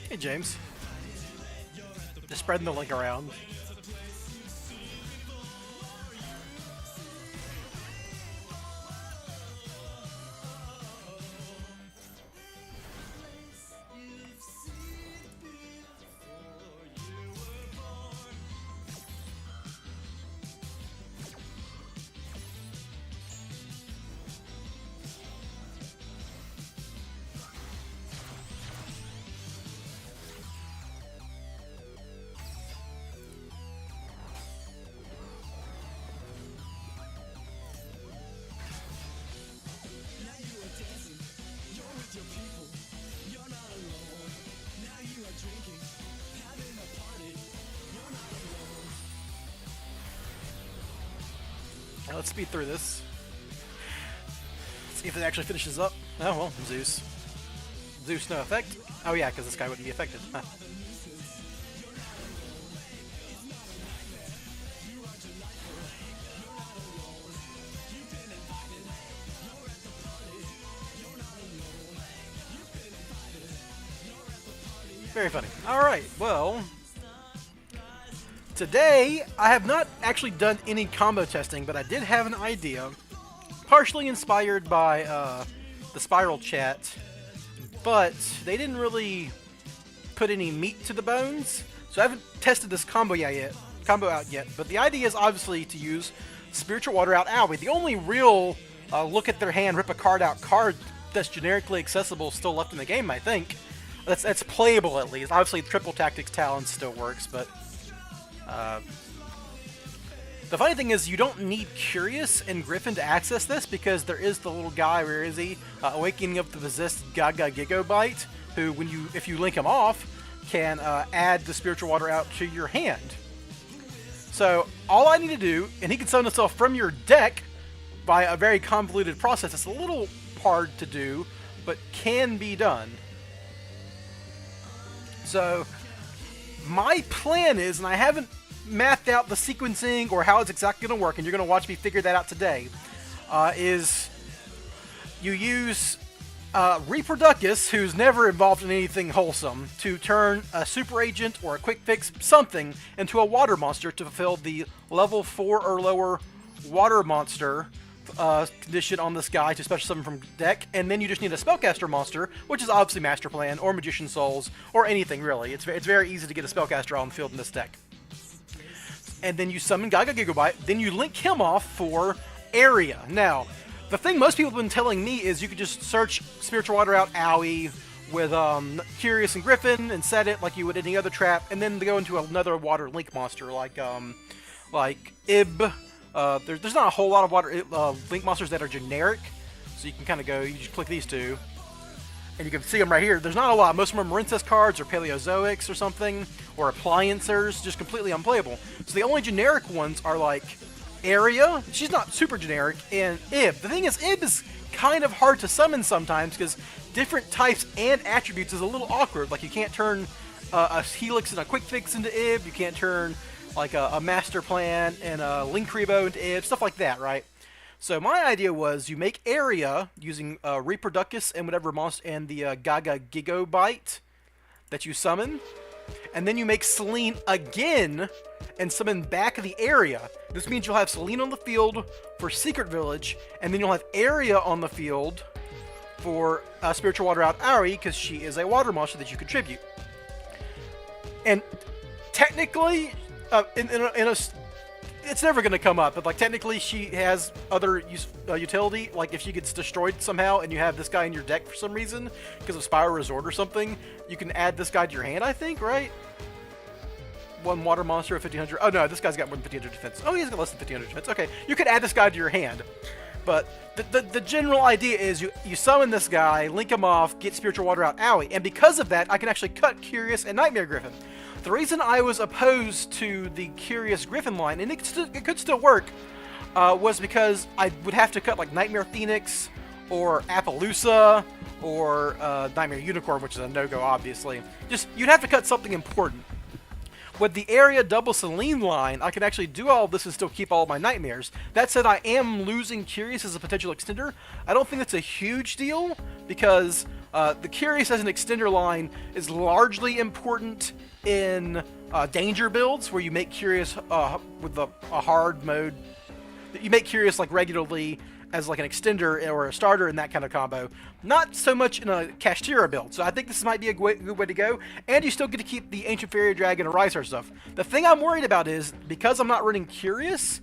Hey, James. Just spreading the link around. Now let's speed through this. See if it actually finishes up. Oh well, Zeus. Zeus no effect? Oh yeah, because this guy wouldn't be affected. Huh. Very funny. Alright, well... Today, I have not actually done any combo testing, but I did have an idea. Partially inspired by the Spiral chat, but they didn't really put any meat to the bones, so I haven't tested this combo out yet. But the idea is obviously to use Spiritual Water Out Owie. The only real look at their hand, rip a card out card that's generically accessible still left in the game, I think. That's playable at least. Obviously, Triple Tactics Talon still works, but the funny thing is you don't need Curious and Griffin to access this because there is the little guy, where is he? Awakening of the Possessed Gaga Gigobite, who, if you link him off, can add the Spiritual Water out to your hand. So all I need to do, and he can summon himself from your deck by a very convoluted process. It's a little hard to do, but can be done. So my plan is, and I haven't mathed out the sequencing or how it's exactly going to work, and you're going to watch me figure that out today, is you use Reproducus, who's never involved in anything wholesome, to turn a Super Agent or a Quick Fix something into a Water Monster to fulfill the level 4 or lower Water Monster condition on this guy to special summon from deck, and then you just need a Spellcaster monster, which is obviously Master Plan or Magician Souls or anything really. It's very easy to get a Spellcaster on the field in this deck. And then you summon Gaga Gigabite, then you link him off for Area. Now, the thing most people have been telling me is you could just search Spiritual Water Out Owie with Curious and Griffin and set it like you would any other trap, and then go into another water link monster like Ib. There's not a whole lot of water link monsters that are generic, so you can kind of go, you just click these two, and you can see them right here. There's not a lot. Most of them are Marincess cards or Paleozoics or something, or Appliancers, just completely unplayable. So the only generic ones are like Area, she's not super generic, and Ib. The thing is, Ib is kind of hard to summon sometimes because different types and attributes is a little awkward. Like you can't turn a Helix and a Quick Fix into Ib, you can't turn like a Master Plan and a Linkuriboh into Ib, stuff like that, right? So my idea was you make Area using Reproducus and whatever monster, and the Gaga Gigobite that you summon, and then you make Selene again and summon back the Area. This means you'll have Selene on the field for Secret Village, and then you'll have Area on the field for Spiritual Water Out Auri, because she is a water monster that you contribute. And technically, it's never going to come up, but like technically she has other utility. Like if she gets destroyed somehow and you have this guy in your deck for some reason because of Spiral Resort or something, you can add this guy to your hand, I think, right? One water monster at 1500. Oh no, this guy's got more than 1500 defense. Oh, he's got less than 1500 defense. Okay, you could add this guy to your hand. But the general idea is you summon this guy, link him off, get Spiritual Water Out Owie, and because of that, I can actually cut Curious and Nightmare Griffin. The reason I was opposed to the Curious Griffin line, and it could still work, was because I would have to cut like Nightmare Phoenix, or Appaloosa, or Nightmare Unicorn, which is a no-go, obviously. You'd have to cut something important. With the Area Double Selene line, I can actually do all of this and still keep all of my Nightmares. That said, I am losing Curious as a potential extender. I don't think that's a huge deal, because The Curious as an extender line is largely important in danger builds where you make Curious with a hard mode. You make Curious like regularly as like an extender or a starter in that kind of combo. Not so much in a Kashtira build. So I think this might be a good way to go. And you still get to keep the Ancient Fairy Dragon and Rysar stuff. The thing I'm worried about is, because I'm not running Curious,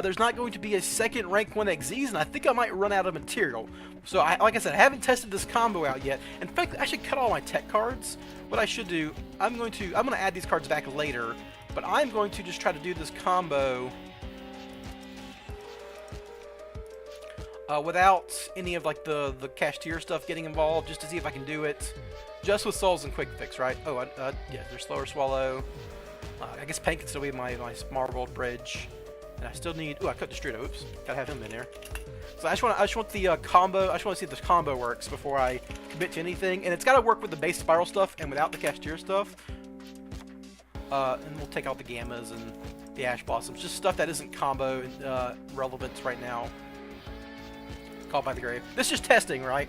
there's not going to be a second rank 1 XZs, and I think I might run out of material. So, like I said, I haven't tested this combo out yet. In fact, I should cut all my tech cards. What I should do, I'm going to add these cards back later, but I'm going to just try to do this combo without any of like the Kashtira stuff getting involved, just to see if I can do it just with Souls and Quick Fix, right? Oh, yeah, there's Slower Swallow. I guess Pain can still be my Marbled Bridge. And I still need... Ooh, I cut Destrudo. Oops. Gotta have him in there. So I just want the combo... I just want to see if this combo works before I commit to anything. And it's got to work with the base Spiral stuff and without the Kashtira stuff. And we'll take out the Gammas and the Ash Blossoms. Just stuff that isn't combo relevant right now. Called by the Grave. This is just testing, right?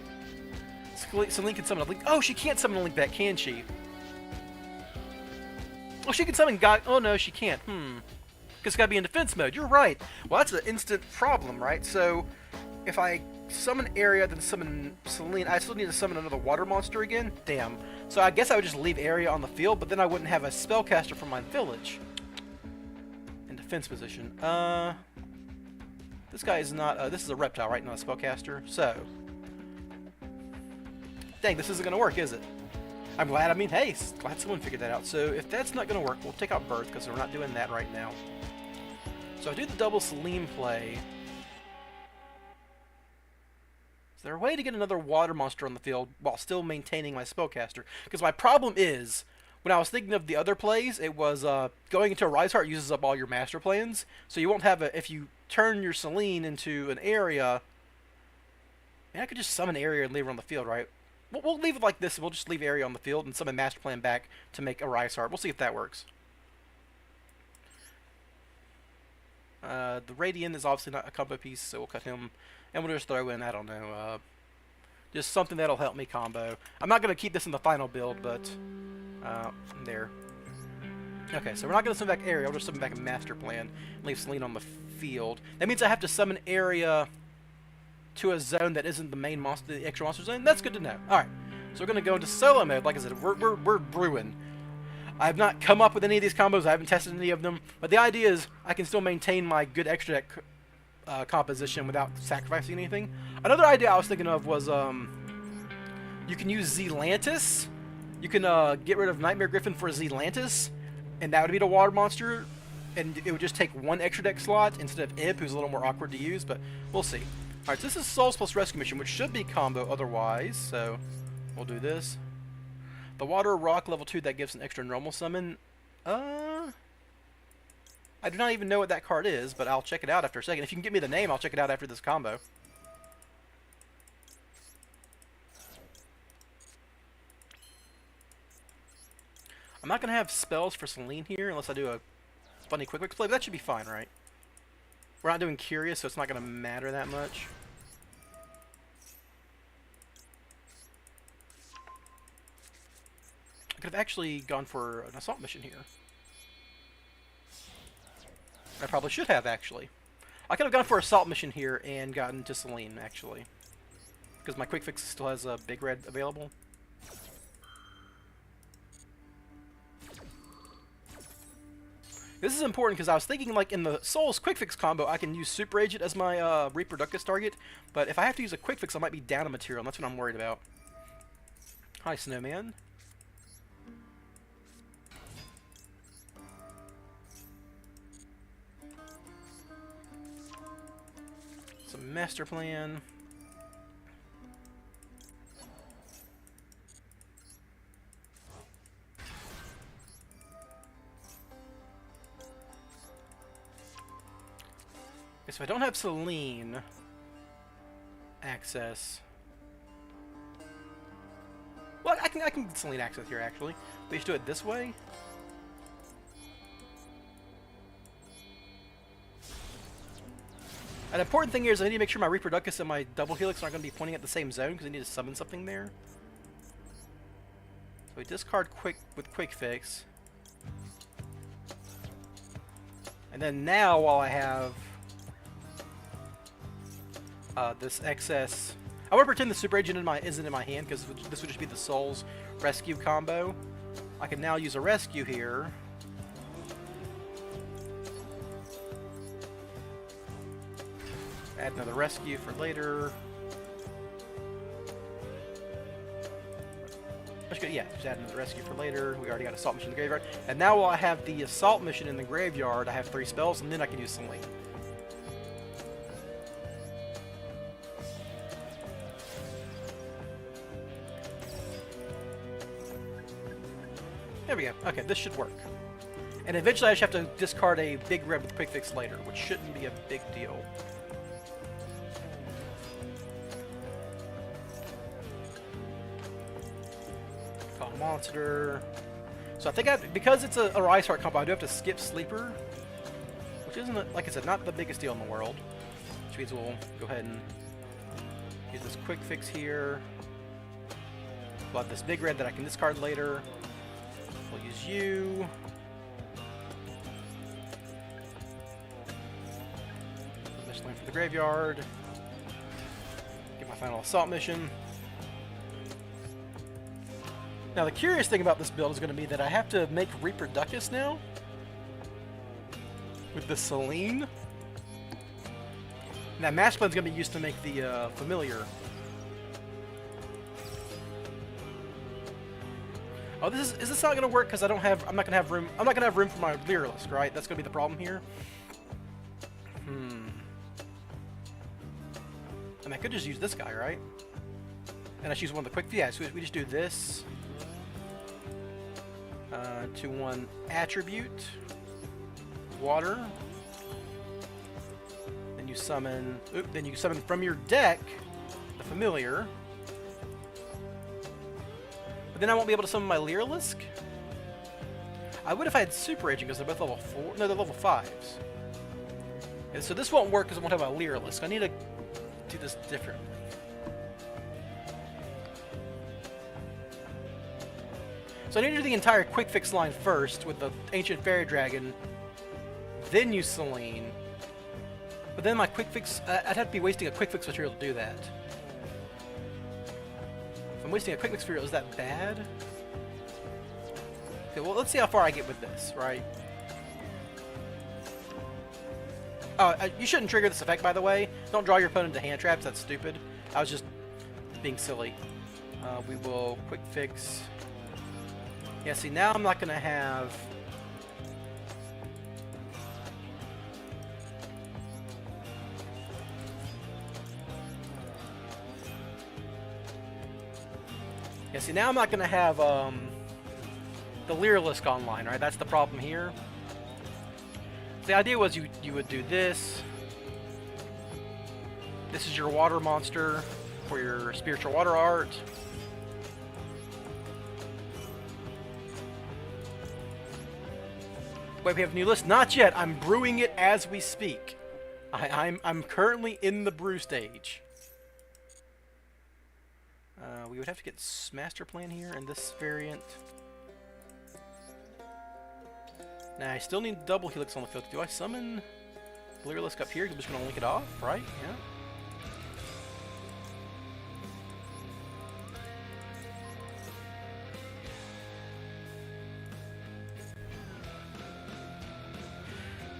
So Link can summon a Link... Oh, she can't summon a Link back, can she? Oh, she can summon God... Oh, no, she can't. Because it's got to be in defense mode. You're right. Well, that's an instant problem, right? So, if I summon Area, then summon Selene, I still need to summon another water monster again? Damn. So I guess I would just leave Area on the field, but then I wouldn't have a spellcaster from my village. In defense position. This guy is not... this is a reptile, right? Not a spellcaster. So... Dang, this isn't going to work, is it? I'm glad. I mean, hey, glad someone figured that out. So if that's not going to work, we'll take out Birth, because we're not doing that right now. So I do the double Selene play. Is there a way to get another water monster on the field while still maintaining my spellcaster? Because my problem is, when I was thinking of the other plays, it was going into a Rise Heart uses up all your master plans. So you won't have a... If you turn your Selene into an Area... Man, I could just summon Area and leave her on the field, right? We'll leave it like this. We'll just leave Area on the field and summon Master Plan back to make a Rise Heart. We'll see if that works. The Radiant is obviously not a combo piece, so we'll cut him. And we'll just throw in, I don't know, just something that'll help me combo. I'm not going to keep this in the final build, but there. Okay, so we're not going to summon back Area. I'll just summon back a Master Plan and leave Selene on the field. That means I have to summon Area to a zone that isn't the main monster, the extra monster zone. That's good to know. Alright, so we're going to go into solo mode. Like I said, we're brewing. I have not come up with any of these combos. I haven't tested any of them. But the idea is I can still maintain my good extra deck composition without sacrificing anything. Another idea I was thinking of was you can use Zealantis. You can get rid of Nightmare Griffin for Zealantis, and that would be the water monster. And it would just take one extra deck slot instead of Imp, who's a little more awkward to use, but we'll see. Alright, so this is Souls plus Rescue Mission, which should be combo otherwise, so we'll do this. The Water Rock level 2, that gives an extra normal summon. I do not even know what that card is, but I'll check it out after a second. If you can give me the name, I'll check it out after this combo. I'm not going to have spells for Selene here unless I do a funny quick play, but that should be fine, right? We're not doing Curious, so it's not going to matter that much. I could have actually gone for an assault mission here. I probably should have, actually. I could have gone for an assault mission here and gotten to Selene, actually. Because my quick fix still has a big red available. This is important because I was thinking, like, in the Souls quick fix combo, I can use Super Agent as my Reproductus target. But if I have to use a quick fix, I might be down a material, and that's what I'm worried about. Hi, Snowman. Some Master Plan. So I don't have Selene access. Well, I can get Selene access here actually. We should do it this way. An important thing here is I need to make sure my Reproductus and my Double Helix aren't going to be pointing at the same zone because I need to summon something there. we discard quick fix. And then now, while I have this excess, I want to pretend the super agent isn't in my hand, because this would just be the Souls rescue combo. I can now use a rescue here. Add another rescue for later. Yeah, just add another rescue for later. We already got Assault Mission in the graveyard. And now while I have the Assault Mission in the graveyard, I have 3 spells, and then I can use Selene. There we go. Okay, this should work. And eventually I just have to discard a big red with quick fix later, which shouldn't be a big deal. Monster. So I think because it's a Rise Heart combo, I do have to skip Sleeper, which isn't, like I said, not the biggest deal in the world. Which means we'll go ahead and use this quick fix here. We'll have this big red that I can discard later. We'll use you. Mission lane for the graveyard. Get my final assault mission. Now, the curious thing about this build is going to be that I have to make Reproductus now with the Selene. Now, Master Plan is going to be used to make the Familiar. Oh, is this not going to work because I'm not going to have room. I'm not going to have room for my Lyrilisk, right? That's going to be the problem here. I mean, I could just use this guy, right? And I choose one of the quick. Yeah, so we just do this. 2/1 attribute, water. Then you summon. Then you summon from your deck the Familiar. But then I won't be able to summon my Lyrilisk. I would if I had Super Agent, because they're both level 4. No, they're level 5s. And so this won't work because I won't have my Lyrilisk. I need to do this differently. So I need to do the entire quick fix line first with the Ancient Fairy Dragon, then use Selene. But then my quick fix, I'd have to be wasting a quick fix material to do that. If I'm wasting a quick fix material, is that bad? Okay, well, let's see how far I get with this, right? You shouldn't trigger this effect, by the way. Don't draw your opponent to hand traps, that's stupid. I was just being silly. We will quick fix. Yeah, see, now I'm not going to have... Yeah, see, now I'm not going to have the Lyrilisk online, right? That's the problem here. The idea was you would do this. This is your water monster for your spiritual water art. Wait, we have a new list? Not yet. I'm brewing it as we speak. I'm currently in the brew stage. We would have to get Master Plan here in this variant. Now, I still need double Helix on the field. Do I summon Lyrilisk up here? I'm just going to link it off, right? Yeah.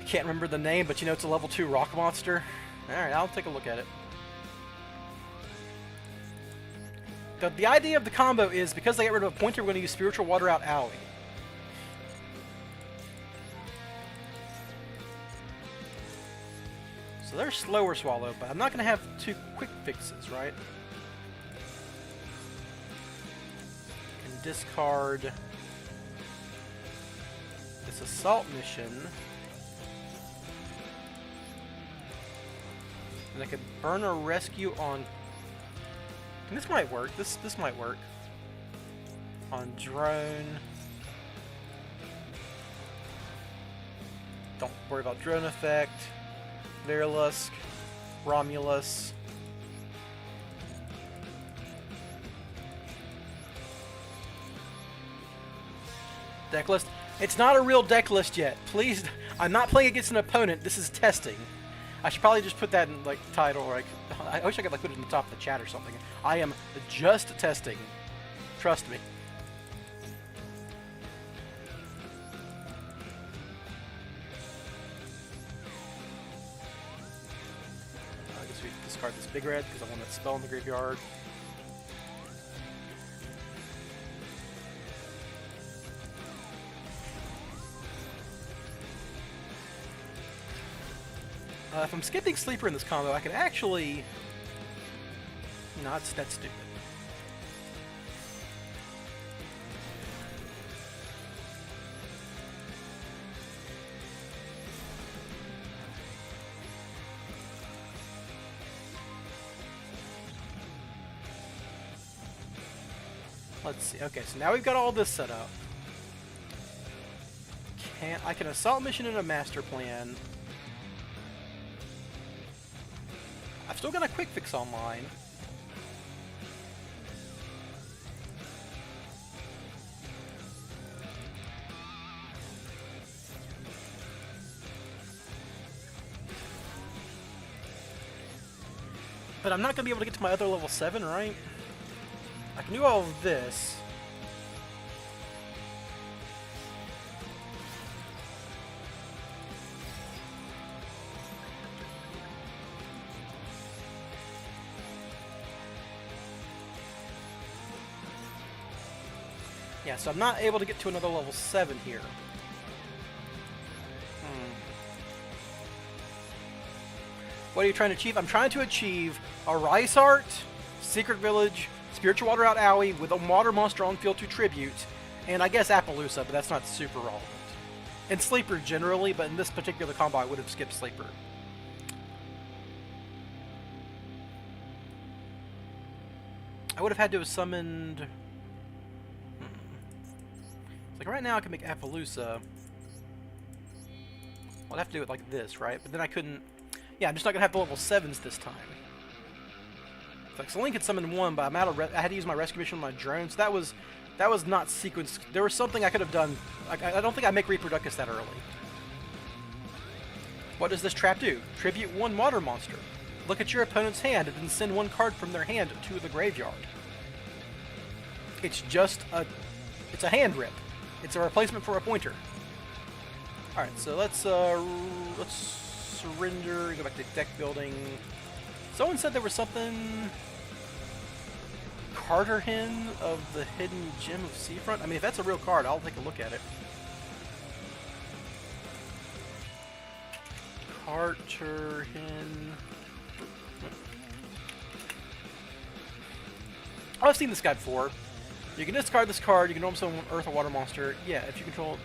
Can't remember the name, but you know it's a level 2 rock monster. Alright, I'll take a look at it. The idea of the combo is, because they get rid of a pointer, we're going to use Spiritual Water out Alley. So they're slower Swallow, but I'm not going to have 2 quick fixes, right? I can discard this Assault Mission. And I could burn a rescue on... And this might work. This might work. On Drone. Don't worry about Drone effect. Lyrilisk. Romulus. Deck list. It's not a real deck list yet. Please, I'm not playing against an opponent. This is testing. I should probably just put that in like title. Like, I wish I could like put it in the top of the chat or something. I am just testing. Trust me. I guess we discard this big red because I want that spell in the graveyard. If I'm skipping Sleeper in this combo, I could actually... No, that's stupid. Let's see. Okay, so now we've got all this set up. I can Assault Mission in a Master Plan. I've still got a Quick Fix online. But I'm not going to be able to get to my other level 7, right? I can do all of this. Yeah, so I'm not able to get to another level 7 here. What are you trying to achieve? I'm trying to achieve a Rice Art, Secret Village, Spiritual Water Out Owie with a Water Monster on field to tribute, and I guess Appaloosa, but that's not super relevant. And Sleeper generally, but in this particular combo I would have skipped Sleeper. I would have had to have summoned... Like right now I can make Appaloosa. Well, I'd have to do it like this, right? But then I couldn't... Yeah, I'm just not going to have the level 7s this time. Like, so Link could summon one, but I'm out of I had to use my Rescue Mission on my drone, so that was not sequenced. There was something I could have done. I don't think I make Reproductus that early. What does this trap do? Tribute one water monster. Look at your opponent's hand and then send one card from their hand to the graveyard. It's just a... It's a hand rip. It's a replacement for a pointer. Alright, so let's surrender, go back to deck building. Someone said there was something... Carter Hen of the Hidden Gem of Seafront? I mean, if that's a real card, I'll take a look at it. Carter Hen... Oh, I've seen this guy before. You can discard this card, you can normal summon Earth or Water Monster. Yeah, if you control...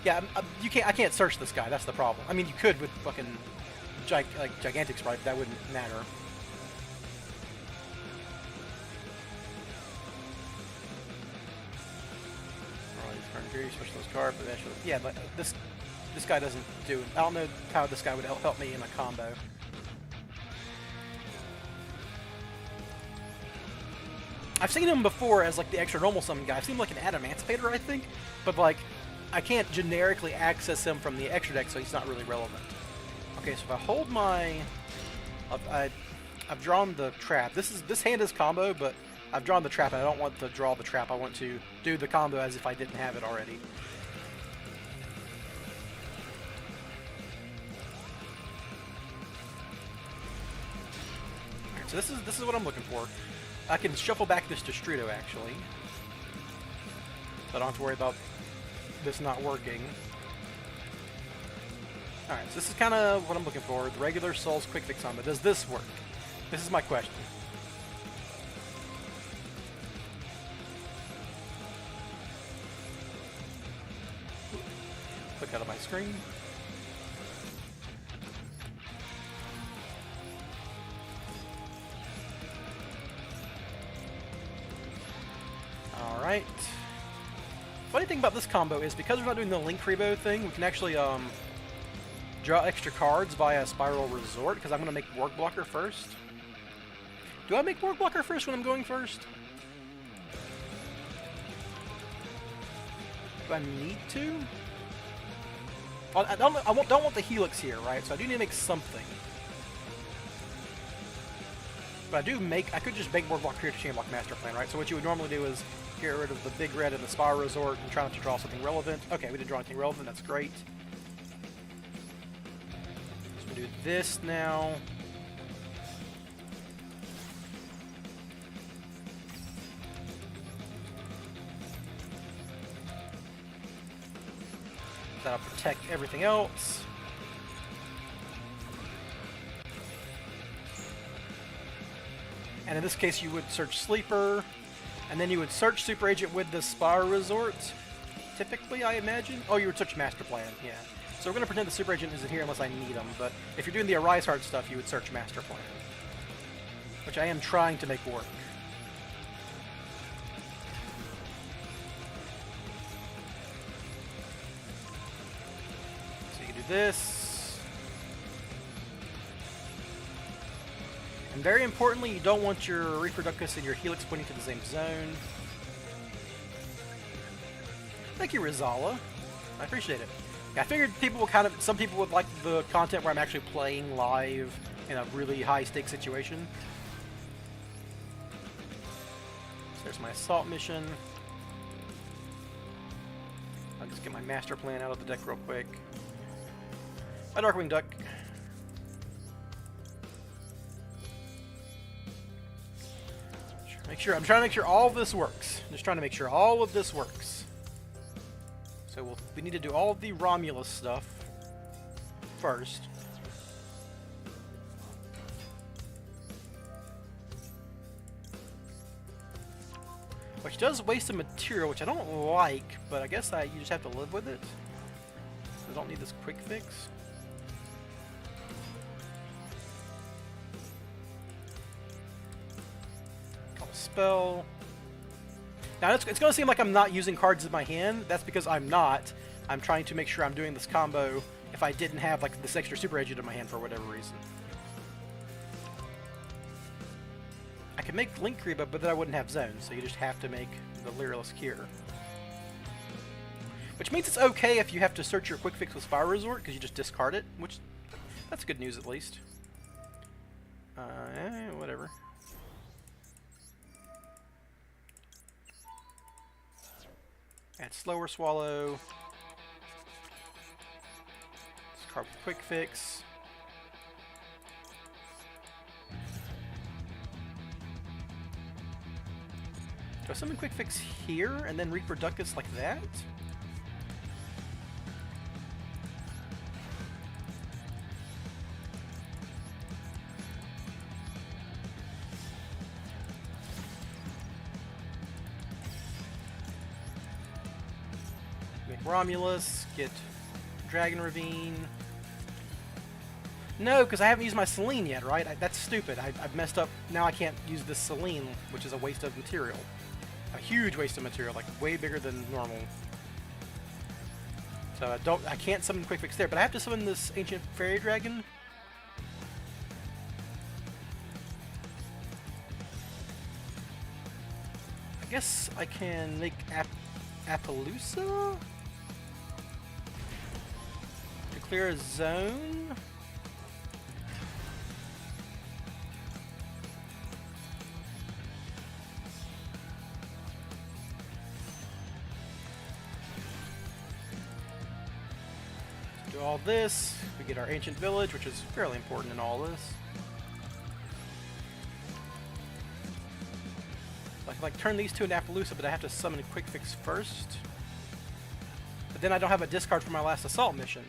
Yeah, you can't. I can't search this guy, that's the problem. I mean, you could with fucking... Gigantic Sprite, that wouldn't matter. Switch those cards, but eventually, yeah, but this guy doesn't do it. I don't know how this guy would help me in a combo. I've seen him before as like the extra normal summon guy. I've seen him like an Adamantipator, I think, but like I can't generically access him from the extra deck, so he's not really relevant. Okay, so if I hold my, I've drawn the trap. This hand is combo, but I've drawn the trap, and I don't want to draw the trap. I want to do the combo as if I didn't have it already. Alright, so this is what I'm looking for. I can shuffle back this Destrudo, actually. So I don't have to worry about this not working. Alright, so this is kind of what I'm looking for. The regular Souls Quick Fix combo. Does this work? This is my question. Click out of my screen. Alright. Funny thing about this combo is because we're not doing the Link Freebo thing, we can actually draw extra cards via Spiral Resort, because I'm going to make Borg Blocker first. Do I make Borg Blocker first when I'm going first? Do I need to? I don't want the helix here, right? So I do need to make something. But I could just make board block create a chain block master plan, right? So what you would normally do is get rid of the big red and the spa resort and try not to draw something relevant. Okay, we didn't draw anything relevant, that's great. So we do this now. That'll protect everything else. And in this case, you would search Sleeper, and then you would search Super Agent with the Spa Resort. Typically, I imagine. Oh, you would search Master Plan, yeah. So we're going to pretend the Super Agent isn't here unless I need him, but if you're doing the Arise Heart stuff, you would search Master Plan. Which I am trying to make work. So you can do this. And very importantly, you don't want your Reproductus and your Helix pointing to the same zone. Thank you, Rizala. I appreciate it. Yeah, I figured some people would like the content where I'm actually playing live in a really high-stakes situation. So there's my assault mission. I'll just get my master plan out of the deck real quick. A Darkwing Duck. I'm trying to make sure all of this works. Just trying to make sure all of this works. So we need to do all of the Romulus stuff first. Which does waste some material, which I don't like, but I guess you just have to live with it. I don't need this quick fix. Spell. Now it's going to seem like I'm not using cards in my hand. That's because I'm not. I'm trying to make sure I'm doing this combo if I didn't have like this extra Super Agent in my hand for whatever reason. I could make Link Reba, but then I wouldn't have zones, so you just have to make the Lyrilisk here. Which means it's okay if you have to search your quick fix with Fire Resort, because you just discard it, which that's good news at least. Whatever. Add Slower Swallow. Discard Quick Fix. Do I summon Quick Fix here and then Reproductus like that? Romulus, get Dragon Ravine. No, because I haven't used my Selene yet, right? That's stupid. I've messed up. Now I can't use this Selene, which is a waste of material. A huge waste of material, like way bigger than normal. So I can't summon Quick Fix there, but I have to summon this Ancient Fairy Dragon. I guess I can make Appaloosa? Clear a zone. Do all this. We get our ancient village, which is fairly important in all this. Like turn these two into Appaloosa, but I have to summon a quick fix first. But then I don't have a discard for my last assault mission.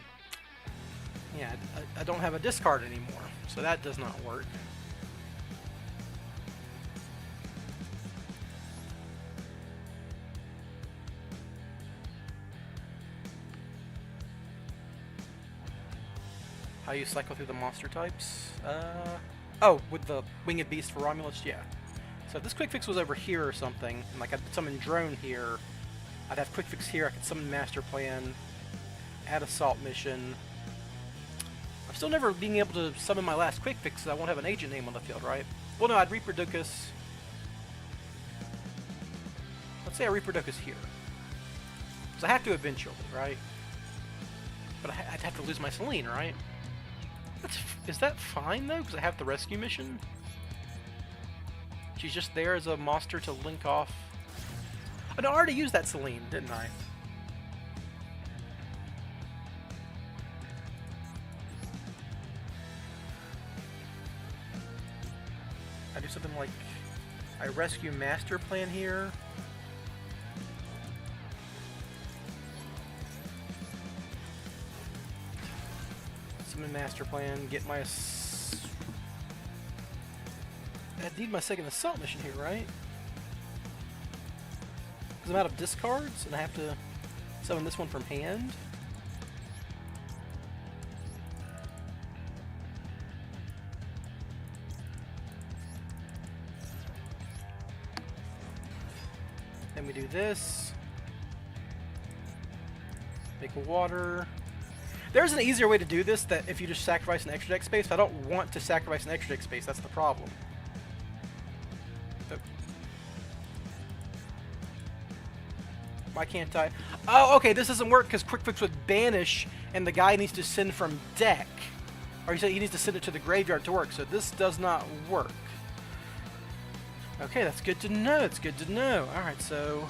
Yeah, I don't have a discard anymore, so that does not work. How you cycle through the monster types? Oh, with the Winged Beast for Romulus? Yeah. So if this quick fix was over here or something, and like I'd summon Drone here, I'd have quick fix here, I could summon Master Plan, add Assault Mission. I'm still never being able to summon my last quick fix, so I won't have an agent name on the field, right? Well, no, I'd Reproductus. Let's say I Reproductus here. Because I have to eventually, right? But I'd have to lose my Celine, right? Is that fine, though? Because I have the rescue mission? She's just there as a monster to link off. Oh, no, I already used that Celine, didn't I? I do something like... I rescue Master Plan here. Summon Master Plan, get my... I need my second assault mission here, right? Because I'm out of discards, and I have to summon this one from hand. Then we do this. Make a water. There's an easier way to do this, that if you just sacrifice an extra deck space. I don't want to sacrifice an extra deck space, that's the problem. Why can't I? Oh, okay, this doesn't work because Quick Fix would banish, and the guy needs to send from deck. Or he said he needs to send it to the graveyard to work, so this does not work. Okay, that's good to know. It's good to know. Alright, so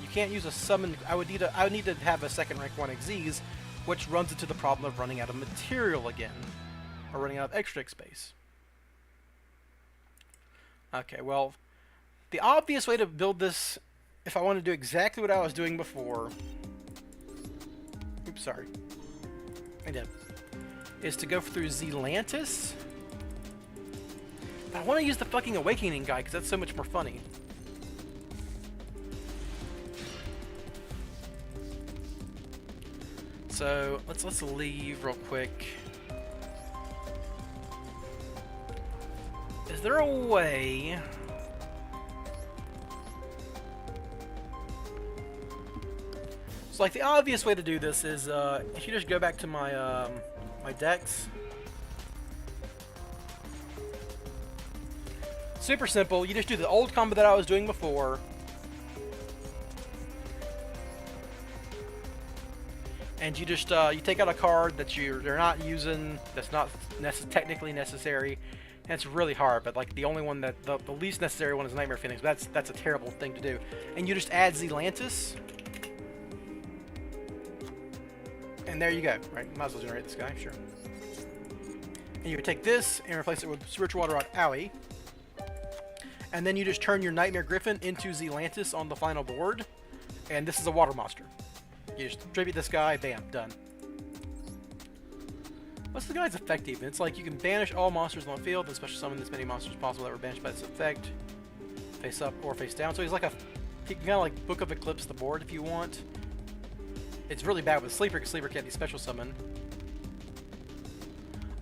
you can't use a summon. I would need to have a second rank 1 Xyz, which runs into the problem of running out of material again. Or running out of extra deck space. Okay, well, the obvious way to build this, if I want to do exactly what I was doing before, oops, sorry, I did, is to go through Zelantis. But I want to use the fucking Awakening guy, because that's so much more funny. So, let's leave real quick. Is there a way... So, like, the obvious way to do this is, if you just go back to my, my decks. Super simple. You just do the old combo that I was doing before. And you just, you take out a card that you're not using, that's not technically necessary. And it's really hard, but like the only one that, the least necessary one is Nightmare Phoenix. But that's a terrible thing to do. And you just add Zelantis. And there you go, right? Might as well generate this guy, sure. And you would take this and replace it with Spiritual Water Rod Owie. And then you just turn your Nightmare Griffin into Zelantis on the final board. And this is a water monster. You just tribute this guy, bam, done. What's the guy's effect even? It's like you can banish all monsters on the field and special summon as many monsters as possible that were banished by this effect. Face up or face down. So he's like a... He can kind of like Book of Eclipse the board if you want. It's really bad with Sleeper because Sleeper can't be special summon.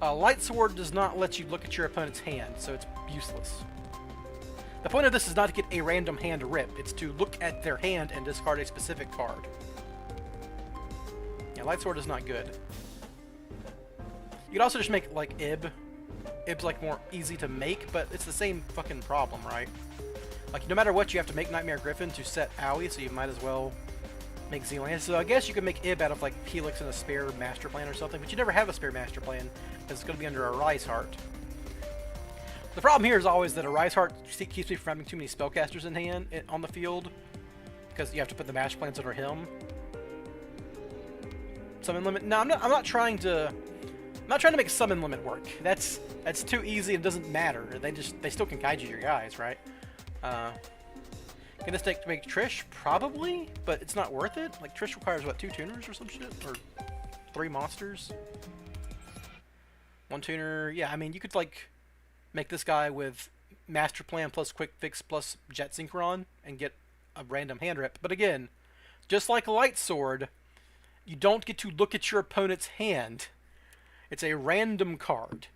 Light Sword does not let you look at your opponent's hand, so it's useless. The point of this is not to get a random hand rip, it's to look at their hand and discard a specific card. Yeah, Light Sword is not good. You could also just make, like, Ib. Ib's, like, more easy to make, but it's the same fucking problem, right? Like, no matter what, you have to make Nightmare Griffin to set Owie, so you might as well make Zealand. So I guess you could make Ib out of, like, Helix and a spare Master Plan or something, but you never have a spare Master Plan, because it's going to be under a Rise Heart. The problem here is always that a Rise Heart keeps me from having too many spellcasters in hand on the field, because you have to put the Master Plans under him. Summon limit? No, I'm not trying to make summon limit work. That's too easy and doesn't matter. They still can guide you your guys, right? Can this deck make Trish? Probably, but it's not worth it. Like, Trish requires, what, 2 tuners or some shit? Or 3 monsters? 1 tuner. Yeah, I mean, you could, like, make this guy with Master Plan plus Quick Fix plus Jet Synchron and get a random hand rip. But again, just like Light Sword, you don't get to look at your opponent's hand. It's a random card,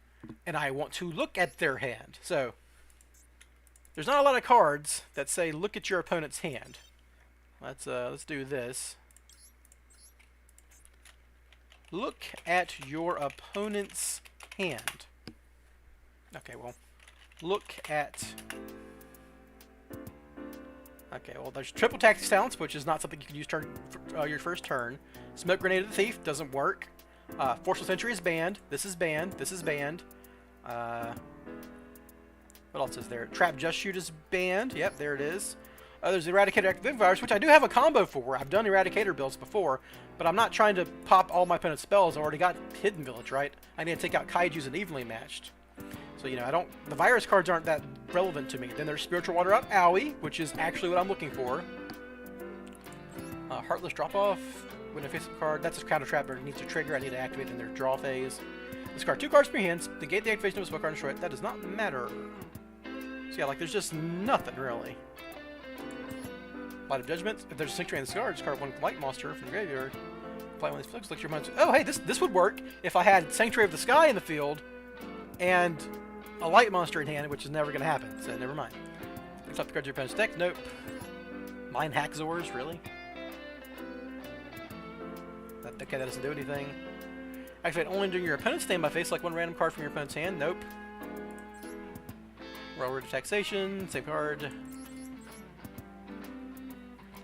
and I want to look at their hand. So, there's not a lot of cards that say look at your opponent's hand. Let's do this. Look at your opponent's hand. Okay, well, look at Okay, well, there's triple tactics talents, which is not something you can use your first turn. Smoke grenade of the thief doesn't work. Forceful sentry is banned. This is banned. This is banned. What else is there? Trap just shoot is banned. Yep, there it is. There's Eradicator Active Virus, which I do have a combo for. I've done Eradicator builds before, but I'm not trying to pop all my opponent's spells. I've already got Hidden Village, right? I need to take out Kaijus and evenly matched. So, you know, the virus cards aren't that relevant to me. Then there's Spiritual Water Out Owie, which is actually what I'm looking for. Heartless Drop-Off. When I face a card, that's a counter trap, but it needs to trigger. I need to activate it in their draw phase. Discard 2 cards from your hands. Negate the activation of a spell card and destroy it. That does not matter. So yeah, like there's just nothing really. Light of Judgment. If there's a Sanctuary in the card, discard 1 Light Monster from the graveyard. Play one of these flicks. Select your opponent's. Oh, hey, this would work if I had Sanctuary of the Sky in the field and a Light Monster in hand, which is never going to happen. So never mind. Flip the cards your opponent's deck. Nope. Mine Hackzors, really? Okay, that doesn't do anything. Activate only during your opponent's standby phase. Select 1 random card from your opponent's hand. Nope. Railroad to Taxation. Same card. During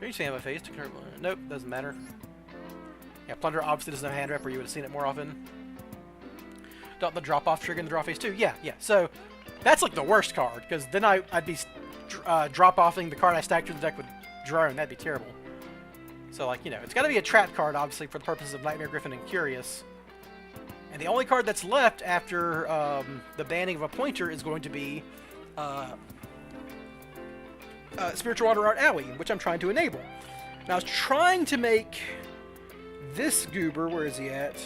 your standby phase. Nope, doesn't matter. Yeah, Plunder obviously doesn't have a hand rep, or you would have seen it more often. The drop-off trigger in the draw phase too. Yeah. So that's like the worst card, because then I'd be drop-offing the card I stacked through the deck with Drone. That'd be terrible. So, like, you know, it's got to be a trap card, obviously, for the purposes of Nightmare Griffin and Curious. And the only card that's left after the banning of Appointer is going to be Spiritual Water Art Owie, which I'm trying to enable. Now, I was trying to make this goober, where is he at?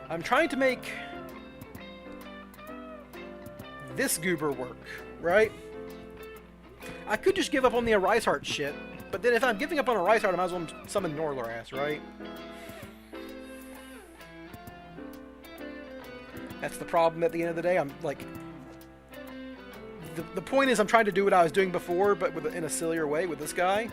I'm trying to make this goober work, right? I could just give up on the Arise Heart shit, but then if I'm giving up on Arise Heart, I might as well summon Norlaras, right? That's the problem at the end of the day. I'm like... The point is I'm trying to do what I was doing before, but in a sillier way with this guy.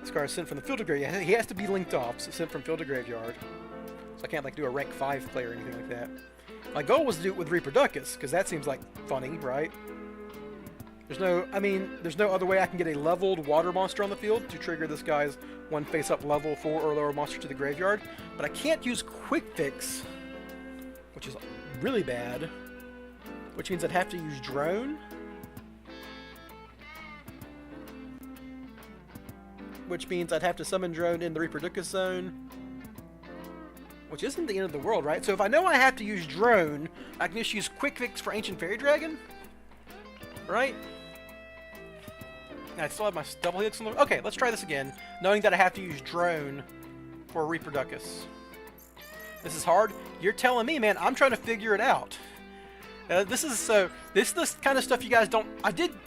This card is sent from the field to graveyard. He has to be linked off, so sent from field to graveyard. So I can't like do a rank 5 play or anything like that. My goal was to do it with Reproductus, because that seems like funny, right? There's no other way I can get a leveled water monster on the field to trigger this guy's 1 face-up level 4 or lower monster to the graveyard. But I can't use Quick Fix, which is really bad. Which means I'd have to use Drone. Which means I'd have to summon Drone in the Reproductus zone. Which isn't the end of the world, right? So if I know I have to use Drone, I can just use Quick Fix for Ancient Fairy Dragon. Right? And I still have my double helix on the... Okay, let's try this again, knowing that I have to use Drone for Reproductus. This is hard. You're telling me, man. I'm trying to figure it out. This is the kind of stuff you guys don't...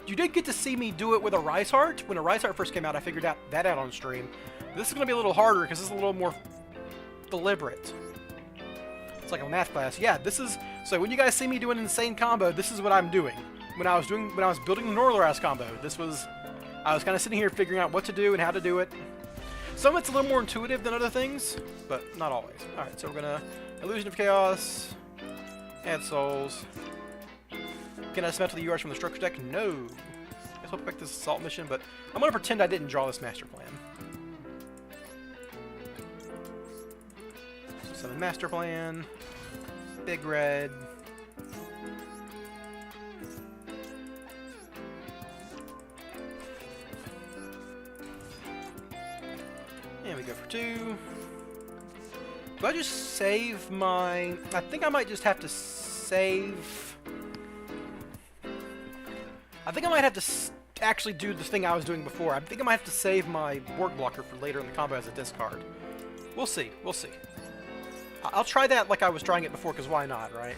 You did get to see me do it with a Rise Heart. When a Rise Heart first came out, I figured that out on stream. This is going to be a little harder because this is a little more deliberate. It's like a math class. Yeah, this is... So when you guys see me do an insane combo, this is what I'm doing. When I was building the Norlaras combo, I was kind of sitting here figuring out what to do and how to do it. Some of it's a little more intuitive than other things, but not always. Alright, so we're gonna Illusion of Chaos, add souls. Can I dismantle the URs from the structure deck? No. Guess I'll pick this assault mission, but I'm gonna pretend I didn't draw this master plan. Summon master plan. Big red. And we go for 2. Do I just save my... I think I might just have to save... I think I might have to actually do the thing I was doing before. I think I might have to save my Borg Blocker for later in the combo as a discard. We'll see. We'll see. I'll try that like I was trying it before, because why not, right?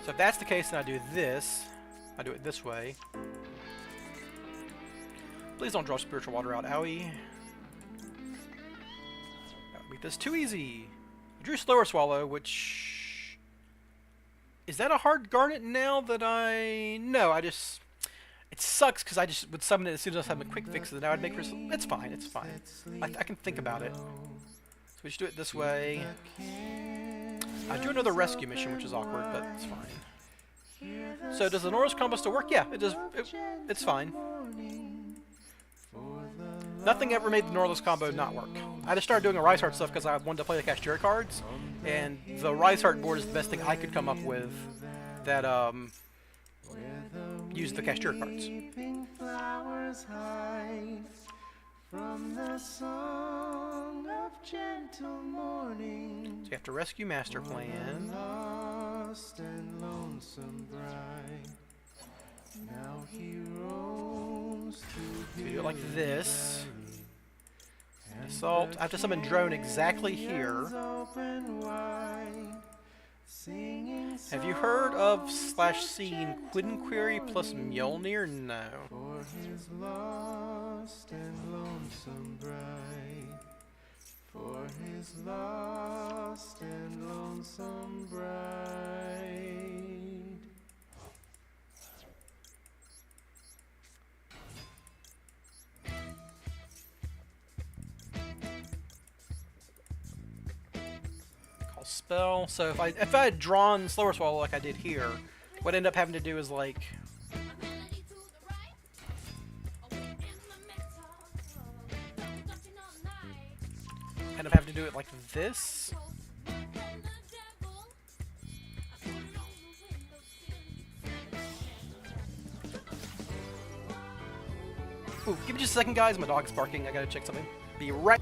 So if that's the case, then I do this. I do it this way. Please don't draw Spiritual Water Out, owie. That would make this too easy. I drew Slower Swallow, which... Is that a hard Garnet now that I... No, I just... It sucks because I just would summon it as soon as I have a quick fix, and now I'd make her. It's fine. It's fine. I can think about it. So we just do it this way. I do another rescue mission, which is awkward, but it's fine. So does the Norse combo still work? Yeah, it does. It's fine. Nothing ever made the Norless combo not work. I just started doing a Rise Heart stuff because I wanted to play the Cashier cards, and the Rise Heart board is the best thing I could come up with that used the Cashier cards. From the song of gentle morning. So you have to rescue Master Plan. Lost and lonesome bride. Now he roams through. Do it like this. Assault. I have to summon Drone exactly here. Have you heard of / seen Quinquery plus Mjolnir? No. For his lost and lonesome bride. For his lost and lonesome bride. Spell. So if I had drawn Slower Swallow like I did here, what I end up having to do is like end up having to do it like this. Ooh, give me just a second, guys. My dog's barking. I gotta check something. Be right.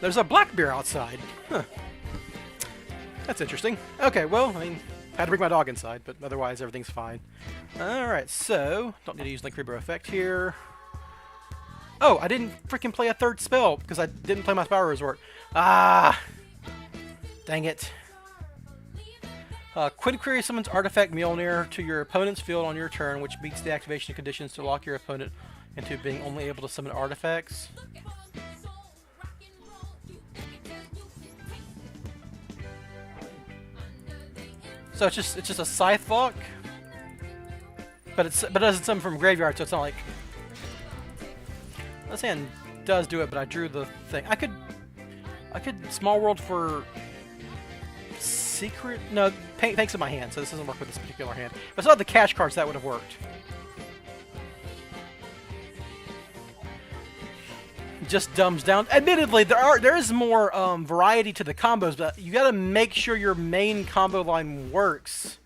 There's a black bear outside. Huh. That's interesting. Okay, well, I mean, I had to bring my dog inside, but otherwise everything's fine. Alright, so, don't need to use Link Rebirth Effect here. Oh, I didn't freaking play a third spell because I didn't play my Power Resort. Ah! Dang it. Quinquery summons Artifact Mjolnir to your opponent's field on your turn, which meets the activation conditions to lock your opponent into being only able to summon artifacts. So it's just a Scythe Lock, but it doesn't summon from graveyard, so it's not like this hand does do it. But I drew the thing. I could Small World for Secret. No, Paint's in my hand, so this doesn't work with this particular hand. If I still had the cash cards, that would have worked. Just dumbs down. Admittedly, there is more variety to the combos, but you got to make sure your main combo line works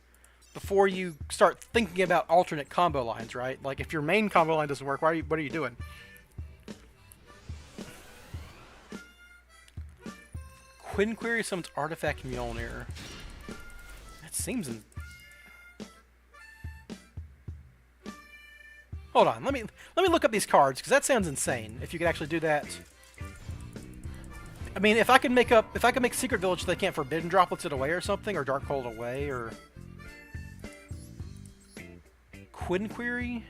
before you start thinking about alternate combo lines, right? Like if your main combo line doesn't work, what are you doing? Quinquery summons Artifact Mjolnir. That seems Hold on, let me look up these cards, because that sounds insane. If you could actually do that. I mean, if I could make Secret Village so they can't Forbidden Droplets it away or something, or Darkhold away, or Quinquery.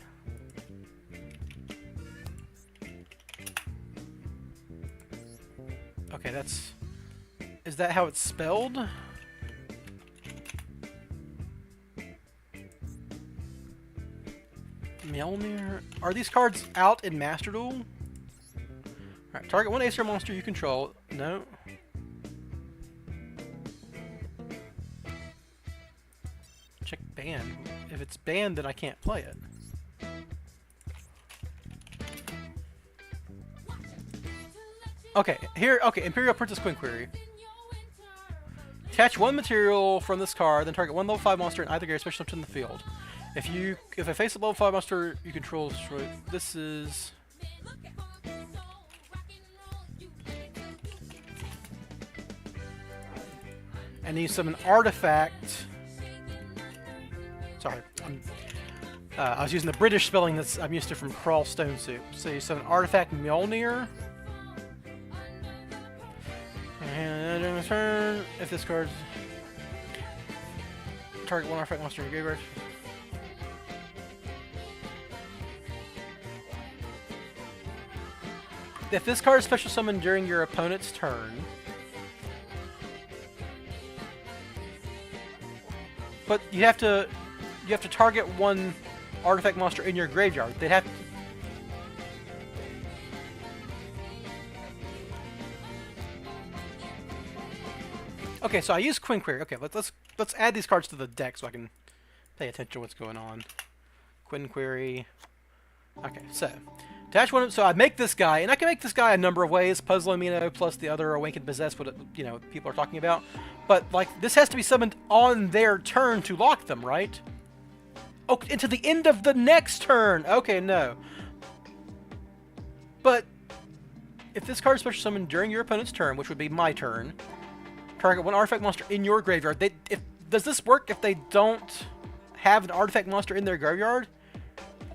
Okay, is that how it's spelled? Mjolnir. Are these cards out in Master Duel? Alright, target one Acer monster you control. No. Check banned. If it's banned, then I can't play it. Okay, here, okay, Imperial Princess Queen Query. Attach one material from this card, then target one level 5 monster in either area, special in the field. If I face a level 5 monster you control, destroy. This is... And you summon an artifact. Sorry, I was using the British spelling that I'm used to from Crawl Stone Soup. So you summon artifact Mjolnir. And during the turn, if this card's target one artifact monster in your graveyard. If this card is special summoned during your opponent's turn, but you have to target one artifact monster in your graveyard. They'd have to... Okay, so I use Queen Query. Okay, let's add these cards to the deck so I can pay attention to what's going on. Queen Query. Okay, so attach one. So I make this guy, and I can make this guy a number of ways. Puzzle Amino plus the other Awakened Possess, what people are talking about. But like this has to be summoned on their turn to lock them, right? Oh, into the end of the next turn. Okay, no. But if this card is special summoned during your opponent's turn, which would be my turn, target one artifact monster in your graveyard. Does this work if they don't have an artifact monster in their graveyard?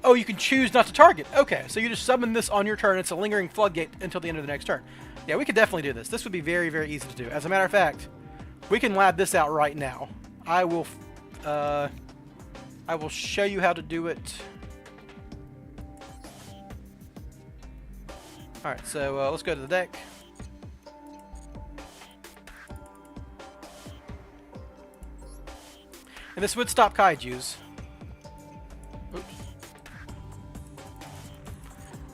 Oh, you can choose not to target. Okay, so you just summon this on your turn. It's a lingering floodgate until the end of the next turn. Yeah, we could definitely do this. This would be very, very easy to do. As a matter of fact, we can lab this out right now. I will show you how to do it. Alright, so let's go to the deck. And this would stop kaijus. Oops.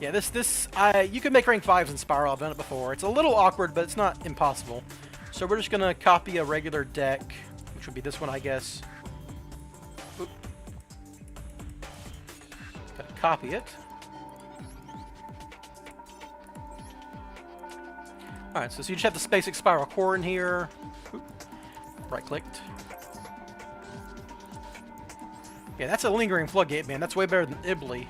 Yeah, you can make rank 5s in Spiral. I've done it before. It's a little awkward, but it's not impossible. So we're just gonna copy a regular deck, which would be this one, I guess. Oop. Gotta copy it. Alright, so you just have the basic Spiral core in here. Right-clicked. Yeah, that's a lingering floodgate, man. That's way better than Ibly.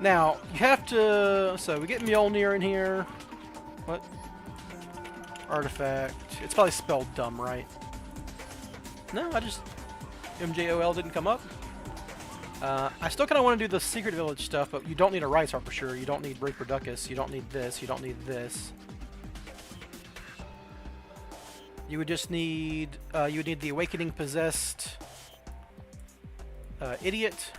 Now, you have to... So, we get Mjolnir in here. What? Artifact. It's probably spelled dumb, right? No, I just... MJOL didn't come up. I still kind of want to do the Secret Village stuff, but you don't need a Rice Heart for sure. You don't need Reproducus. You don't need this. You don't need this. You would just need... you would need the Awakening Possessed... Idiot.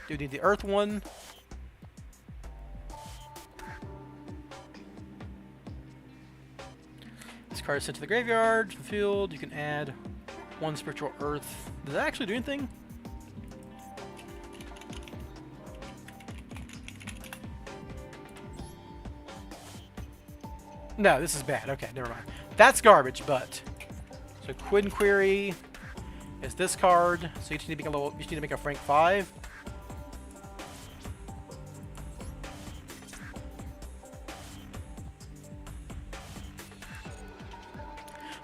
Do you need the Earth one? This card is sent to the graveyard, to the field. You can add one Spiritual Earth. Does that actually do anything? No, this is bad. Okay, never mind. That's garbage, but... So Quinn Query is this card. So you just need to make a rank 5.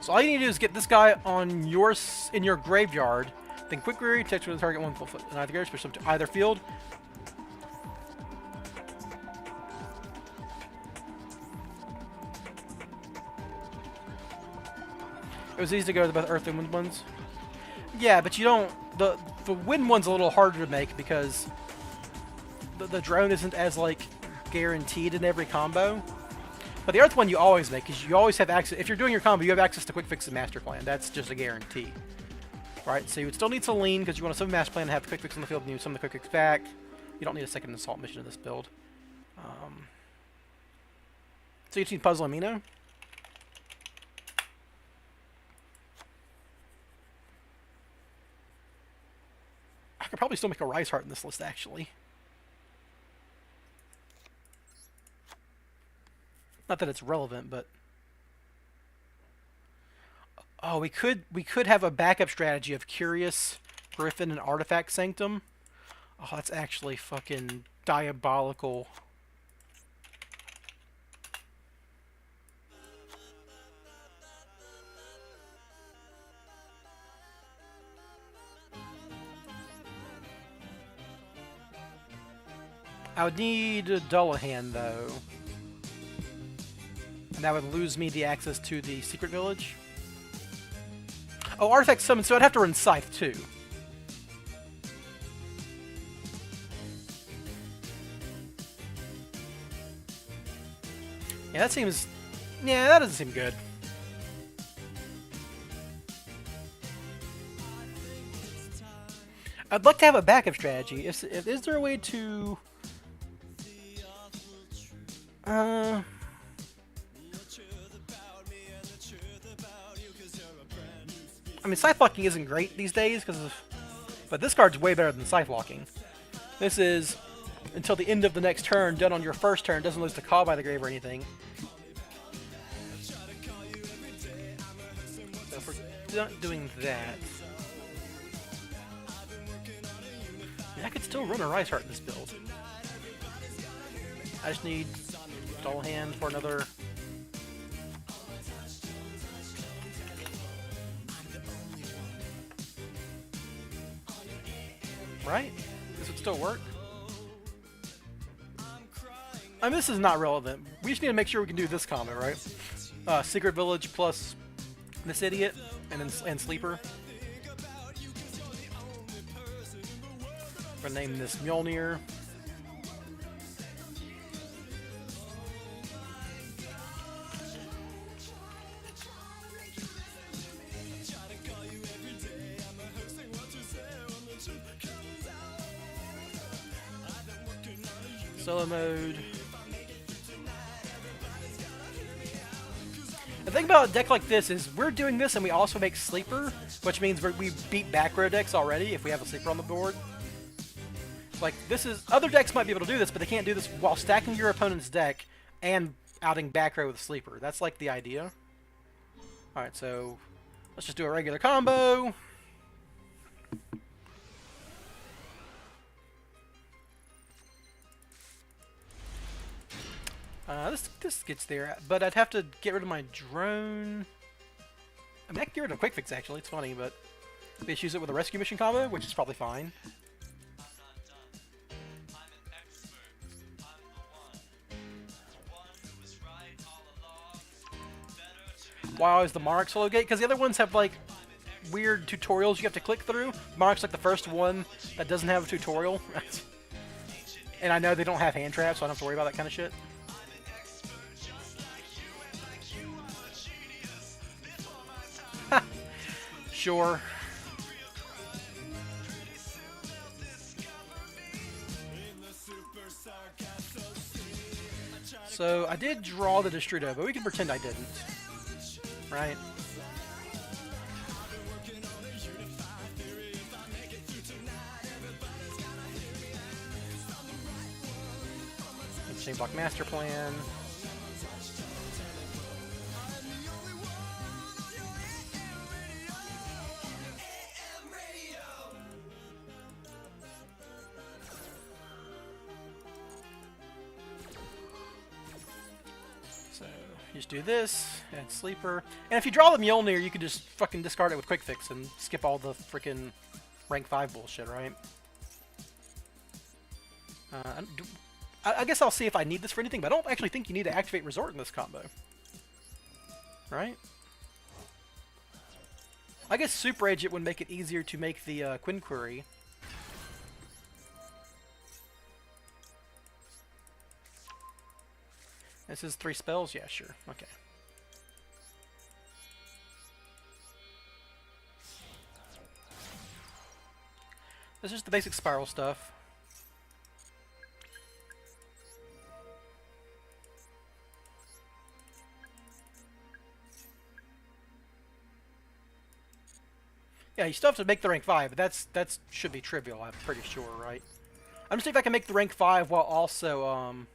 So all you need to do is get this guy on in your graveyard. Then Quick Query, text with the target one foot in either graveyard, switch them to either field. It was easy to go to both Earth and Wind ones. Yeah, but you don't... The Wind one's a little harder to make because the drone isn't as, like, guaranteed in every combo. But the Earth one you always make because you always have access... If you're doing your combo, you have access to Quick Fix and Master Plan. That's just a guarantee. Right, so you would still need Selene because you want to summon Master Plan and have the Quick Fix on the field and you summon the Quick Fix back. You don't need a second Assault mission in this build. So you just need Puzzle Amino. I could probably still make a Rice Heart in this list, actually. Not that it's relevant, but oh, we could have a backup strategy of Curious, Griffin, and Artifact Sanctum. Oh, that's actually fucking diabolical. I would need a Dullahan, though. And that would lose me the access to the Secret Village. Oh, Artifact Summon, so I'd have to run Scythe, too. Yeah, that seems... Yeah, that doesn't seem good. I'd like to have a backup strategy. Is there a way to... I mean, Scythe Walking isn't great these days, but this card's way better than Scythe Walking. This is, until the end of the next turn, done on your first turn, doesn't lose to Call by the Grave or anything. So if we're not doing that... I mean, I could still run a Rise Heart in this build. I just need Dullahan for another... Right? This would still work. I mean, this is not relevant. We just need to make sure we can do this combo, right? Secret Village plus this idiot, and Sleeper. We're gonna name this Mjolnir. Solo mode. The thing about a deck like this is we're doing this and we also make Sleeper, which means we beat back row decks already if we have a Sleeper on the board. Like, this is... Other decks might be able to do this, but they can't do this while stacking your opponent's deck and outing back row with Sleeper. That's like the idea. Alright, so let's just do a regular combo. This gets there, but I'd have to get rid of my drone. I mean, I can get rid of Quick Fix, actually. It's funny, but we just use it with a Rescue Mission combo, which is probably fine. Wow, is the Monarch solo gate? Because the other ones have, like, weird tutorials you have to click through. Monarch's, like, the first one that doesn't have a tutorial. And I know they don't have hand traps, so I don't have to worry about that kind of shit. Sure. So, I did draw the Destrudo, but we can pretend I didn't. Right? Chain Block Master Plan. Just do this, and Sleeper. And if you draw the Mjolnir, you could just fucking discard it with Quick Fix and skip all the freaking rank 5 bullshit, right? I guess I'll see if I need this for anything, but I don't actually think you need to activate Resort in this combo. Right? I guess Super Edge it would make it easier to make the Quinquery. This is 3 spells? Yeah, sure. Okay. This is just the basic spiral stuff. Yeah, you still have to make the rank 5, but that should be trivial, I'm pretty sure, right? I'm just seeing if I can make the rank 5 while also,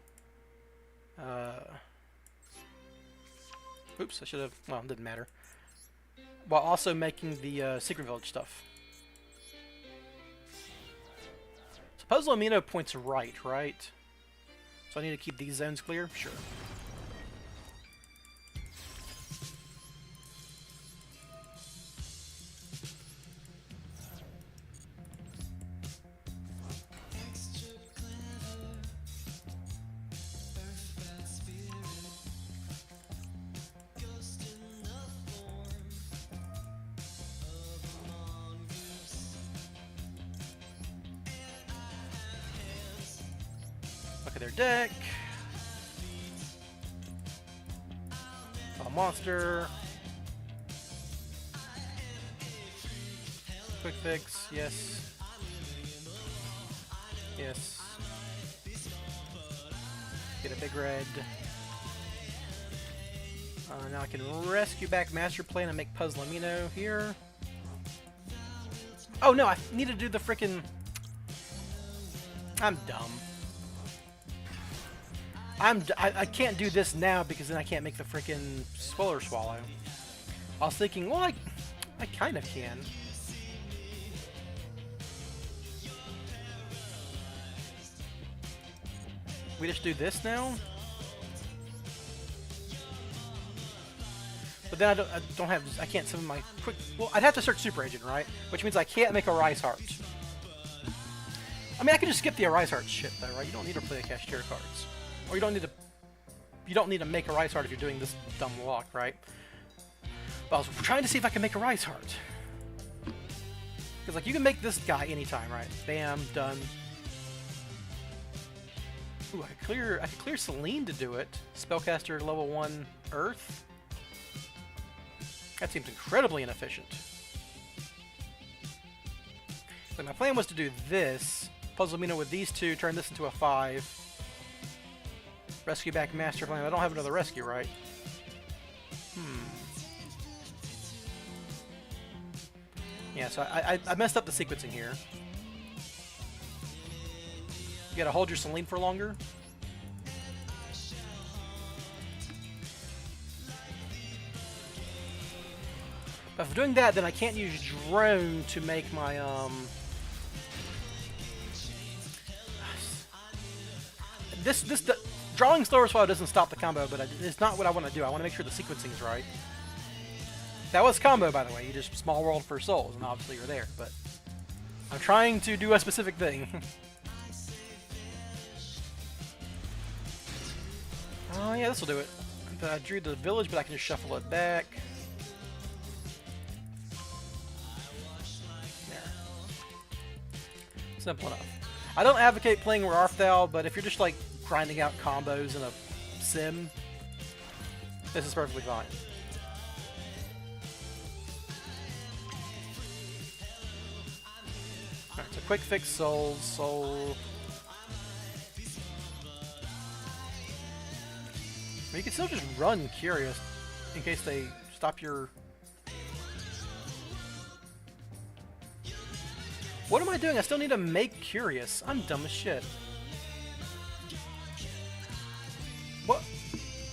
Oops, I should have... Well, it didn't matter. While also making the Secret Village stuff. So Puzzle Amino points right? So I need to keep these zones clear? Sure. Look at their deck. A monster. Quick fix, yes. Yes. Get a big red. Now I can rescue back Master Plan and make Puzzle Amino here. Oh no, I need to do the frickin'... I'm dumb. I can't do this now because then I can't make the frickin' Swiller Swallow. I was thinking, well, I kind of can. We just do this now? But then I don't have, I can't summon my quick, well, I'd have to search Super Agent, right? Which means I can't make a Rise Heart. I mean, I can just skip the Rise Heart shit though, right? You don't need to play the Cashier cards. Or you don't need to make a Rise Heart if you're doing this dumb lock, right? But I was trying to see if I can make a Rise Heart. Because, like, you can make this guy anytime, right? Bam, done. Ooh, I could clear Selene to do it. Spellcaster level 1 Earth. That seems incredibly inefficient. So my plan was to do this. Puzzle Amino with these two, turn this into a 5. Rescue back Master Plan. I don't have another rescue, right? Yeah, so I messed up the sequencing here. You gotta hold your Selene for longer. But if I'm doing that, then I can't use Drone to make my, drawing Slower Swallow doesn't stop the combo, but it's not what I want to do. I want to make sure the sequencing is right. That was combo, by the way. You just Small World for souls, and obviously you're there, but I'm trying to do a specific thing. Oh, yeah, this will do it. I drew the village, but I can just shuffle it back. There. Simple enough. I don't advocate playing Rarfthal, but if you're just, like, grinding out combos in a sim, this is perfectly fine. Alright, so quick fix soul. I mean, you can still just run Curious in case they stop your... What am I doing? I still need to make Curious. I'm dumb as shit. What?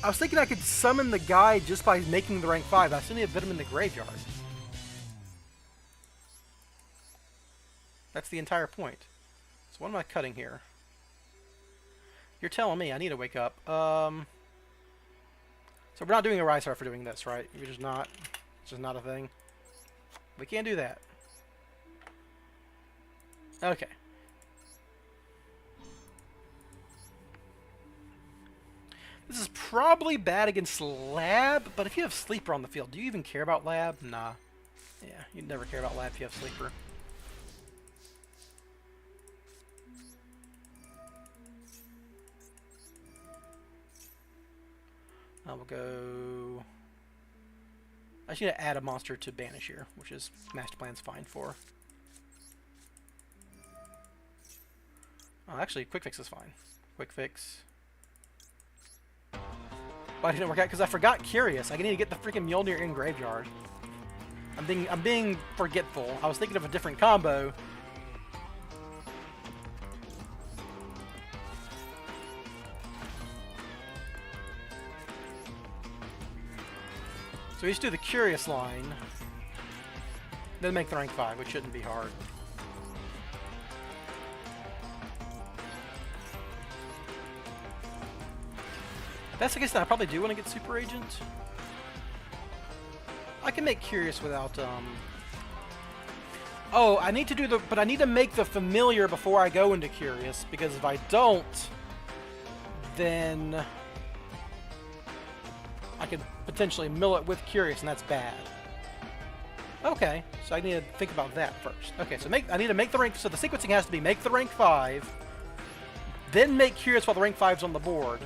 I was thinking I could summon the guy just by making the rank 5. I still need to put him in the graveyard. That's the entire point. So what am I cutting here? You're telling me I need to wake up. So we're not doing a Rise Heart for doing this, right? You're just not. It's just not a thing. We can't do that. Okay. This is probably bad against Lab, but if you have Sleeper on the field, do you even care about Lab? Nah. Yeah, you'd never care about Lab if you have Sleeper. I will go... I just need to add a monster to banish here, which is Master Plan's fine for. Oh, actually, Quick Fix is fine. Quick Fix. Why didn't it work out? Because I forgot Curious. I need to get the freaking Mjolnir in graveyard. I'm being forgetful. I was thinking of a different combo. So we just do the Curious line, then make the rank 5, which shouldn't be hard. That's the case, then I probably do want to get Super Agent. I can make Curious without, Oh, I need to do but I need to make the Familiar before I go into Curious, because if I don't, then I could potentially mill it with Curious, and that's bad. Okay, so I need to think about that first. Okay, so I need to make the rank, so the sequencing has to be make the rank 5, then make Curious while the rank 5's on the board.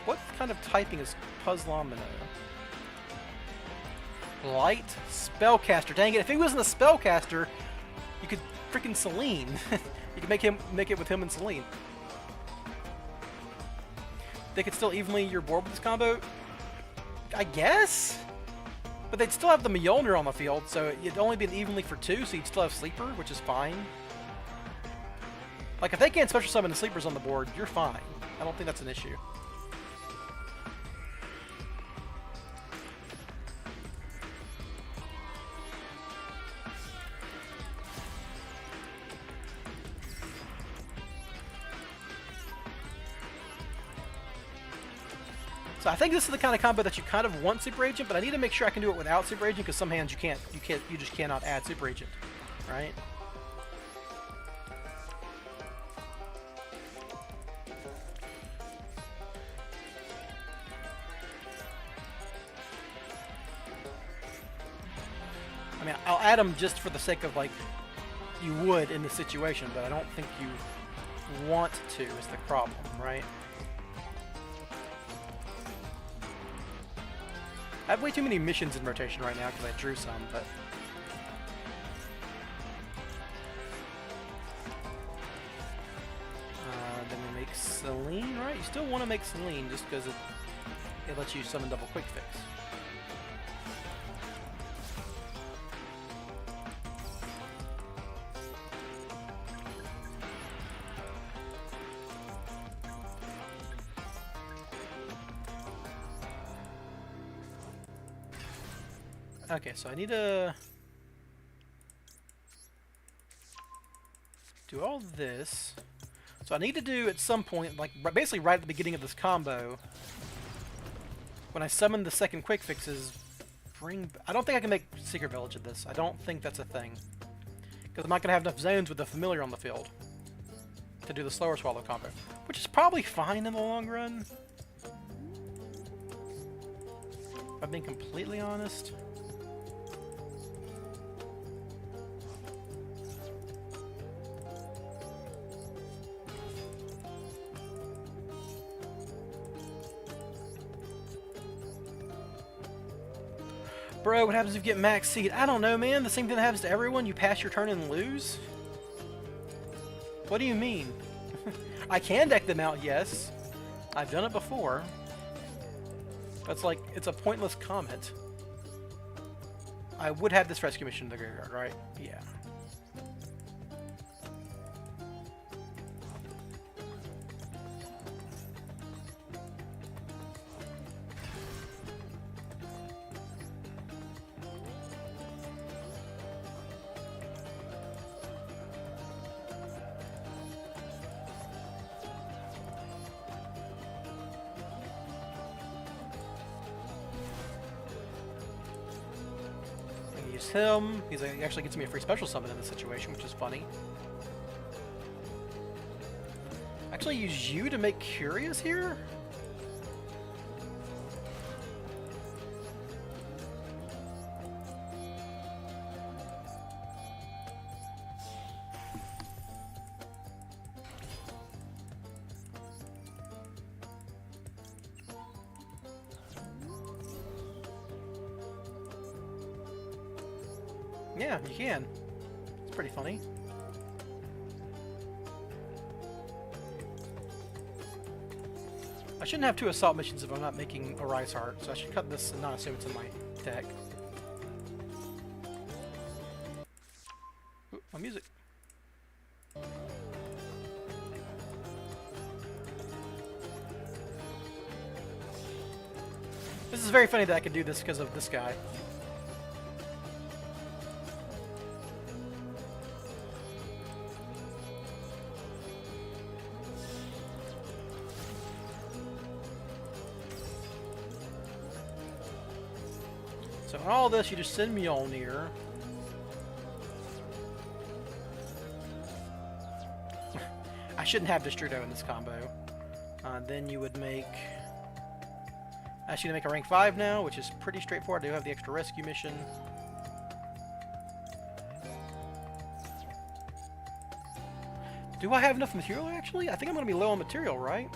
What kind of typing is Puzzlomino? Light Spellcaster. Dang it, if he wasn't a Spellcaster, you could freaking Celine. You could make it with him and Celine. They could still evenly your board with this combo? I guess? But they'd still have the Mjolnir on the field, so it'd only be evenly for 2, so you'd still have Sleeper, which is fine. Like, if they can't special summon the Sleepers on the board, you're fine. I don't think that's an issue. So I think this is the kind of combo that you kind of want Super Agent, but I need to make sure I can do it without Super Agent, because some hands you just cannot add Super Agent, right? I mean, I'll add them just for the sake of, like, you would in this situation, but I don't think you want to is the problem, right? I have way too many missions in rotation right now because I drew some, but... then we make Celine, right? You still want to make Celine just because it lets you summon double quick fix. Okay, so I need to do all this. So I need to do at some point, like basically right at the beginning of this combo, when I summon the second quick fixes, I don't think I can make Secret Village of this. I don't think that's a thing. Because I'm not going to have enough zones with the Familiar on the field to do the slower swallow combo. Which is probably fine in the long run. If I'm being completely honest. Bro, what happens if you get max seed? I don't know, man. The same thing that happens to everyone. You pass your turn and lose? What do you mean? I can deck them out, yes. I've done it before. That's like, it's a pointless comment. I would have this rescue mission in the graveyard, right? Yeah. Him. He actually gets me a free special summon in this situation, which is funny. Actually use you to make Curious here? Yeah, you can. It's pretty funny. I shouldn't have 2 assault missions if I'm not making a Rise Heart, so I should cut this and not assume it's in my deck. Ooh, my music. This This is very funny that I can do this because of this guy. So in all this, you just send Mjolnir. I shouldn't have Destrudo in this combo. Then you would make... Actually, to make a rank 5 now, which is pretty straightforward. I do have the extra rescue mission. Do I have enough material, actually? I think I'm going to be low on material, right?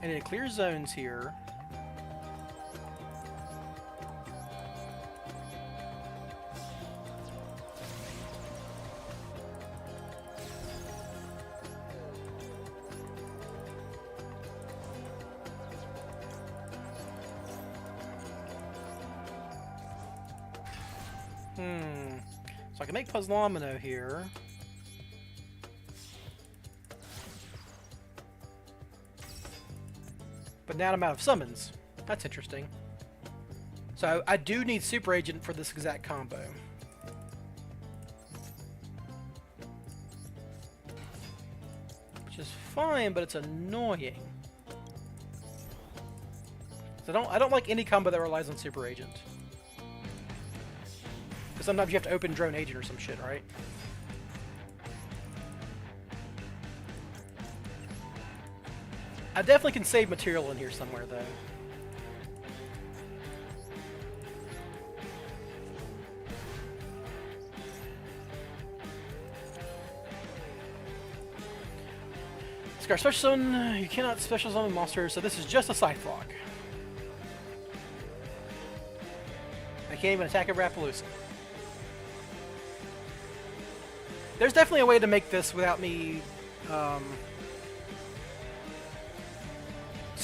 And it clears zones here. So I can make Puzzlomino here. But now I'm out of summons. That's interesting. So I do need Super Agent for this exact combo. Which is fine, but it's annoying. So I don't like any combo that relies on Super Agent. Because sometimes you have to open Drone Agent or some shit, right? I definitely can save material in here somewhere, though. Scar Special Summon, you cannot special summon monsters, so this is just a Scythe Rock. I can't even attack a Rapaloosa. There's definitely a way to make this without me... So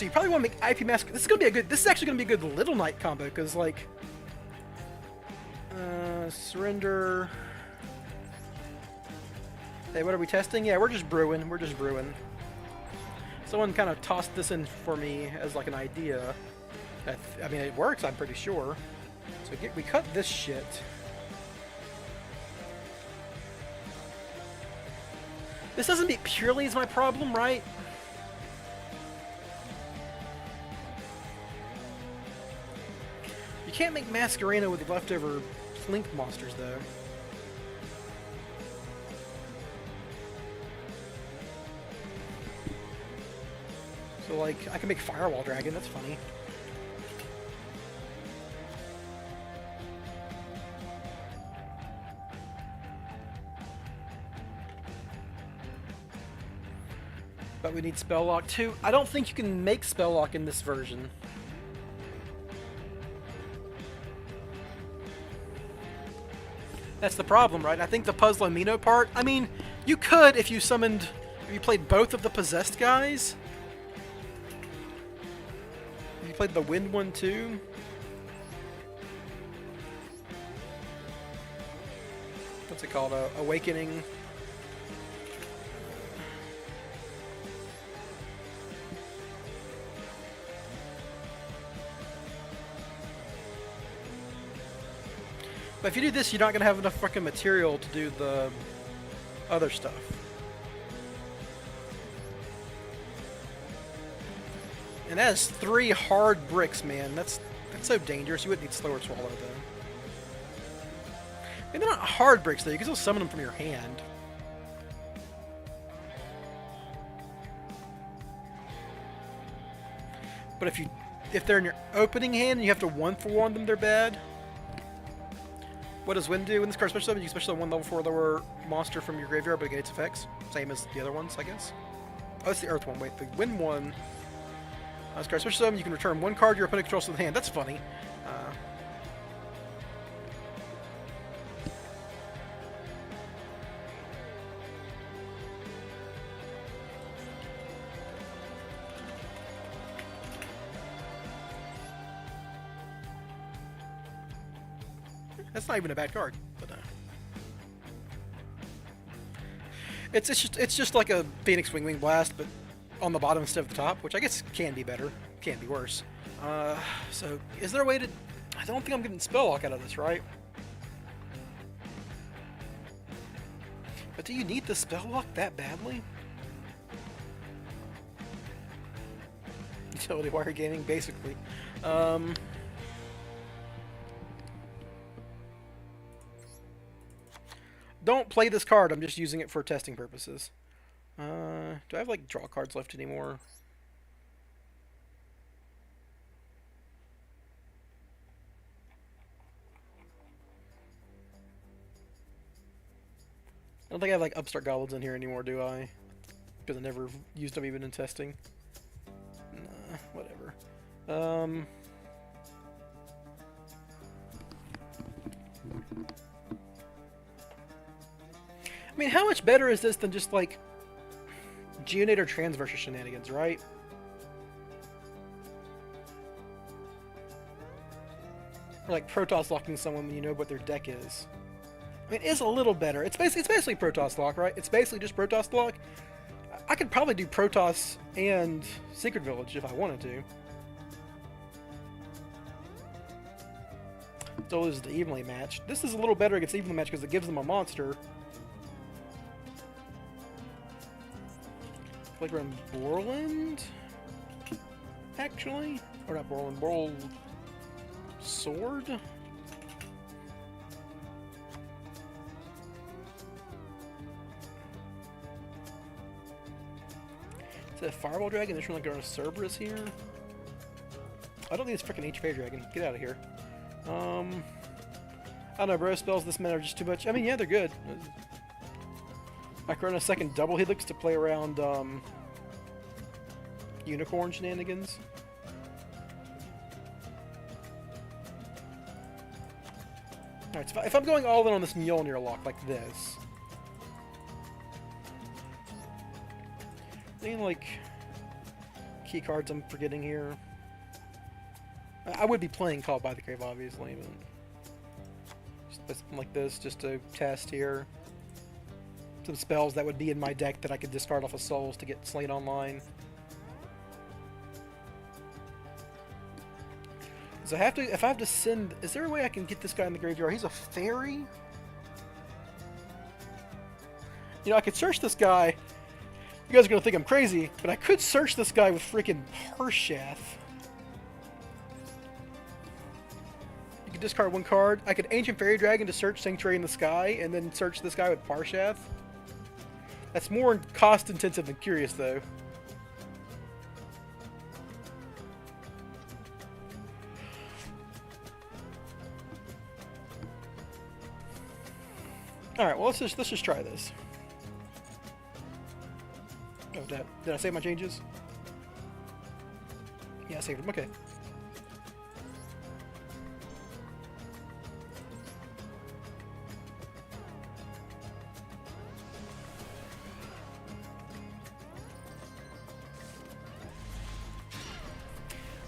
you probably want to make IP Mask... This is going to be a good... This is actually going to be a good Little Knight combo, because, like... Surrender... Hey, what are we testing? Yeah, we're just brewing. We're just brewing. Someone kind of tossed this in for me as, like, an idea. I mean, it works, I'm pretty sure. So we cut this shit. This doesn't mean purely is my problem, right? You can't make Masquerena with the leftover Flink monsters, though. So, like, I can make Firewall Dragon, that's funny. But we need Spell Lock too. I don't think you can make Spell Lock in this version. That's the problem, right? I think the Puzzlomino part... I mean, you could if you summoned... If you played both of the Possessed guys. If you played the Wind one too. What's it called? Awakening... But if you do this, you're not going to have enough fucking material to do the other stuff. And that is 3 hard bricks, man. That's so dangerous. You wouldn't need Slower Swallow, though. I mean, they're not hard bricks, though. You can still summon them from your hand. But if they're in your opening hand and you have to 1-for-1 them, they're bad. What does Wind do? When this card special summons, you special summon 1 level 4 lower monster from your graveyard, but it negates effects. Same as the other ones, I guess. Oh, that's the Earth one. Wait, the Wind one. This card special summon, you can return 1 card your opponent controls to the hand. That's funny. That's not even a bad card, but it's just like a Phoenix Wing Blast, but on the bottom instead of the top, which I guess can be better, can be worse. So is there a way to... I don't think I'm getting spell lock out of this, right? But do you need the spell lock that badly? Utility wire gaming, basically. Don't play this card, I'm just using it for testing purposes. Do I have, like, draw cards left anymore? I don't think I have, like, upstart goblins in here anymore, do I? Because I never used them even in testing. Nah, whatever. I mean, how much better is this than just, like, Geonator Transverser shenanigans, right? Or, like, Protoss locking someone when you know what their deck is. I mean, it is a little better. It's basically Protoss lock, right? It's basically just Protoss lock. I could probably do Protoss and Secret Village if I wanted to. Still loses the evenly matched. This is a little better against evenly matched because it gives them a monster. Like we're in Borland, actually, or not Borland, Boral Sword. Is it a Fireball Dragon? There's one like a Cerberus here. I don't think it's freaking HP Dragon. Get out of here. I don't know, bro. Spells this mana are just too much. I mean, yeah, they're good. I could run a second double Helix to play around Unicorn shenanigans. Alright, so if I'm going all in on this Mjolnir lock like this, any like key cards I'm forgetting here? I would be playing Call by the Grave, obviously, but just like this, just to test here. Some spells that would be in my deck that I could discard off of Souls to get Slain online. So if I have to send, is there a way I can get this guy in the graveyard? He's a fairy? You know, I could search this guy. You guys are going to think I'm crazy, but I could search this guy with freaking Parshath. You could discard one card. I could Ancient Fairy Dragon to search Sanctuary in the Sky, and then search this guy with Parshath. That's more cost-intensive than curious, though. Alright, well, let's just try this. Oh, did I save my changes? Yeah, I saved them. Okay.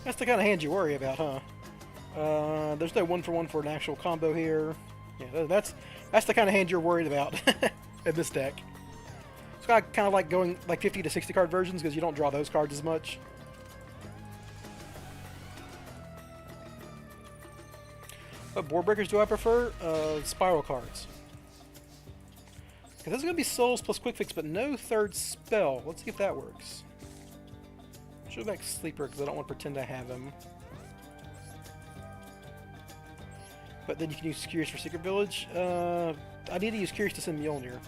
That's the kind of hand you worry about, huh? There's no 1-for-1 for an actual combo here. Yeah, that's the kind of hand you're worried about in this deck. It's kind of like going like 50 to 60 card versions because you don't draw those cards as much. What board breakers do I prefer? Spiral cards. Because this is going to be Souls plus Quick Fix, but no third spell. Let's see if that works. Show back Sleeper because I don't want to pretend I have him. But then you can use Curious for Secret Village. I need to use Curious to send Mjolnir.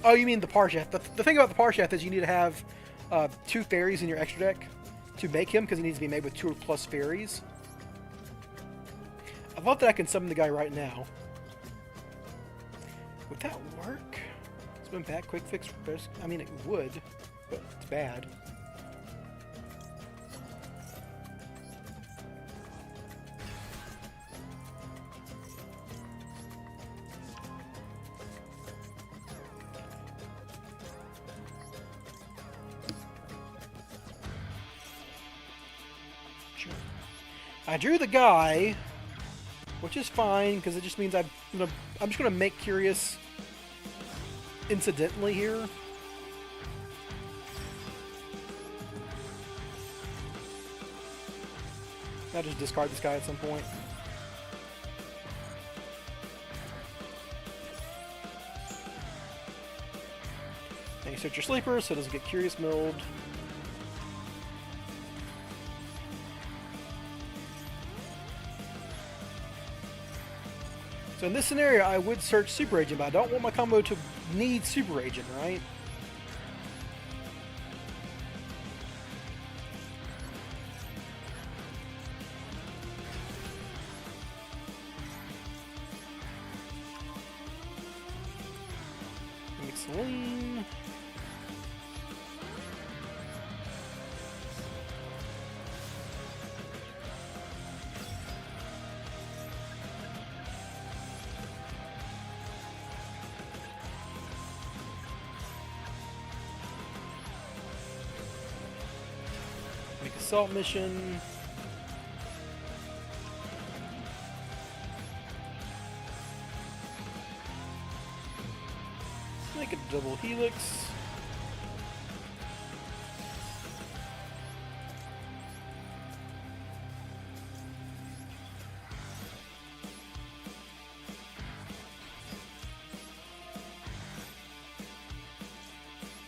Oh, you mean the Parshath. The thing about the Parshath is you need to have 2 fairies in your extra deck to make him, because he needs to be made with 2 or plus fairies. I love that I can summon the guy right now. Would that work? Spin back, Quick Fix. I mean, it would, but it's bad. I drew the guy, which is fine because it just means I'm just gonna make Curious incidentally here. I'll just discard this guy at some point. And you search your sleeper so it doesn't get Curious Milled. So in this scenario, I would search Super Agent, but I don't want my combo to need Super Agent, right? Mixoline. Make assault mission. Make a double helix.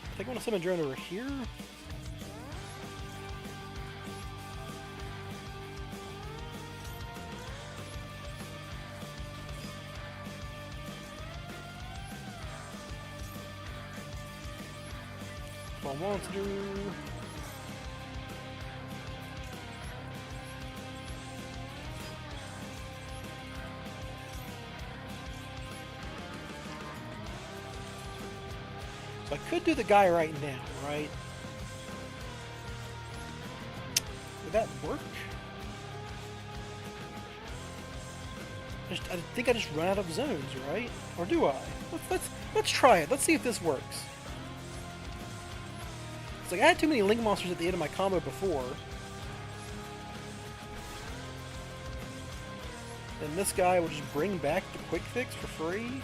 I think I want to summon a drone over here. Monster. So I could do the guy right now, right? Would that work? I think I just run out of zones, right? Or do I? Let's try it. Let's see if this works. Like, I had too many Link monsters at the end of my combo before. Then this guy will just bring back the quick fix for free.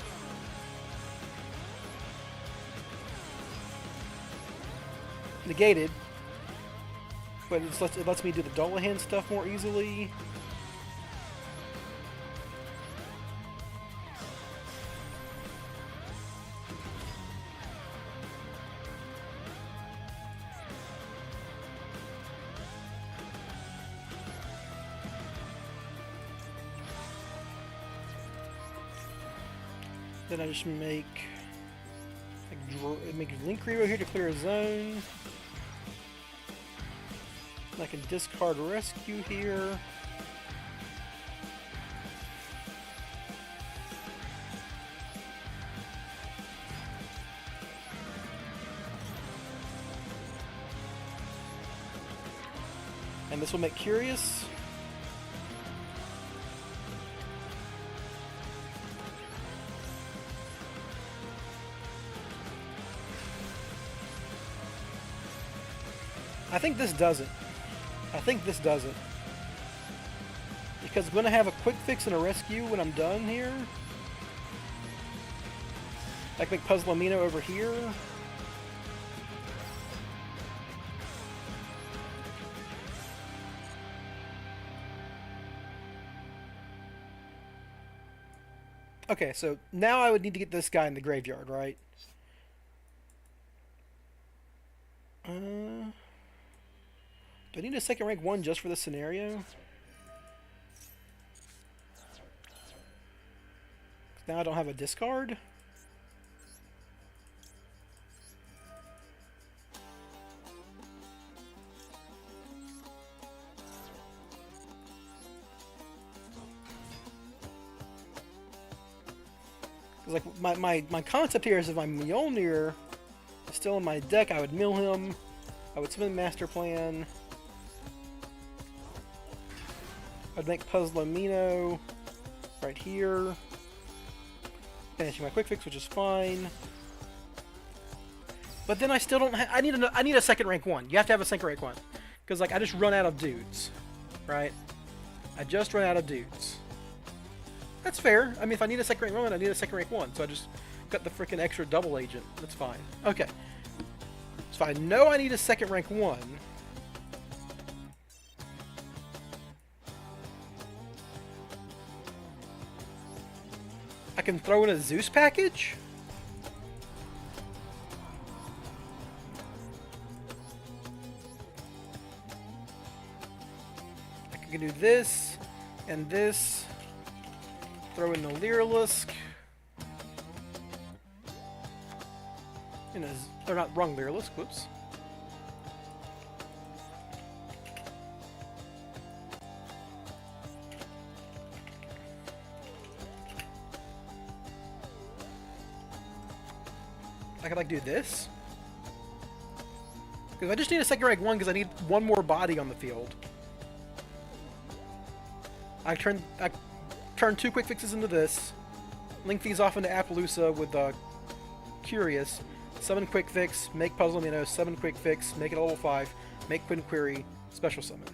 Negated. But it lets me do the Dullahan stuff more easily. Then I just make Link Revo here to clear a zone. I can discard Rescue here. And this will make Curious. I think this does it. I think this does it. Because I'm going to have a quick fix and a rescue when I'm done here. I can make Puzzle Amino over here. Okay, so now I would need to get this guy in the graveyard, right? Do I need a second rank 1 just for this scenario? Now I don't have a discard? Like my concept here is if my Mjolnir is still in my deck, I would mill him. I would summon Master Plan. I'd make Puzzle Amino right here. Finishing my quick fix, which is fine. But then I still don't have. I need a second rank 1. You have to have a second rank 1, because like I just run out of dudes, right? I just run out of dudes. That's fair. I mean, if I need a second rank 1, I need a second rank 1. So I just got the freaking extra double agent. That's fine. Okay. So I know I need a second rank 1. I can throw in a Zeus package? I can do this and this. Throw in the Lyrilisk. Or not, wrong Lyrilisk, whoops. I could like do this. Because I just need a second rank 1 because I need one more body on the field. I turn 2 quick fixes into this. Link these off into Appaloosa with Curious. Summon quick fix, make Puzzle Minos, summon quick fix, make it a level 5, make Quinn Query, special summon.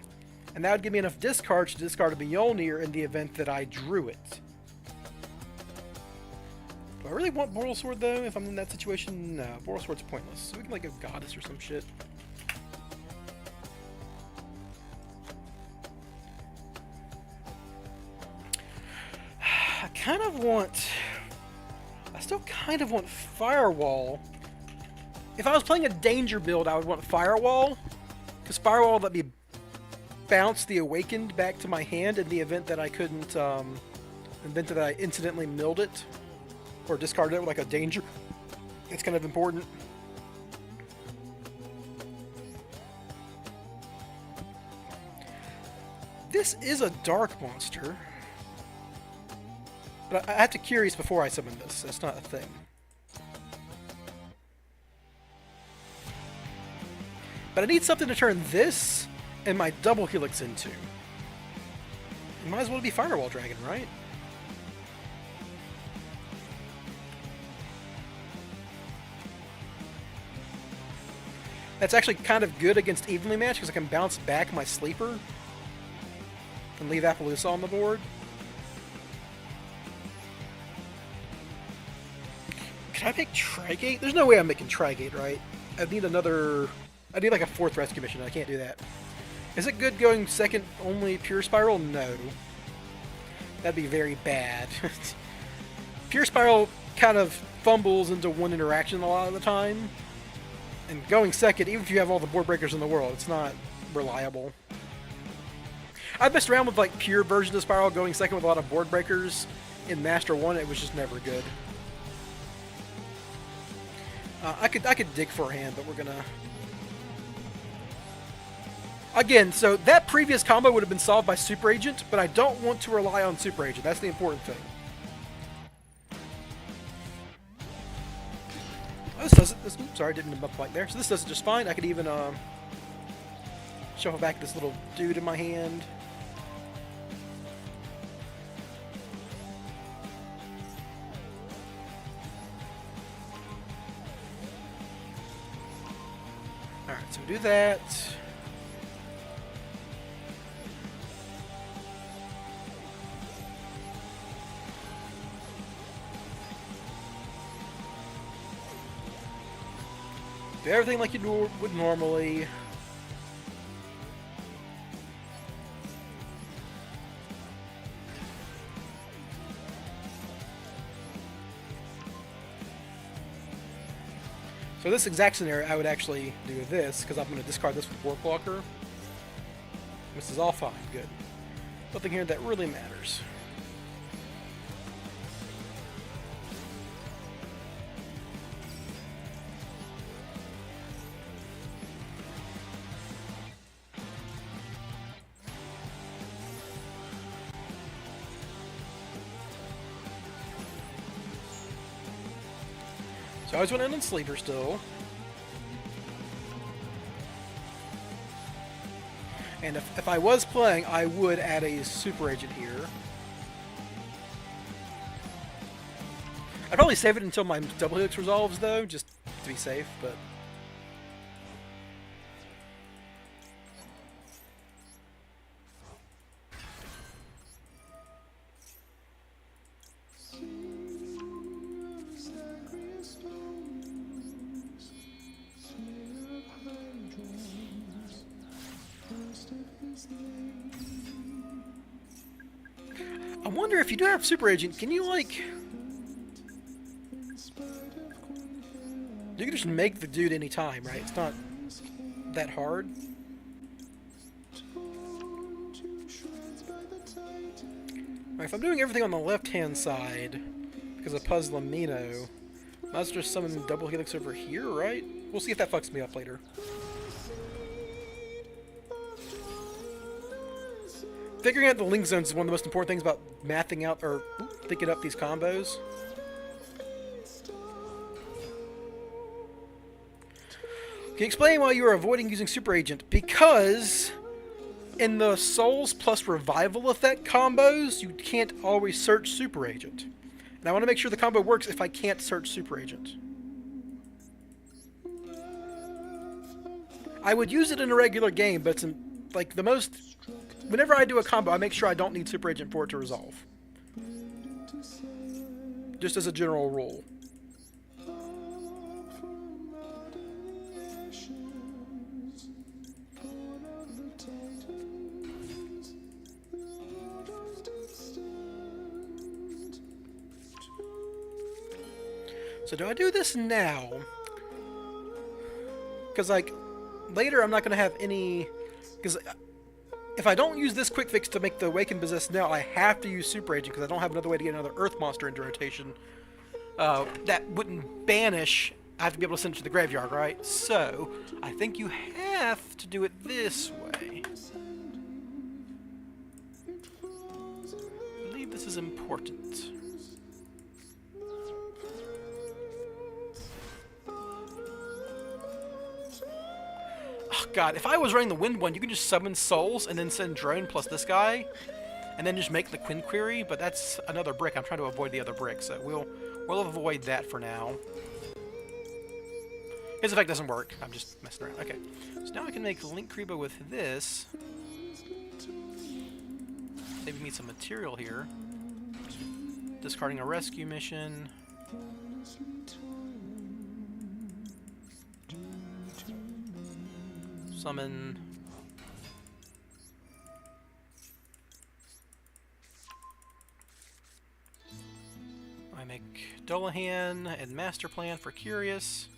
And that would give me enough discards to discard a Mjolnir in the event that I drew it. Do I really want Boral Sword though if I'm in that situation? No, Boral Sword's pointless. So we can like go Goddess or some shit. I still kind of want Firewall. If I was playing a Danger build, I would want Firewall. Because Firewall let me bounce the Awakened back to my hand in the event that I couldn't, event that I incidentally milled it. Or discarded it with like a Danger. It's kind of important. This is a Dark Monster. But I have to Curious before I summon this. That's not a thing. But I need something to turn this and my double Helix into. It might as well be Firewall Dragon, right? That's actually kind of good against Evenly Match because I can bounce back my Sleeper and leave Appaloosa on the board. Can I make Trigate? There's no way I'm making Trigate, right? I need like a 4th Rescue Mission. I can't do that. Is it good going second only Pure Spiral? No. That'd be very bad. Pure Spiral kind of fumbles into one interaction a lot of the time. And going second, even if you have all the board breakers in the world, it's not reliable. I messed around with like pure version of Spiral going second with a lot of board breakers in Master 1. It was just never good. I could dig for a hand, but we're gonna... Again, so that previous combo would have been solved by Super Agent, but I don't want to rely on Super Agent. That's the important thing. Oh, this does it. Sorry, I didn't bump like there. So this does it just fine. I could even shuffle back this little dude in my hand. Alright, so do that. Do everything like you would normally. So this exact scenario, I would actually do this, because I'm going to discard this with Warp Walker. This is all fine, good. Nothing here that really matters. So I always went in on Sleeper still. And if I was playing, I would add a Super Agent here. I'd probably save it until my Double Helix resolves, though, just to be safe, but... I wonder if you do have Super Agent, can you, like... You can just make the dude anytime, right? It's not that hard. Right, if I'm doing everything on the left-hand side because of Puzzlemino, I must just summon double helix over here, right? We'll see if that fucks me up later. Figuring out the link zones is one of the most important things about mathing out or thinking up these combos. Can you explain why you are avoiding using Super Agent? Because in the Souls plus Revival effect combos, you can't always search Super Agent. And I want to make sure the combo works if I can't search Super Agent. I would use it in a regular game, but it's like the most... Whenever I do a combo, I make sure I don't need Super Agent for it to resolve. Just as a general rule. So do I do this now? Because, like, later I'm not going to have any... Because if I don't use this quick fix to make the Awakened Possessed now, I have to use Super Agent because I don't have another way to get another Earth Monster into rotation. That wouldn't banish. I have to be able to send it to the graveyard, right? So, I think you have to do it this way. I believe this is important. Oh god, if I was running the Wind one, you can just summon Souls and then send Drone plus this guy, and then just make the Quinn Query, but that's another brick. I'm trying to avoid the other brick, so we'll avoid that for now. His effect doesn't work. I'm just messing around. Okay, so now I can make Link Kriba with this. Maybe need some material here. Discarding a rescue mission. Summon. I make Dullahan and Master Plan for Curious.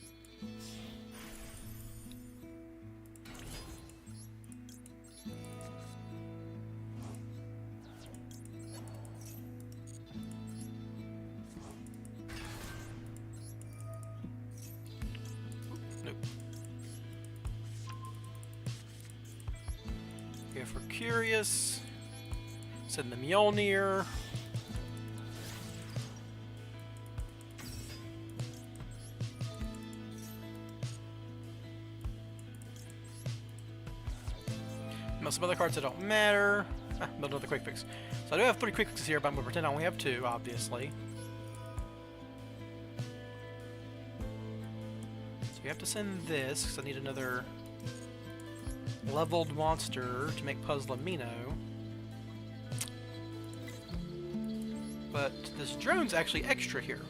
For Curious, send the Mjolnir. Some other cards that don't matter. Build another quick fix. So I do have 3 quick fixes here, but I'm going to pretend I only have 2, obviously. So we have to send this, because I need another leveled monster to make Puzzlemino. But this drone's actually extra here.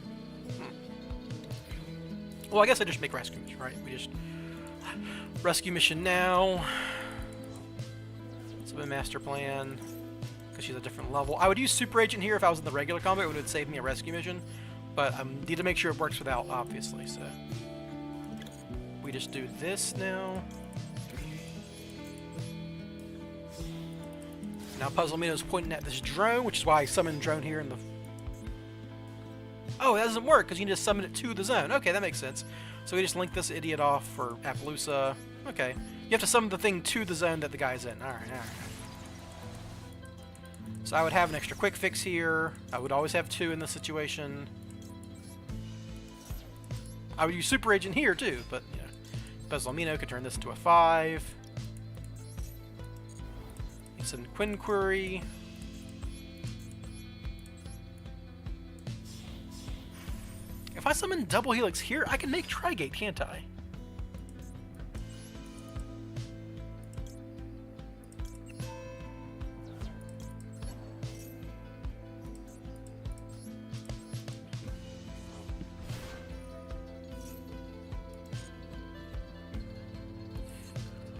Well, I guess I just make rescue mission, right? We just rescue mission now. Summon Master Plan, because she's a different level. I would use Super Agent here if I was in the regular combat. It would save me a rescue mission, but I need to make sure it works without, obviously. So we just do this now. Now Puzzlemino's pointing at this drone, which is why I summoned drone here in the... Oh, that doesn't work, because you can just summon it to the zone. Okay, that makes sense. So we just link this idiot off for Appaloosa. Okay. You have to summon the thing to the zone that the guy's in. Alright, alright. So I would have an extra quick fix here. I would always have 2 in this situation. I would use Super Agent here, too, but, you know, Puzzlemino could turn this into a 5. Send Quinn Query. If I summon Double Helix here, I can make Trigate, can't I?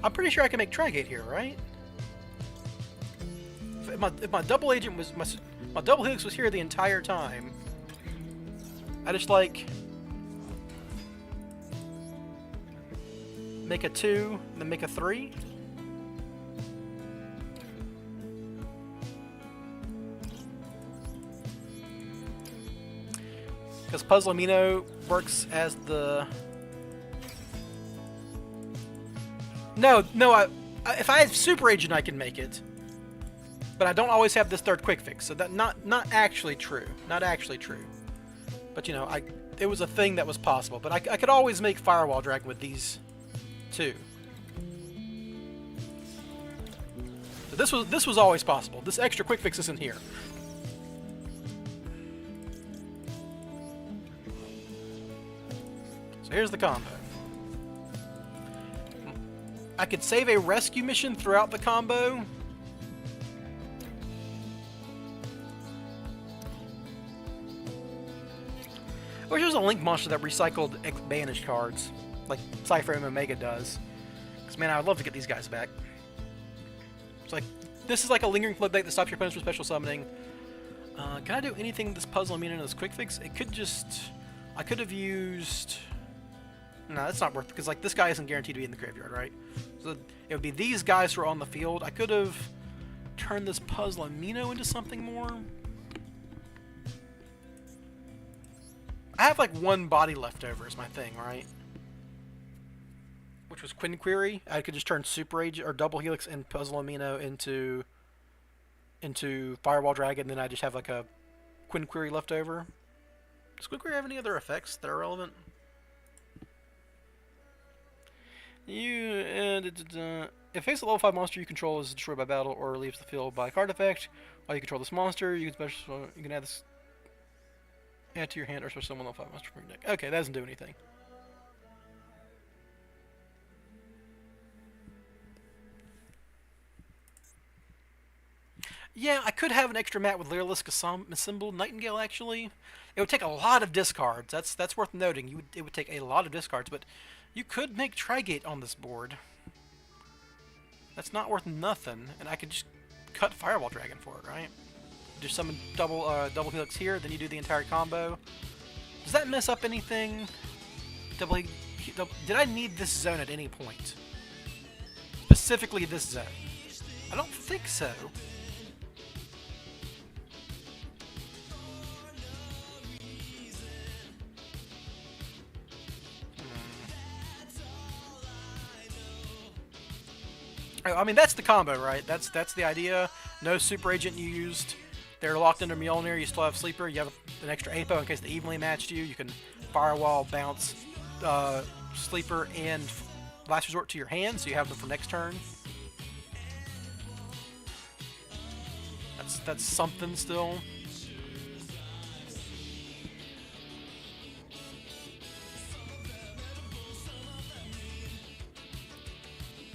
I'm pretty sure I can make Trigate here, right? If my double agent was my double helix was here the entire time, I just like make a 2, then make a 3. Because puzzle amino works as the... No, if I have super agent, I can make it. But I don't always have this third quick fix, so that not actually true. Not actually true. But you know, it was a thing that was possible. But I could always make Firewall Dragon with these two. So this was always possible. This extra quick fix isn't here. So here's the combo. I could save a rescue mission throughout the combo. I wish there was a Link monster that recycled banished cards, like Cypher and Omega does. Because, man, I would love to get these guys back. It's like, this is like a lingering floodbait that stops your opponents from special summoning. Can I do anything with this puzzle immune into this quick fix? It could just... I could have used... No, that's not worth it, because like this guy isn't guaranteed to be in the graveyard, right? So it would be these guys who are on the field. I could have turned this puzzle amino into something more. I have like one body left over is my thing, right? Which was Quinn Query. I could just turn Super Age or Double Helix and Puzzle Amino into Firewall Dragon, and then I just have like a Quinn Query left over. Does Quinn Query have any other effects that are relevant? If face a level 5 monster you control is destroyed by battle or leaves the field by a card effect, while you control this monster, you can add this to your hand or special summon level 5 monster from your deck. Okay, that doesn't do anything. Yeah, I could have an extra mat with Lyrilisk assembled Nightingale, actually. It would take a lot of discards. That's worth noting. It would take a lot of discards, but you could make Trigate on this board. That's not worth nothing, and I could just cut Firewall Dragon for it, right? Just summon double Helix here, then you do the entire combo. Does that mess up anything? Did I need this zone at any point? Specifically this zone? I don't think so. I mean, that's the combo, right? That's the idea. No Super Agent used. They're locked under Mjolnir. You still have Sleeper. You have an extra Apo in case they evenly matched you. You can Firewall, bounce Sleeper, and Last Resort to your hand, so you have them for next turn. That's something still.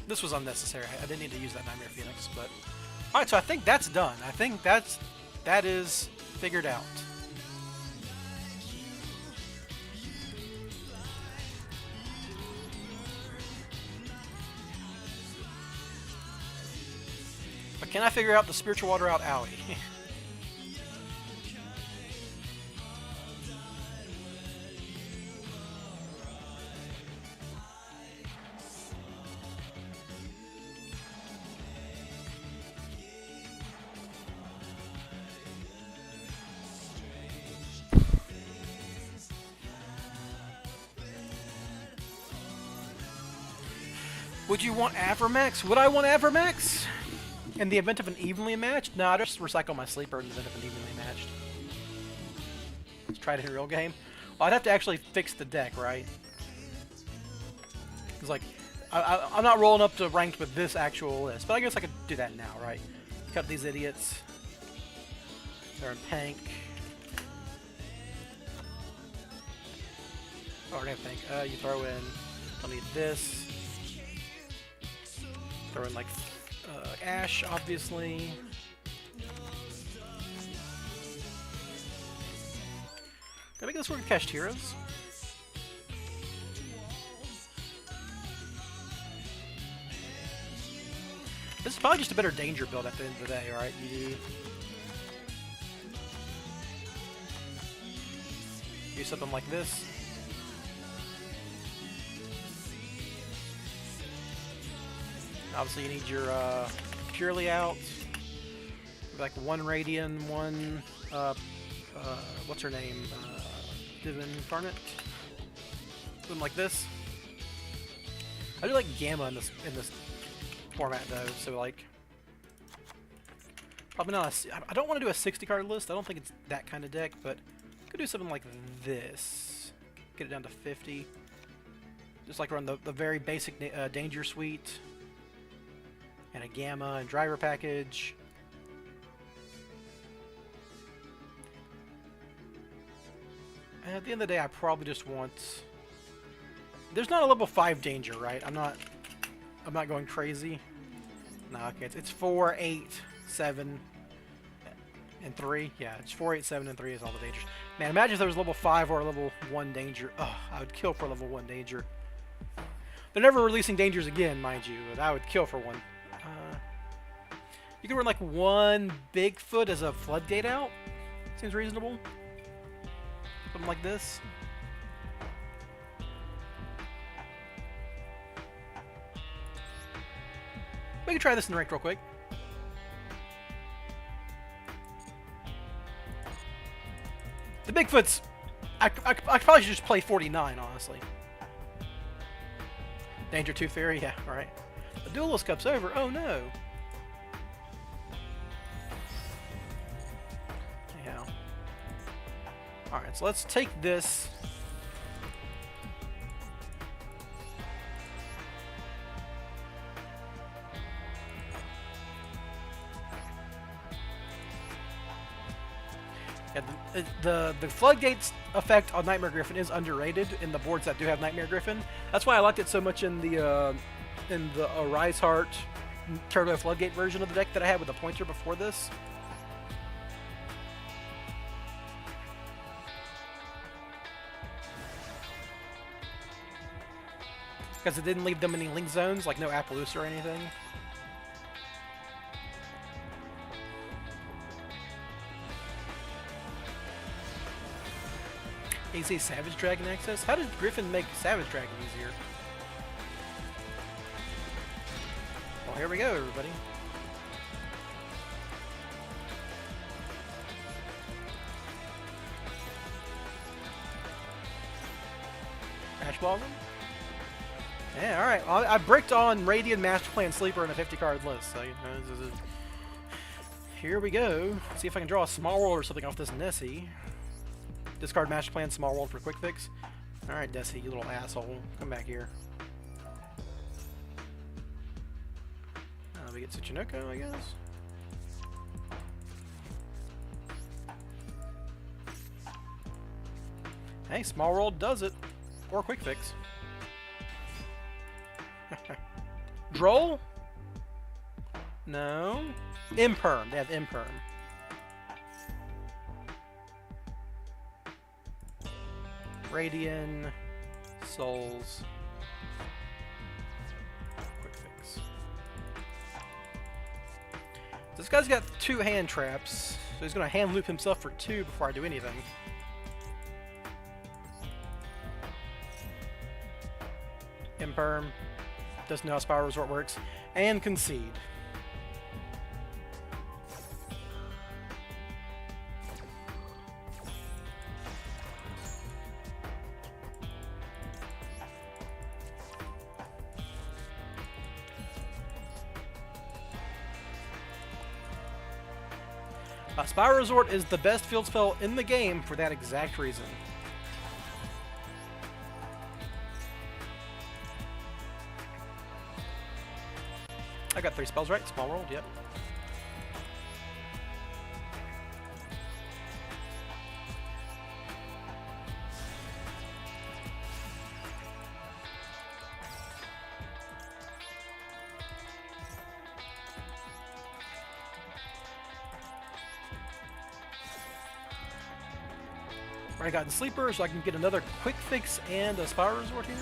This was unnecessary. I didn't need to use that Nightmare Phoenix, but... Alright, so I think that's done. I think that is figured out. But can I figure out the Spiritual Water Out Alley? Would you want Avramax? Would I want Avramax? In the event of an evenly matched? No, I'll just recycle my Sleeper in the event of an evenly matched. Let's try it in a real game. Well, I'd have to actually fix the deck, right? It's like, I'm not rolling up to ranked with this actual list, but I guess I could do that now, right? Cut these idiots. They're in Pank. Oh, I have Pank. You throw in, I'll need this. Throw in, like, Ash, obviously. Can I make this work with Cached Heroes? This is probably just a better danger build at the end of the day, right? You do something like this. Obviously, you need your purely out. Like 1 Radian, 1 what's her name? Divin Incarnate. Something like this. I do like Gamma in this format though, so like probably not. I don't want to do a 60 card list. I don't think it's that kind of deck, but I could do something like this. Get it down to 50. Just like run the very basic Danger Suite and a Gamma and Driver package. And at the end of the day, I probably just want. There's not a level 5 danger, right? I'm not going crazy. No, okay, it's 4, 8, 7, and 3. Yeah, it's 4, 8, 7, and 3 is all the dangers. Man, imagine if there was level 5 or a level 1 danger. Oh, I would kill for level 1 danger. They're never releasing dangers again, mind you, but I would kill for one. You can run like 1 Bigfoot as a floodgate out. Seems reasonable. Something like this. We can try this in ranked real quick. The Bigfoots, I probably should just play 49, honestly. Danger 2 Fairy, yeah, alright. The Duelist Cup's over, oh no. Anyhow. Alright, so let's take this. Yeah, the Floodgates effect on Nightmare Griffin is underrated in the boards that do have Nightmare Griffin. That's why I liked it so much in the Rise Heart Turbo Floodgate version of the deck that I had with the Appointer before this. Because it didn't leave them any link zones, like no Appaloosa or anything. Easy Savage Dragon access? How did Griffin make Savage Dragon easier? Well, here we go, everybody. Ash Blossom? Yeah, alright. Well, I bricked on Radiant Master Plan Sleeper in a 50-card list, so, you know, here we go. See if I can draw a Small World or something off this Nessie. Discard Master Plan Small World for Quick Fix. Alright, Desi, you little asshole. Come back here. We get Tsuchinoko, I guess. Hey, Small World does it. Or Quick Fix. Droll? No. Imperm. They have Imperm. Radian. Souls. Quick Fix. This guy's got 2 hand traps, so he's going to hand loop himself for 2 before I do anything. Imperm. Doesn't know how Spiral Resort works. And concede. Spiral Resort is the best field spell in the game for that exact reason. I got 3 spells right. Small World, yep. I got the Sleeper, so I can get another Quick Fix and a Spiral Resort here.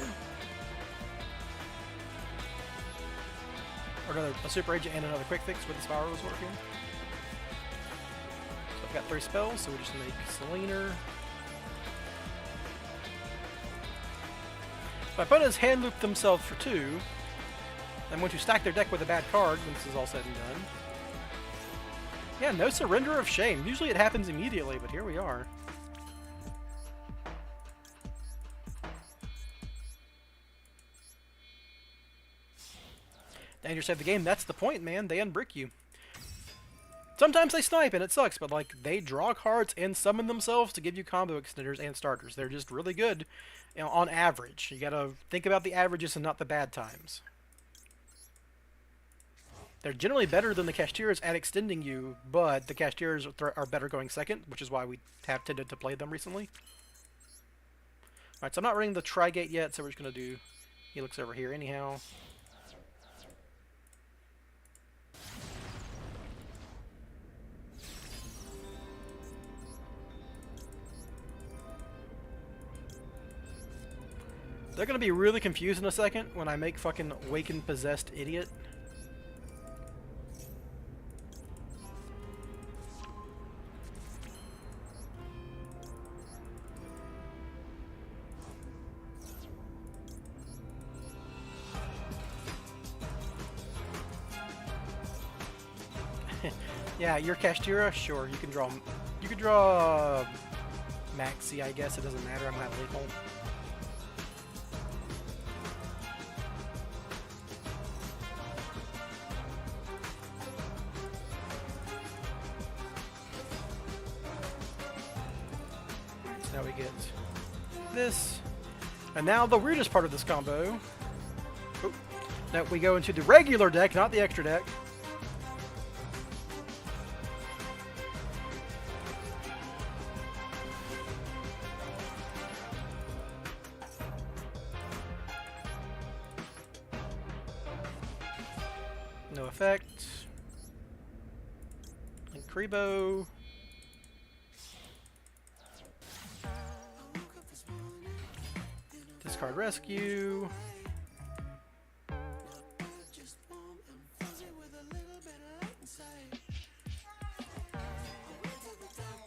Or a Super Agent and another Quick Fix with the Spiral Resort here. So I've got 3 spells, so we just make Selena. My opponent has hand looped themselves for 2. I'm going to stack their deck with a bad card when this is all said and done. Yeah, no surrender of shame. Usually it happens immediately, but here we are. Danger save the game. That's the point, man. They unbrick you. Sometimes they snipe and it sucks, but like they draw cards and summon themselves to give you combo extenders and starters. They're just really good, you know, on average. You gotta think about the averages and not the bad times. They're generally better than the Cashiers at extending you, but the Cashiers are better going second, which is why we have tended to play them recently. Alright, so I'm not running the Tri-Gate yet, so we're just gonna do Helix over here anyhow. They're gonna be really confused in a second when I make fucking Waken Possessed Idiot. Yeah, your Kashtira, sure, you can draw. You can draw Maxi, I guess. It doesn't matter. I'm not lethal. So now we get this, and now the weirdest part of this combo. Oh, now we go into the regular deck, not the extra deck. No effect. And Kribo. Discard rescue.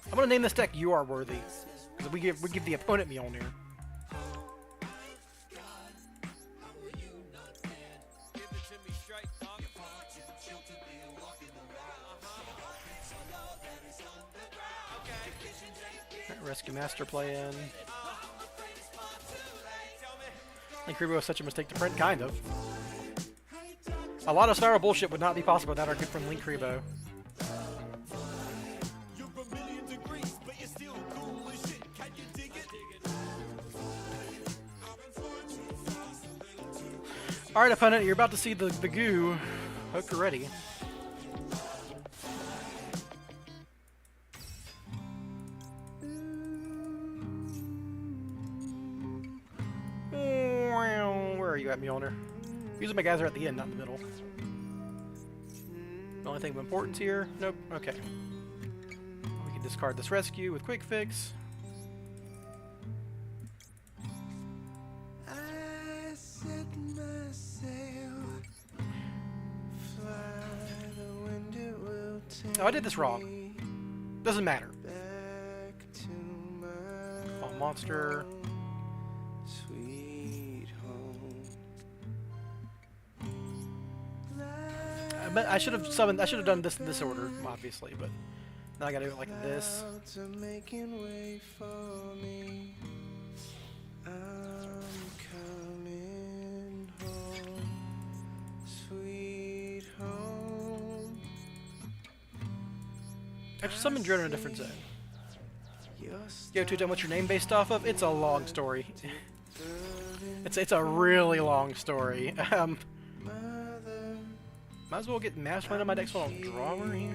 I'm gonna name this deck You Are Worthy, because we give the opponent Mjolnir. Rescue Master play in. Link Kribo is such a mistake to print, kind of. A lot of Spiral bullshit would not be possible without our good friend Link Kribo. Alright, opponent, you're about to see the goo. Hope you're ready. Where are you at, Mjolnir? Usually my guys are at the end, not in the middle. The only thing of importance here? Nope. Okay. We can discard this rescue with Quick Fix. Oh, I did this wrong. Doesn't matter. Fall monster. I should have summoned. I should have done this in this order, obviously, but now I gotta do it like this. I just summoned Drone in a different zone. Yo, Tutum, what's your name based off of? It's a long story. It's a really long story. Might as well get Mass Plan on my deck so I don't draw her here.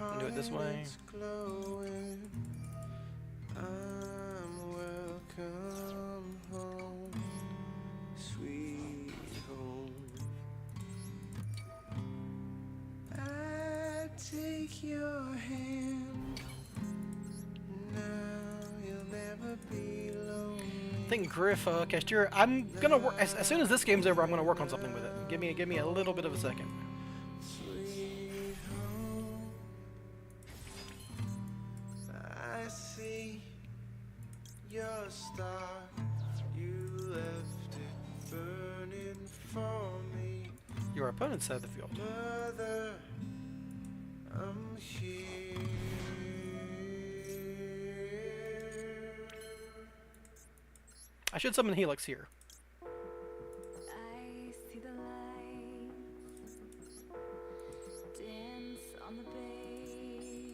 I'll do it this way. Take your hand. Now you'll never be lonely. I think Griff, Cashier, I'm gonna work as soon as this game's over. I'm gonna work on something with it. Give me a little bit of a second. Sweet home, Your opponent's side of the field. Mother, I'm here. I should summon Helix here. I see the lights dance on the bay.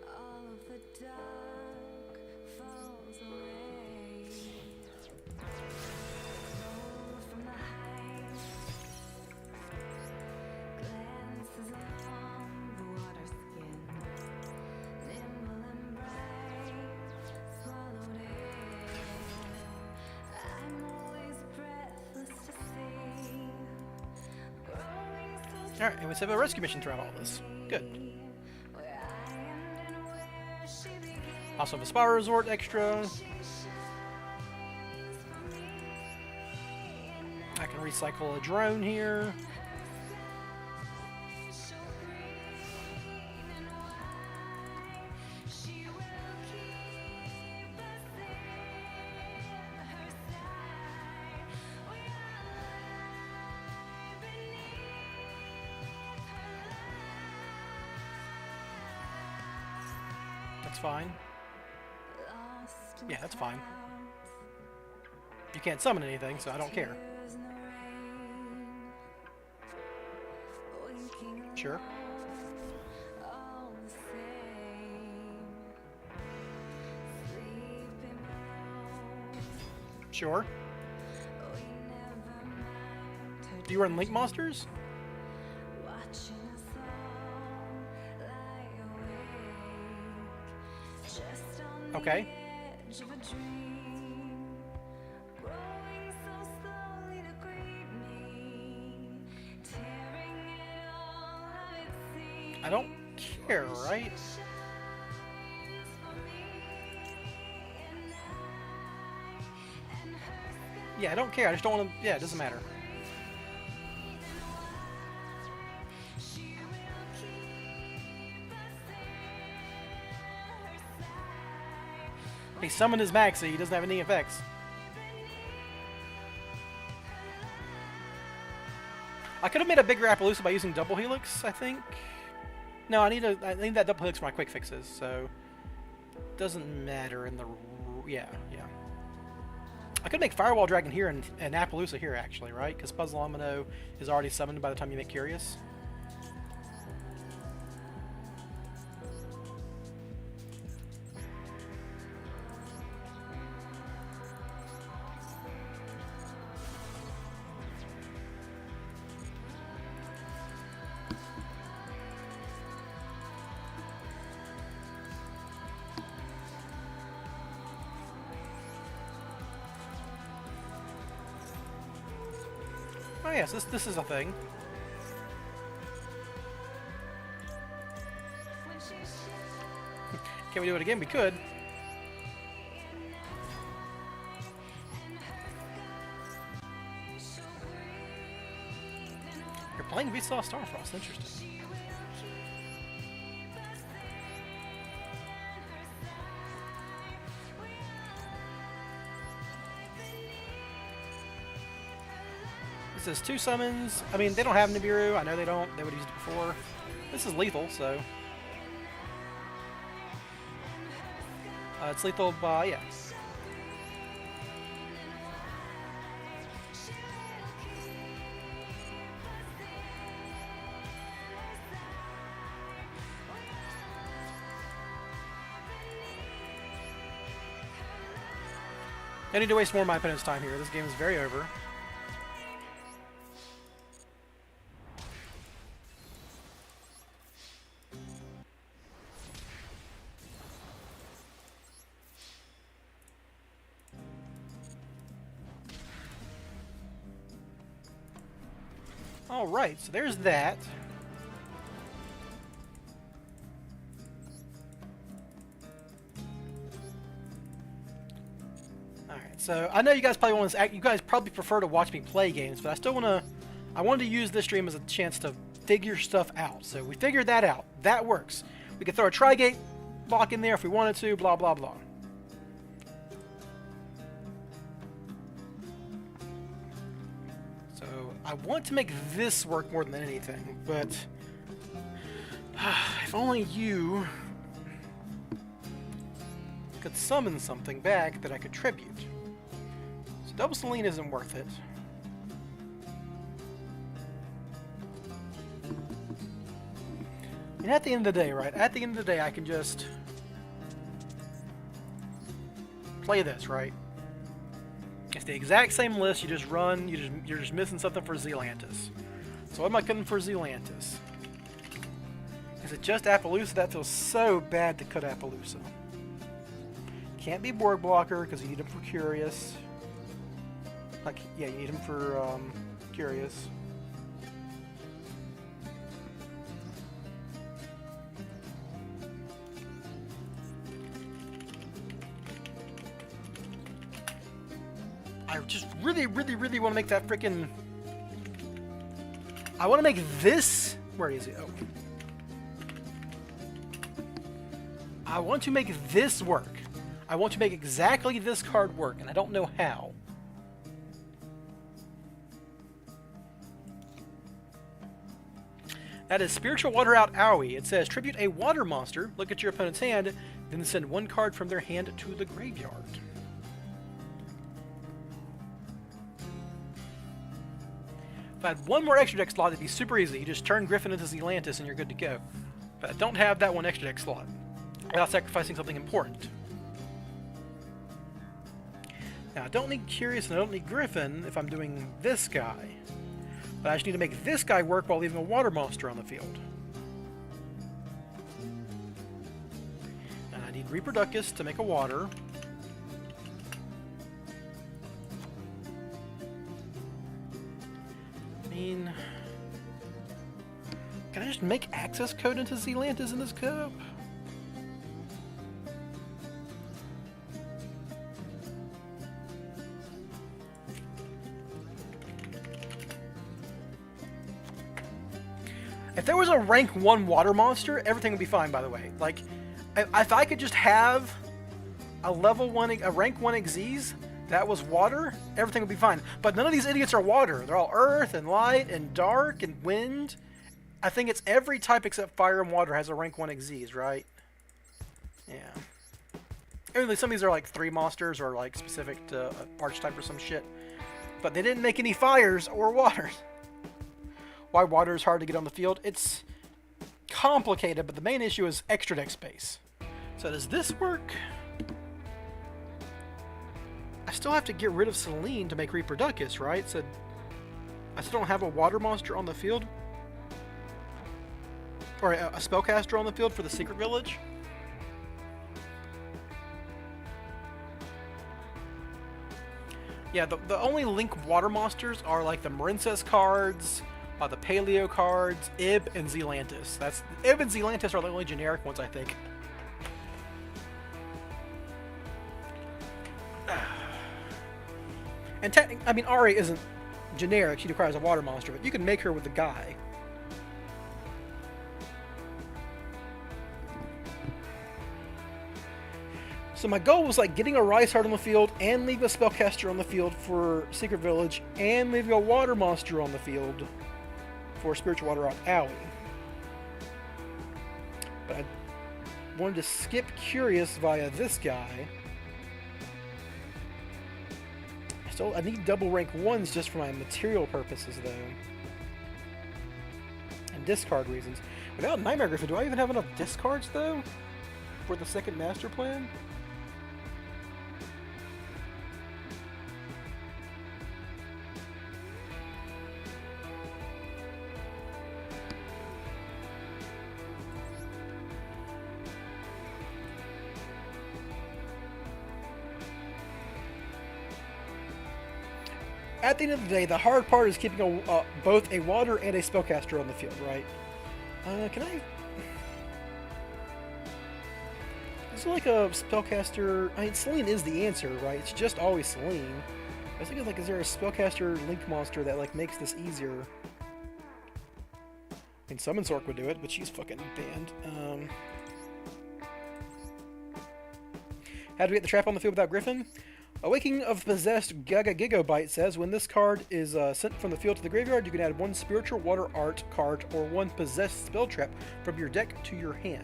All of the dark falls away. Roll from the heights, glances along the water skin, nimble and bright, swallowed air. I'm always breathless to see, growing so Alright, and we have a rescue mission throughout all this. Good. where I end and where she began. Also have a spa resort extra. She shines for me, and I can recycle a drone here. so green and white, she will keep us in her sight. We are beneath her light. That's fine. Lost in Yeah, that's fine. clouds, You can't summon anything, so I don't care. tears in the rain, winking Sure. all the same, sleeping alone. Sure. We never mind her Do you run Link Monsters? watching us all lie awake, just on Okay. the edge of a dream, growing so slowly to greet me, tearing it all of its seams. I don't care, right? Shines for me, and her Yeah, I don't care. I just don't want to. Yeah, it doesn't matter. she will keep us in her sight. He summoned his Maxi. He doesn't have any effects. I could have made a bigger Appaloosa by using double helix, I think. No, I need that double helix for my quick fixes, so doesn't matter in the yeah. I could make Firewall Dragon here and Appaloosa here actually, right? Because Puzzle Omino is already summoned by the time you make Curious. Oh yes, this is a thing. When she shines Can we do it again? We could. and her sky so green and white, You're playing Vsauce Starfrost. Interesting. she will keep us in her sight. We are beneath This is 2 summons. I mean, they don't have Nibiru. I know they don't. They would have used it before. This is lethal, so it's lethal by yeah. I need to waste more of my opponent's time here. This game is very over. Alright, so there's that. Alright, so I know you guys probably want to, you guys probably prefer to watch me play games, but I still want to, I wanted to use this stream as a chance to figure stuff out. So we figured that out. That works. We could throw a Tri-Gate block in there if we wanted to, blah, blah, blah. So I want to make this work more than anything, but if only you could summon something back that I could tribute. So double Selene isn't worth it. And at the end of the day, right? At the end of the day, I can just play this, right? It's the exact same list. You just run. You're just missing something for Zealantis. So what am I cutting for Zealantis? Is it just Appaloosa? That feels so bad to cut Appaloosa. Can't be Borg Blocker because you need him for Curious. Like, yeah, you need him for Curious. I just really want to make that freaking... I want to make this... Where is it? Oh. I want to make this work. I want to make exactly this card work, and I don't know how. That is Spiritual Water Out Owie. It says, tribute a water monster, look at your opponent's hand, then send one card from their hand to the graveyard. If I had one more extra deck slot, it'd be super easy. You just turn Griffin into Zealantis and you're good to go. But I don't have that one extra deck slot without sacrificing something important. Now, I don't need Curious and I don't need Griffin if I'm doing this guy. But I just need to make this guy work while leaving a water monster on the field. And I need Reproductus to make a water. I mean... Can I just make access code into Zealantis in this cup? If there was a rank 1 water monster, everything would be fine, by the way. Like, if I could just have a rank 1 Xyz that was water, everything would be fine. But none of these idiots are water. They're all earth and light and dark and wind. I think it's every type except fire and water has a rank 1 Xyz, right? Yeah. Anyway, some of these are like 3 monsters or like specific to archetype or some shit. But they didn't make any fires or waters. Why water is hard to get on the field? It's complicated, but the main issue is extra deck space. So does this work? I still have to get rid of Selene to make Reproductus, right? So I still don't have a water monster on the field? Or a spellcaster on the field for the Secret Village? Yeah, the only Link water monsters are like the Marincess cards, the Paleo cards, Ib, and Zealantis. Ib and Zealantis are the only generic ones, I think. And I mean, Ari isn't generic. She requires a water monster, but you can make her with the guy. So my goal was like getting a Rice Heart on the field and leaving a Spellcaster on the field for Secret Village and leaving a water monster on the field for Spiritual Water Out Owie. But I wanted to skip Curious via this guy. I need double rank 1s just for my material purposes though. And discard reasons. Without Nightmare Griffin, do I even have enough discards though? For the second master plan? At the end of the day, the hard part is keeping both a water and a spellcaster on the field, right? Can I... Is there like a spellcaster... I mean, Selene is the answer, right? It's just always Selene. I was thinking, like, is there a spellcaster Link monster that, like, makes this easier? I mean, Summon Sork would do it, but she's fucking banned. How do we get the trap on the field without Griffin? Awakening of Possessed Gaga Gigabyte says when this card is sent from the field to the graveyard, you can add one Spiritual Water Art card or one Possessed Spell Trap from your deck to your hand.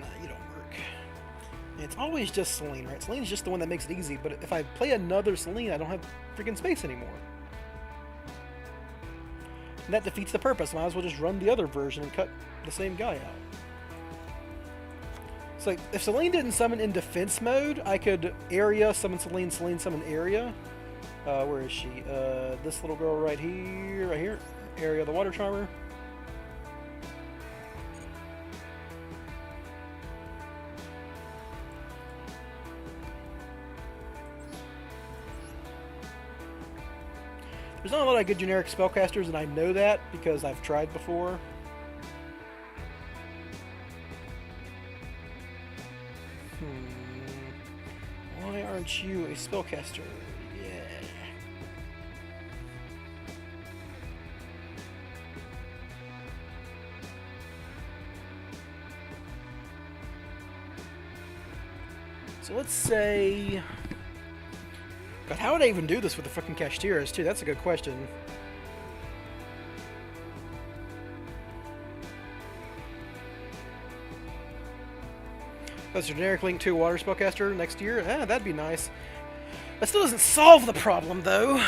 Nah, you don't work. And it's always just Selene, right? Selene's just the one that makes it easy, but if I play another Selene, I don't have freaking space anymore. And that defeats the purpose. Might as well just run the other version and cut the same guy out. So if Selene didn't summon in defense mode, I could area summon Selene, Selene summon area. Where is she? This little girl right here. Area the Water Charmer. There's not a lot of good generic spellcasters, and I know that because I've tried before. Why aren't you a spellcaster? Yeah. So let's say... God, how would I even do this with the fucking Cashteras, too? That's a good question. That's a generic link to Water Spellcaster next year? Ah, that'd be nice. That still doesn't solve the problem, though.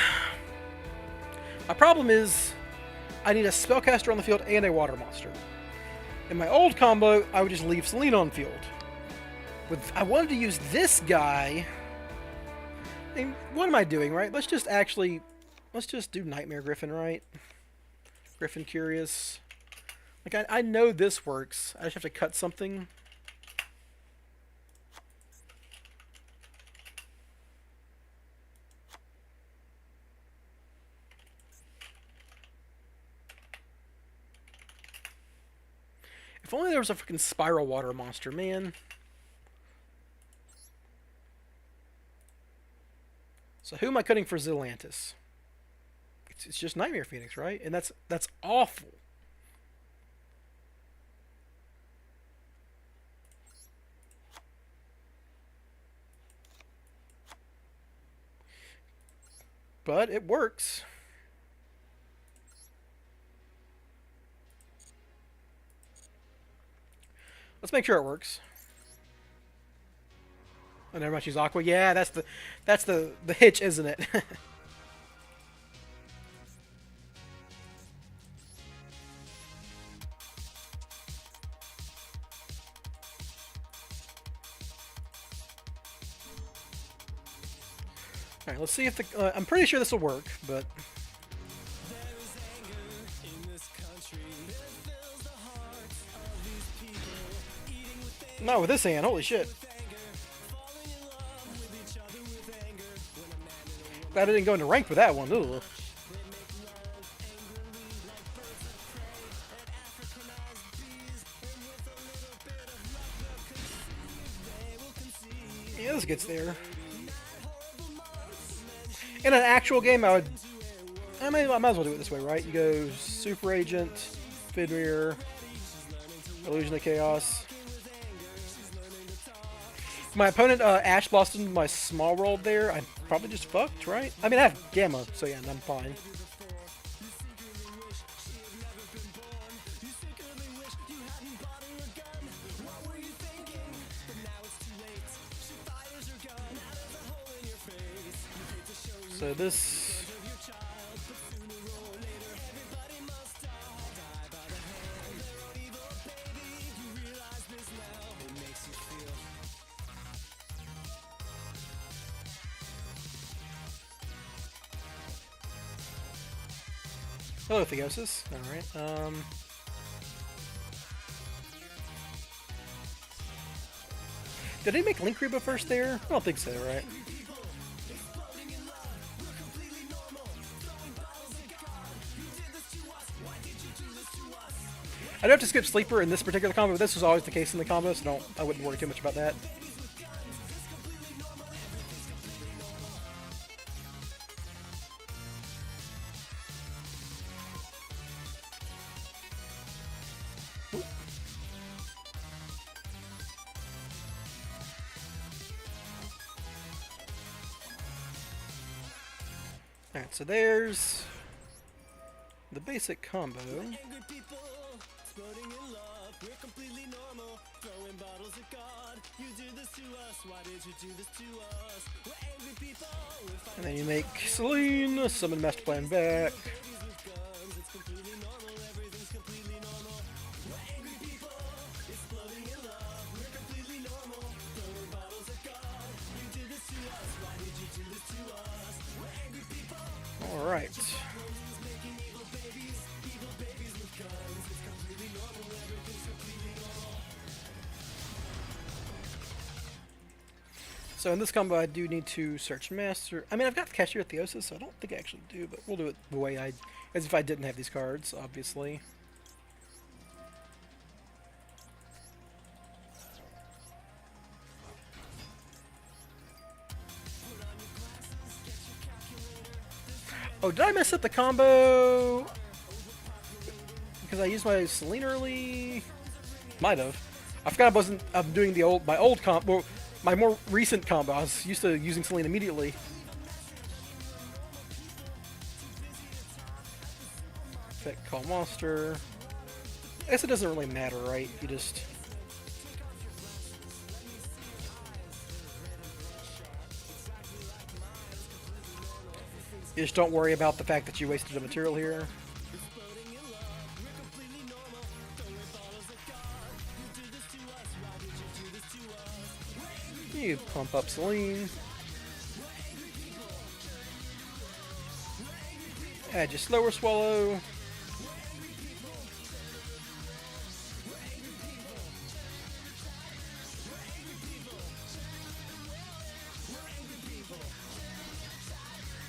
My problem is I need a Spellcaster on the field and a Water Monster. In my old combo, I would just leave Selene on field. I wanted to use this guy... I mean, what am I doing, right? Let's just do Nightmare Griffin, right? Griffin Curious. Like, I know this works. I just have to cut something. If only there was a freaking Spiral Water Monster, man. So who am I cutting for Zelantis? It's just Nightmare Phoenix, right? And that's awful. But it works. Let's make sure it works. Oh, never mind, she's Aqua. Yeah, that's the hitch, isn't it? Alright, let's see if the... I'm pretty sure this will work, but... Not with this hand, holy shit. Glad I didn't go into rank for that one. Ooh. Yeah, this gets there. In an actual game, I might as well do it this way, right? You go Super Agent, Fidmir, Illusion of Chaos. My opponent Ash blossomed my Small World there. I'm probably just fucked, right? I mean, I have Gamma, so yeah, I'm fine. So this... Hello, Theosis. Alright, Did they make Link Reba first there? I don't think so, right? I do have to skip Sleeper in this particular combo, but this was always the case in the combo, so I wouldn't worry too much about that. Alright, so there's the basic combo. And then you make Celine, summon Master Plan back. Alright. So in this combo, I do need to search master. I mean, I've got Cashier Theosis, so I don't think I actually do, but we'll do it the way as if I didn't have these cards, obviously. Oh, did I mess up the combo? Because I used my Celine early? Might have. I forgot I'm doing my old combo. My more recent combo. I was used to using Celine immediately. Effect Call Monster. I guess it doesn't really matter, right? You just... You just don't worry about the fact that you wasted a material here. You pump up Celine. Add your slower swallow.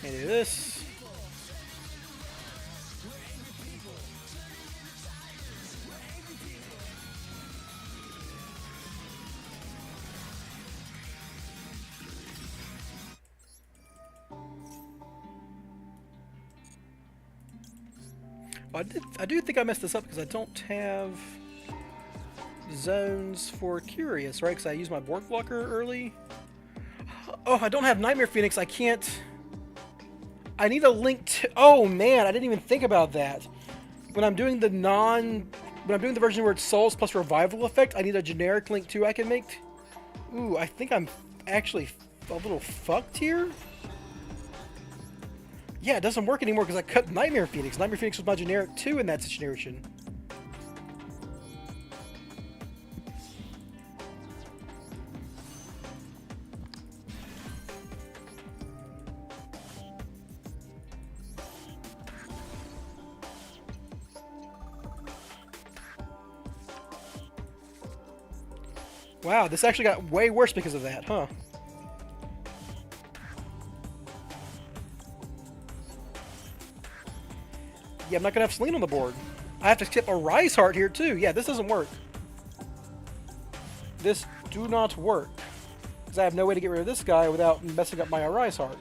And do this. I do think I messed this up because I don't have zones for Curious, right? Because I used my board blocker early. Oh, I don't have Nightmare Phoenix. I can't... I need a link to... Oh, man, I didn't even think about that. When I'm doing the version where it's Souls plus Revival effect, I need a generic link too I can make. Ooh, I think I'm actually a little fucked here. Yeah, it doesn't work anymore because I cut Nightmare Phoenix. Nightmare Phoenix was my generic too in that situation. Wow, this actually got way worse because of that, huh? Yeah, I'm not gonna have Celine on the board. I have to skip a Rise Heart here too. Yeah, this doesn't work. This do not work. Because I have no way to get rid of this guy without messing up my Arise Heart.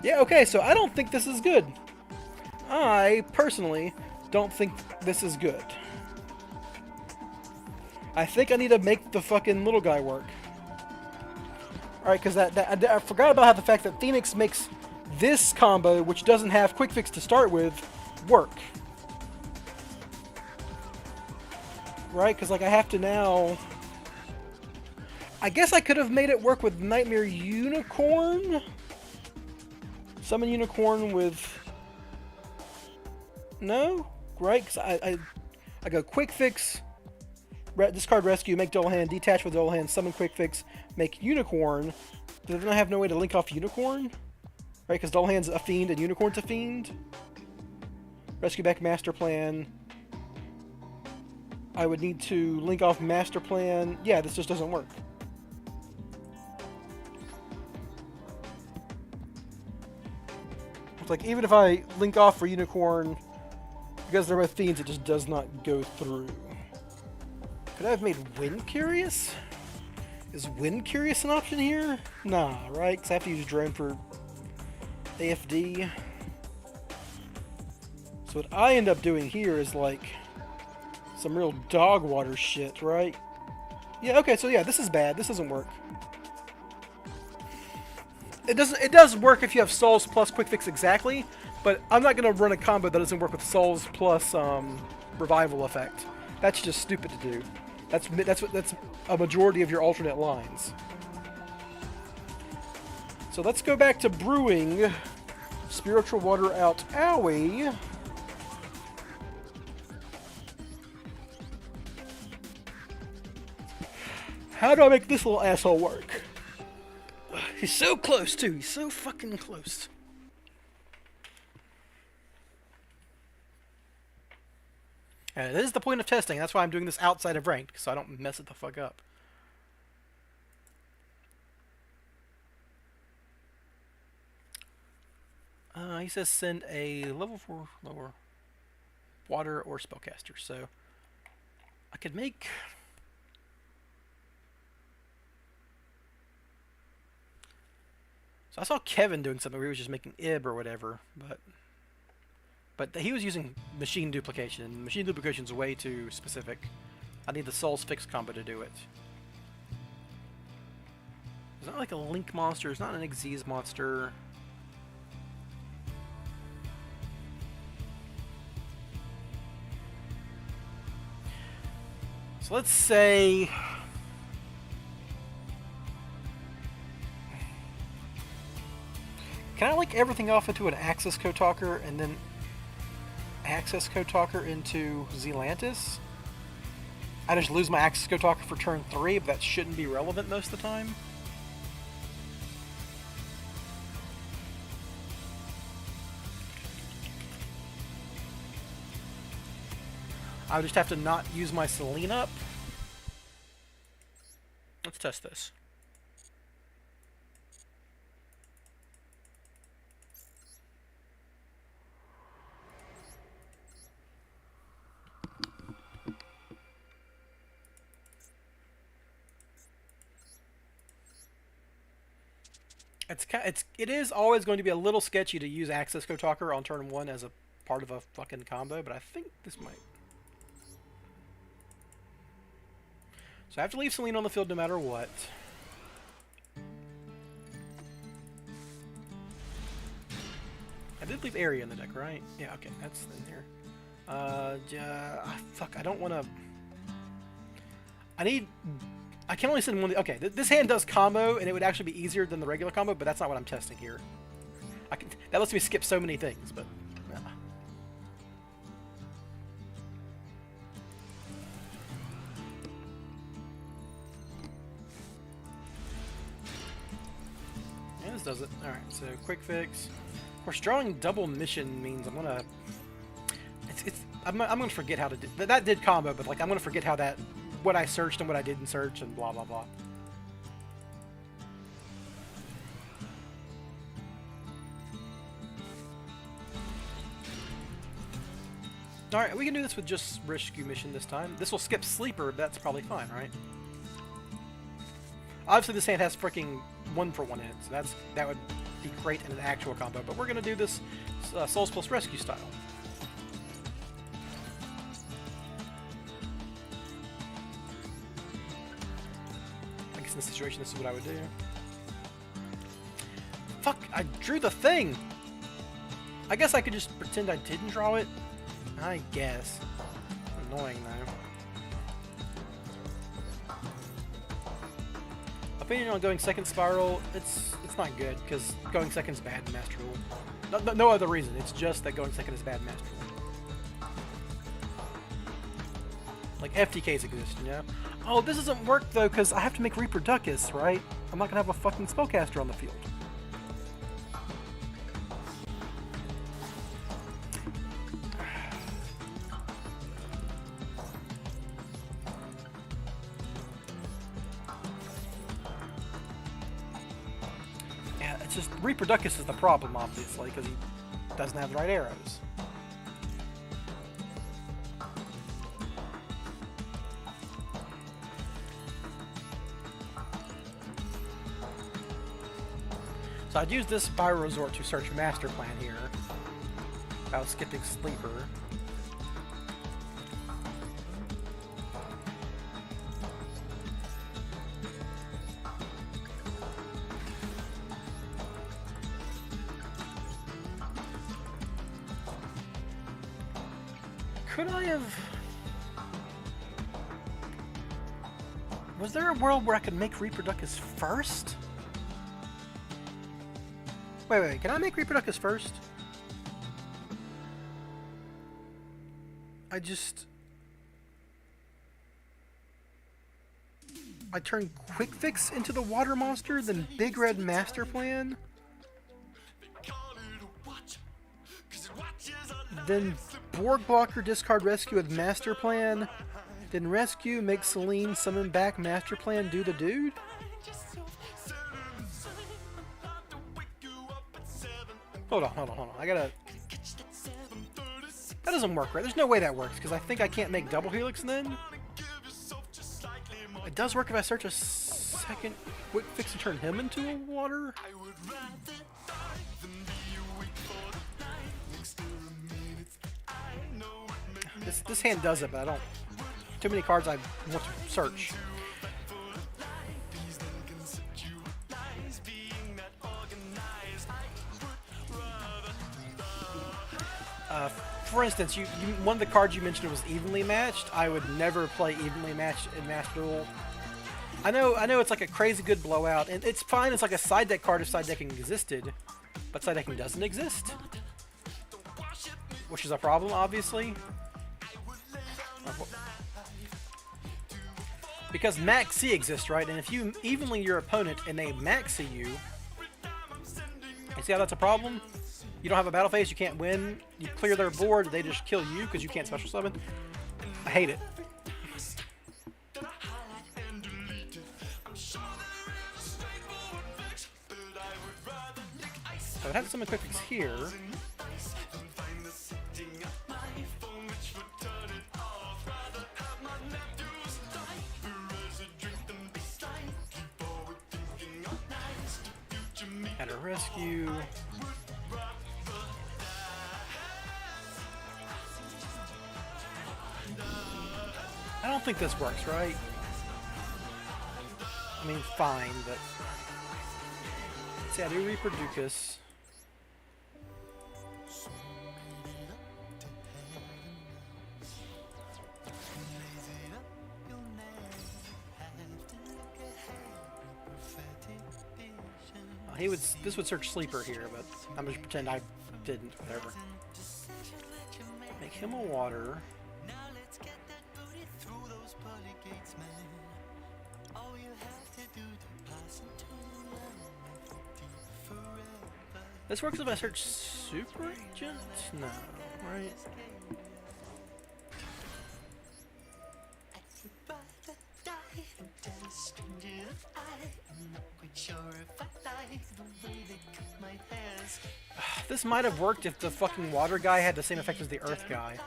Yeah, okay, so I don't think this is good. I, personally, don't think this is good. I think I need to make the fucking little guy work. Alright, because I forgot about the fact that Phoenix makes this combo, which doesn't have Quick Fix to start with, work. Right? Because, like, I have to now... I guess I could have made it work with Nightmare Unicorn? Summon Unicorn with... No? Right? Because I go Quick Fix, discard Rescue, make Dull Hand, detach with Dull Hand, summon Quick Fix, make Unicorn. But then I have no way to link off Unicorn? Right? Because Dull Hand's a Fiend and Unicorn's a Fiend? Rescue back Master Plan. I would need to link off Master Plan. Yeah, this just doesn't work. It's like, even if I link off for Unicorn, because they're both Fiends, it just does not go through. Could I have made Wind Curious? Is Wind Curious an option here? Nah, right? Because I have to use Drone for AFD. So what I end up doing here is like some real dog water shit, right? Yeah, okay, so yeah, this is bad. This doesn't work. It does work if you have souls plus quick fix exactly, but I'm not gonna run a combo that doesn't work with souls plus revival effect. That's just stupid to do. That's a majority of your alternate lines. So let's go back to brewing spiritual water out. Owie. How do I make this little asshole work? He's so close, too. He's so fucking close. And this is the point of testing. That's why I'm doing this outside of ranked, so I don't mess it the fuck up. He says send a level 4 lower water or spellcaster. So I could make... So I saw Kevin doing something where he was just making IB or whatever, but he was using machine duplication. Machine duplication is way too specific. I need the Souls Fix combo to do it. It's not like a Link monster. It's not an Xyz monster. So let's say... Can I link everything off into an Access Code Talker and then Access Code Talker into Zealantis? I just lose my Access Code Talker for turn 3, but that shouldn't be relevant most of the time. I would just have to not use my Selene up. Let's test this. It is always going to be a little sketchy to use Access Code Talker on turn 1 as a part of a fucking combo, but I think this might. So I have to leave Selene on the field no matter what. I did leave Area in the deck, right? Yeah, okay, that's in here. Fuck, I don't want to... I can only send one... Okay, this hand does combo, and it would actually be easier than the regular combo, but that's not what I'm testing here. That lets me skip so many things, but... Yeah. Yeah, this does it. Alright, so quick fix. Of course, drawing double mission means I'm gonna... I'm gonna forget how to do... That did combo, but like I'm gonna forget how that... What I searched and what I didn't search and blah blah blah. Alright, we can do this with just rescue mission this time. This will skip Sleeper, but that's probably fine, right? Obviously this hand has freaking 1-for-1 in it, so that would be great in an actual combo, but we're gonna do this Souls plus Rescue style. In this situation, this is what I would do. Fuck, I drew the thing! I guess I could just pretend I didn't draw it. I guess. Annoying, though. Opinion on going second spiral, it's not good, because going second is bad in Master Duel. No other reason, it's just that going second is bad in Master Duel. Like, FTKs exist, you know? Oh, this doesn't work, though, because I have to make Reproducus, right? I'm not going to have a fucking spellcaster on the field. Yeah, it's just... Reproducus is the problem, obviously, because he doesn't have the right arrows. So I'd use this Bio Resort to search Master Plan here, without skipping Sleeper. Could I have... Was there a world where I could make Reproductus first? Wait, can I make Reproductus first? I turn Quick Fix into the water monster, then Big Red Master Plan? Then Borg Blocker, discard Rescue with Master Plan. Then Rescue, make Celine, summon back Master Plan, do the dude? Hold on. I gotta... That doesn't work, right? There's no way that works, because I think I can't make Double Helix then. It does work if I search a second Quick Fix and turn him into a water. This hand does it, but I don't... Too many cards I want to search. For instance, one of the cards you mentioned was evenly matched. I would never play evenly matched in Master Duel. I know it's like a crazy good blowout, and it's fine. It's like a side deck card if side decking existed, but side decking doesn't exist, which is a problem, obviously. Because Max C exists, right? And if you evenly your opponent and they Max C you see how that's a problem? You don't have a battle phase, you can't win, you clear their board, they just kill you because you can't special summon. I hate it. So I have to summon Quick Fix here. Add a Rescue. I don't think this works, right? I mean, fine, but... See, I do Reproducus. This would search Sleeper here, but I'm just pretend I didn't, whatever. Make him a water. This works if I search Super Agent? No, right? This might have worked if the fucking water guy had the same effect as the earth guy.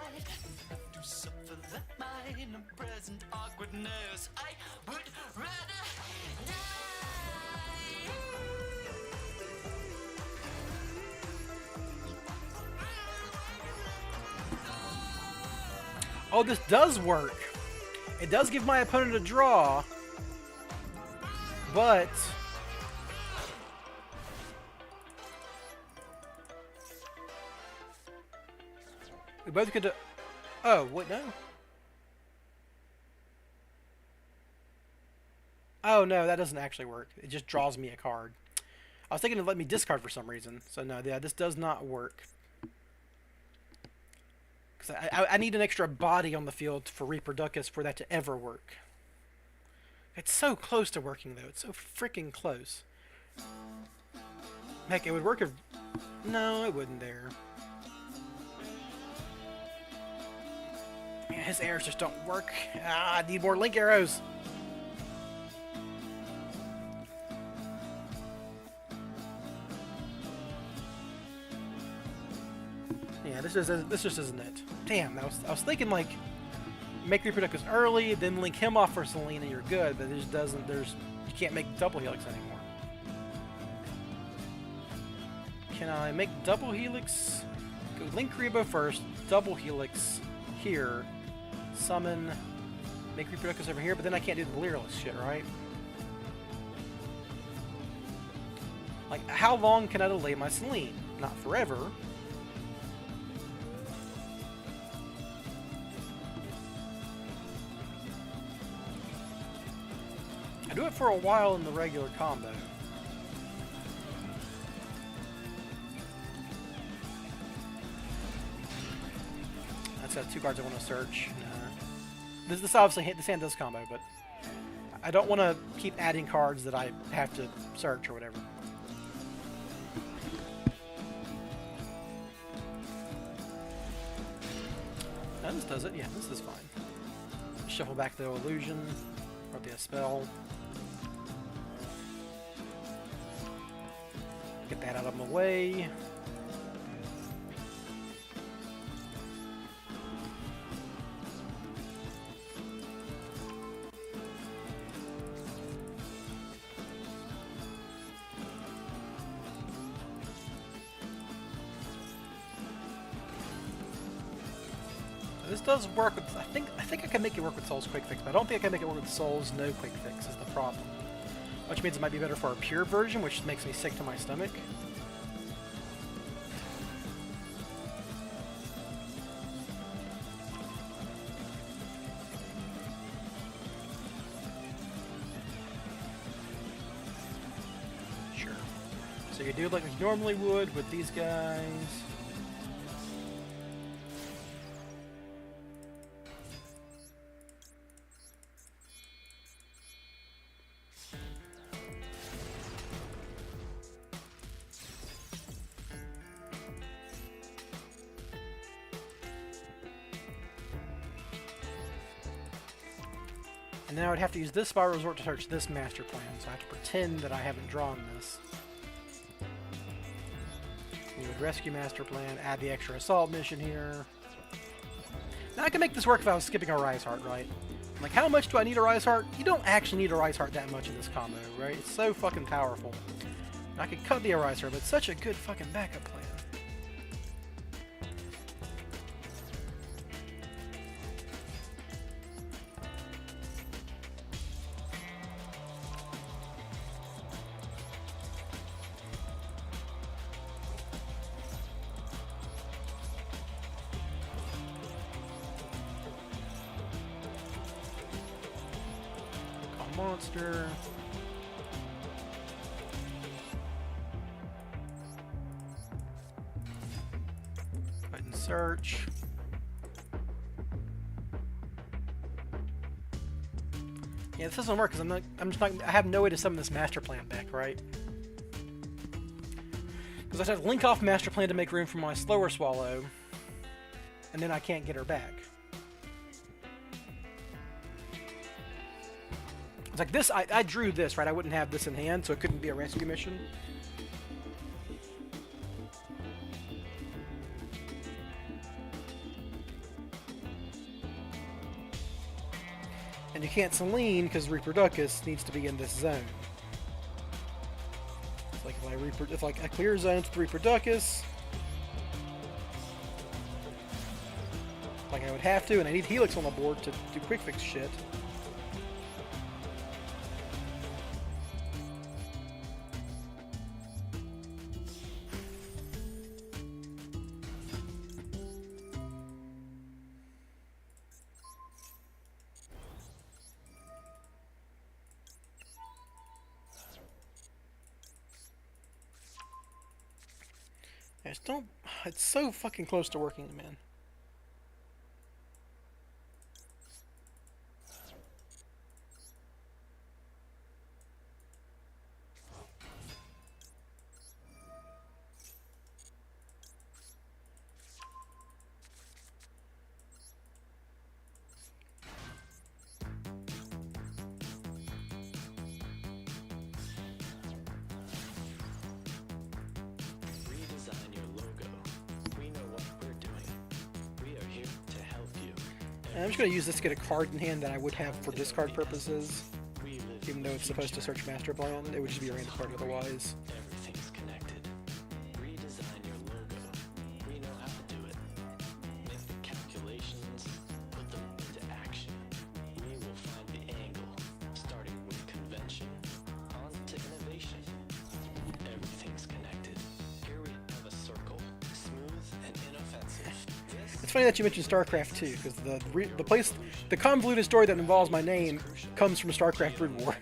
Oh, this does work. It does give my opponent a draw, but we both get to... Oh, wait, no. Oh, no, that doesn't actually work. It just draws me a card. I was thinking to let me discard for some reason. So, no, yeah, this does not work. Because I need an extra body on the field for Reproducus for that to ever work. It's so close to working, though. It's so freaking close. Heck, it would work if... No, it wouldn't there. Man, his arrows just don't work. Ah, I need more link arrows. Yeah, this just isn't it. Damn, I was thinking like make Reproducus early, then link him off for Selena, you're good, but it just doesn't. You can't make Double Helix anymore. Can I make Double Helix? Go link Rebo first, Double Helix here, summon, make Reproducus over here, but then I can't do the Delirious shit, right? Like, how long can I delay my Celine? Not forever. I do it for a while in the regular combo. That's got 2 cards I want to search. This obviously this hand does combo, but I don't want to keep adding cards that I have to search or whatever. No, this does it. Yeah, this is fine. Shuffle back the illusion, or the spell. Get that out of my way. This does work with, I think I can make it work with Soul's Quick Fix, but I don't think I can make it work with Soul's No Quick Fix is the problem. Which means it might be better for a pure version, which makes me sick to my stomach. Sure. So you do like you normally would with these guys. And now I'd have to use this Spiral Resort to search this master plan, so I have to pretend that I haven't drawn this. We would rescue master plan, add the extra assault mission here. Now I can make this work if I was skipping a Rise Heart, right? Like, how much do I need a Rise Heart? You don't actually need a Rise Heart that much in this combo, right? It's so fucking powerful. And I could cut the Rise Heart, but it's such a good fucking backup plan. Monster. Go ahead and search. Yeah, this doesn't work because I have no way to summon this master plan back, right? Because I have to link off master plan to make room for my slower swallow, and then I can't get her back. It's like this, I drew this, right? I wouldn't have this in hand, so it couldn't be a rescue mission. And you can't Selene because Reproducus needs to be in this zone. It's like if I clear zones with Reproducus, like I would have to, and I need Helix on the board to do quick fix shit. I just don't... It's so fucking close to working, man. And I'm just going to use this to get a card in hand that I would have for discard purposes. Even though it's supposed to search Master Plan, it would just be a random card otherwise. Everything's connected. Redesign your logo. We know how to do it. Make the calculations, put them into action. We will find the angle, starting with convention, on to innovation. Everything's connected. Here we have a circle, smooth and inoffensive. It's funny that you mentioned StarCraft 2, because the convoluted story that involves my name comes from StarCraft Brood War.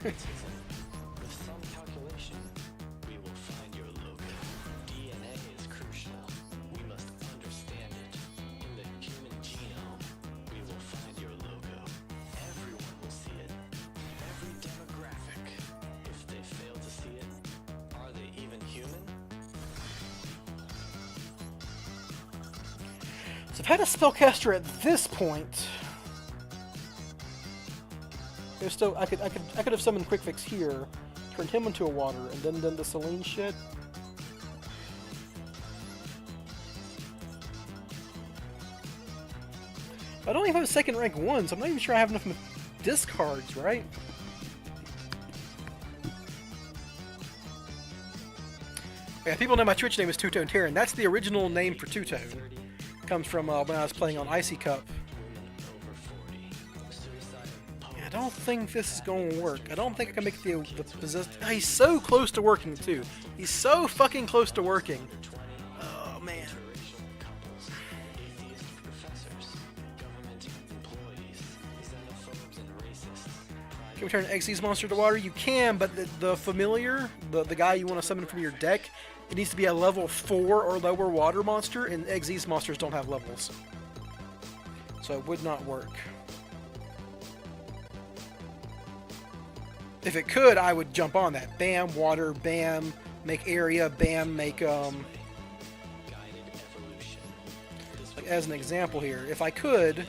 So I've had a spellcaster at this point. There's still I could have summoned Quick Fix here, turned him into a water, and then done the Selene shit. I don't even have a second rank 1, so I'm not even sure I have enough discards, right? Yeah, people know my Twitch name is Two-Tone Terran. That's the original name for Two-Tone. Comes from when I was playing on Icy Cup. Yeah, I don't think this is going to work. I don't think I can make the possessed... Oh, he's so close to working, too. He's so fucking close to working. Oh, man. Can we turn an Xyz monster to water? You can, but the familiar, the guy you want to summon from your deck, it needs to be a level 4 or lower water monster, and Xyz monsters don't have levels. So it would not work. If it could, I would jump on that. Bam, water, bam, make area, bam, make, like as an example here, if I could...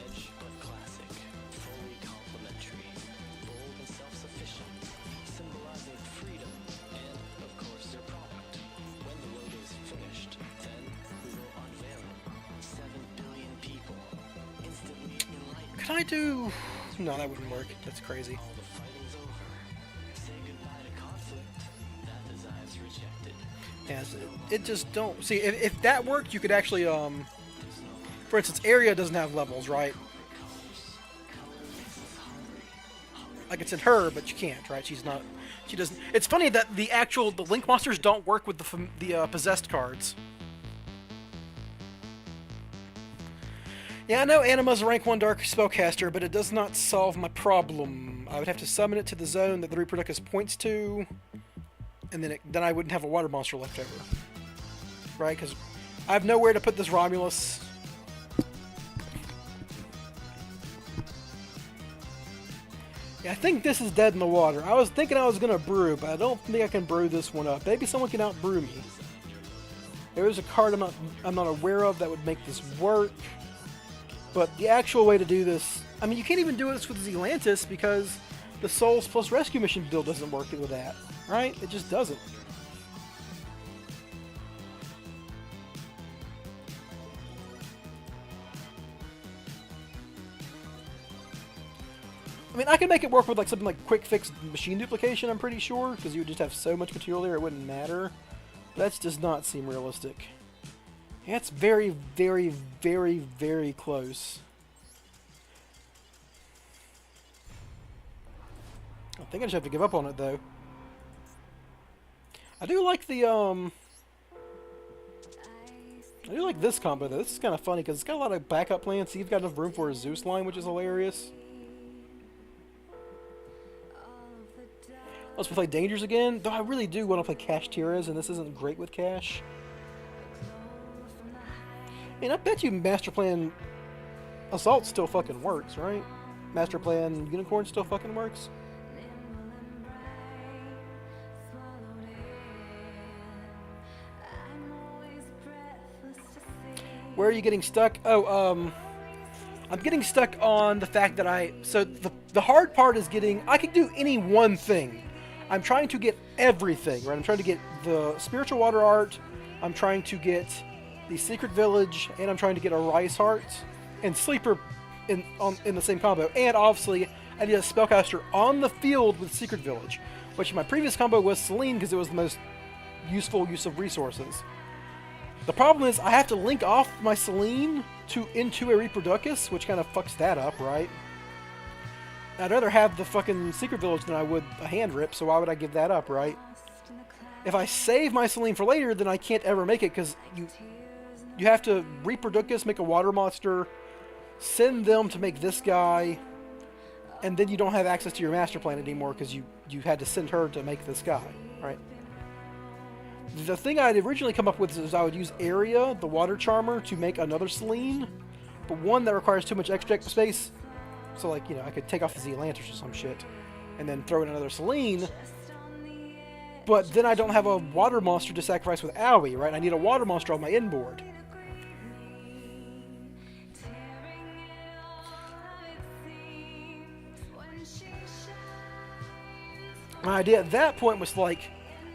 Can I do... No, that wouldn't work. That's crazy. Yeah, it just don't... See, if that worked, you could actually, for instance, area doesn't have levels, right? Like, it's in her, but you can't, right? She's not... She doesn't... It's funny that the Link monsters don't work with the possessed cards. Yeah, I know Anima's a rank 1 Dark Spellcaster, but it does not solve my problem. I would have to summon it to the zone that the Reproductus points to, and then I wouldn't have a water monster left over. Right? Because I have nowhere to put this Romulus. Yeah, I think this is dead in the water. I was thinking I was going to brew, but I don't think I can brew this one up. Maybe someone can out-brew me. There is a card I'm not aware of that would make this work. But the actual way to do this... I mean, you can't even do this with Zealantis because the Souls plus Rescue Mission build doesn't work with that. Right? It just doesn't. I mean, I can make it work with like something like Quick Fix Machine Duplication, I'm pretty sure, because you would just have so much material there it wouldn't matter. That does not seem realistic. Yeah, it's very, very, very, very close. I think I just have to give up on it, though. I do like the, I do like this combo, though. This is kind of funny, because it's got a lot of backup plans. See, you've got enough room for a Zeus line, which is hilarious. Let's play Dangers again. Though I really do want to play Cash Tiras, and this isn't great with Cash. I mean, I bet you Master Plan Assault still fucking works, right? Master Plan Unicorn still fucking works? Where are you getting stuck? Oh, I'm getting stuck on the fact that so the hard part is I can do any one thing. I'm trying to get everything, right? I'm trying to get the Spiritual Water Art, I'm trying to get the Secret Village, and I'm trying to get a Rice Heart and Sleeper in the same combo. And obviously, I need a Spellcaster on the field with Secret Village, which in my previous combo was Selene because it was the most useful use of resources. The problem is I have to link off my Selene into a Reproductus, which kind of fucks that up, right? I'd rather have the fucking Secret Village than I would a Hand Rip, so why would I give that up, right? If I save my Selene for later, then I can't ever make it, because you have to Reproductus, make a water monster, send them to make this guy, and then you don't have access to your Master Plan anymore, because you had to send her to make this guy, right? The thing I'd originally come up with is I would use Area, the Water Charmer, to make another Selene, but one that requires too much extra space. So, like, you know, I could take off the Zealantis or some shit, and then throw in another Selene, but then I don't have a water monster to sacrifice with Owie, right? I need a water monster on my inboard. My idea at that point was to, like,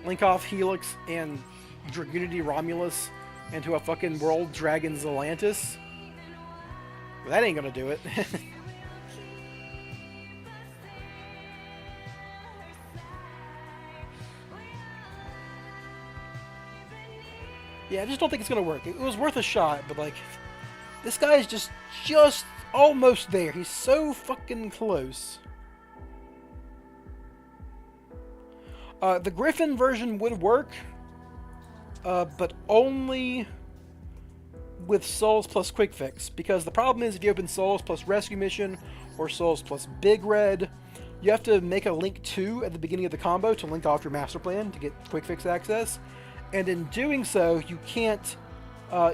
link off Helix and Dragunity Romulus into a fucking World Dragon Zelantis. But that ain't gonna do it. Yeah, I just don't think it's gonna work. It was worth a shot, but like, this guy is just almost there. He's so fucking close. The Griffin version would work, but only with Souls plus Quick Fix, because the problem is if you open Souls plus Rescue Mission or Souls plus Big Red, you have to make a link 2 at the beginning of the combo to link off your master plan to get Quick Fix access. And in doing so, you can't.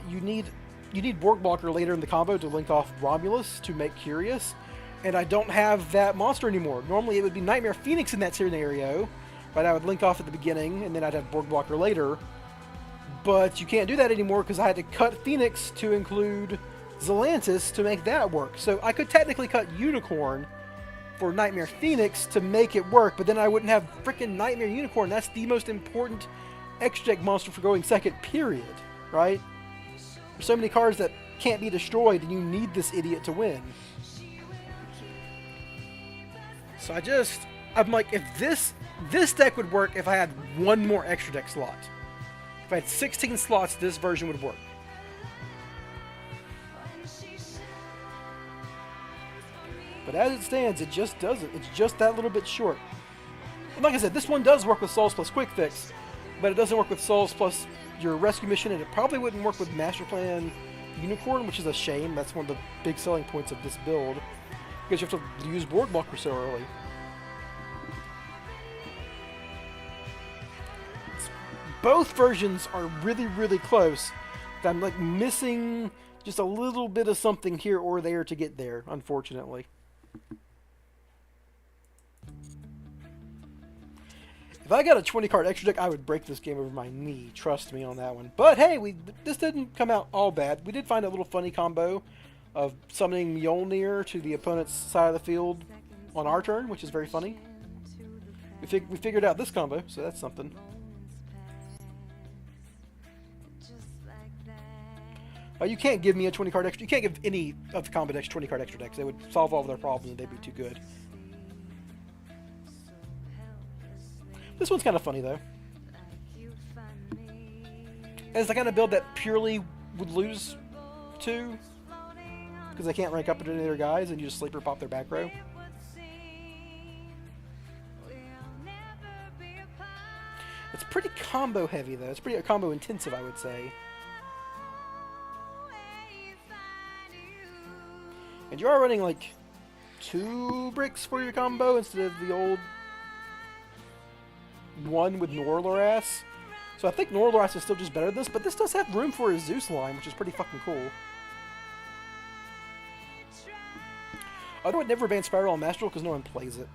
You need Borg Blocker later in the combo to link off Romulus to make Curious, and I don't have that monster anymore. Normally, it would be Nightmare Phoenix in that scenario, but I would link off at the beginning, and then I'd have Borg Blocker later. But you can't do that anymore because I had to cut Phoenix to include Zelantis to make that work. So I could technically cut Unicorn for Nightmare Phoenix to make it work, but then I wouldn't have frickin' Nightmare Unicorn. That's the most important extra deck monster for going second, period, right? There's so many cards that can't be destroyed, and you need this idiot to win. So I'm like, if this deck would work if I had one more extra deck slot. If I had 16 slots, this version would work. But as it stands, it just doesn't. It's just that little bit short. And like I said, this one does work with Souls plus Quick Fix, but it doesn't work with Souls plus your Rescue Mission, and it probably wouldn't work with Master Plan Unicorn, which is a shame. That's one of the big selling points of this build, because you have to use Borg Blocker so early. Both versions are really, really close. I'm like missing just a little bit of something here or there to get there, unfortunately. If I got a 20-card extra deck, I would break this game over my knee. Trust me on that one. But hey, this didn't come out all bad. We did find a little funny combo of summoning Mjolnir to the opponent's side of the field on our turn, which is very funny. We figured out this combo, so that's something. You can't give me a 20-card extra. You can't give any of the combo decks 20-card extra decks. They would solve all of their problems and they'd be too good. This one's kind of funny, though. It's the kind of build that purely would lose to, because they can't rank up into any of their guys, and you just sleeper pop their back row. It's pretty combo heavy, though. It's pretty combo intensive, I would say. And you are running, like, 2 bricks for your combo instead of the old 1 with Norloras. So I think Norloras is still just better than this, but this does have room for a Zeus line, which is pretty fucking cool. I know it never banned Spiral on Master because no one plays it.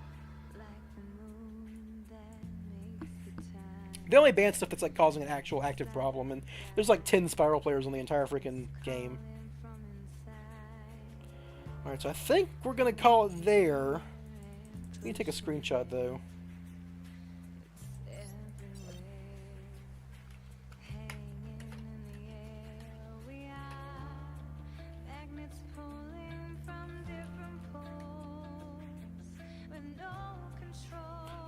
They only ban stuff that's like causing an actual active problem, and there's like 10 Spiral players on the entire freaking game. Alright, so I think we're gonna call it there. Let me take a screenshot though.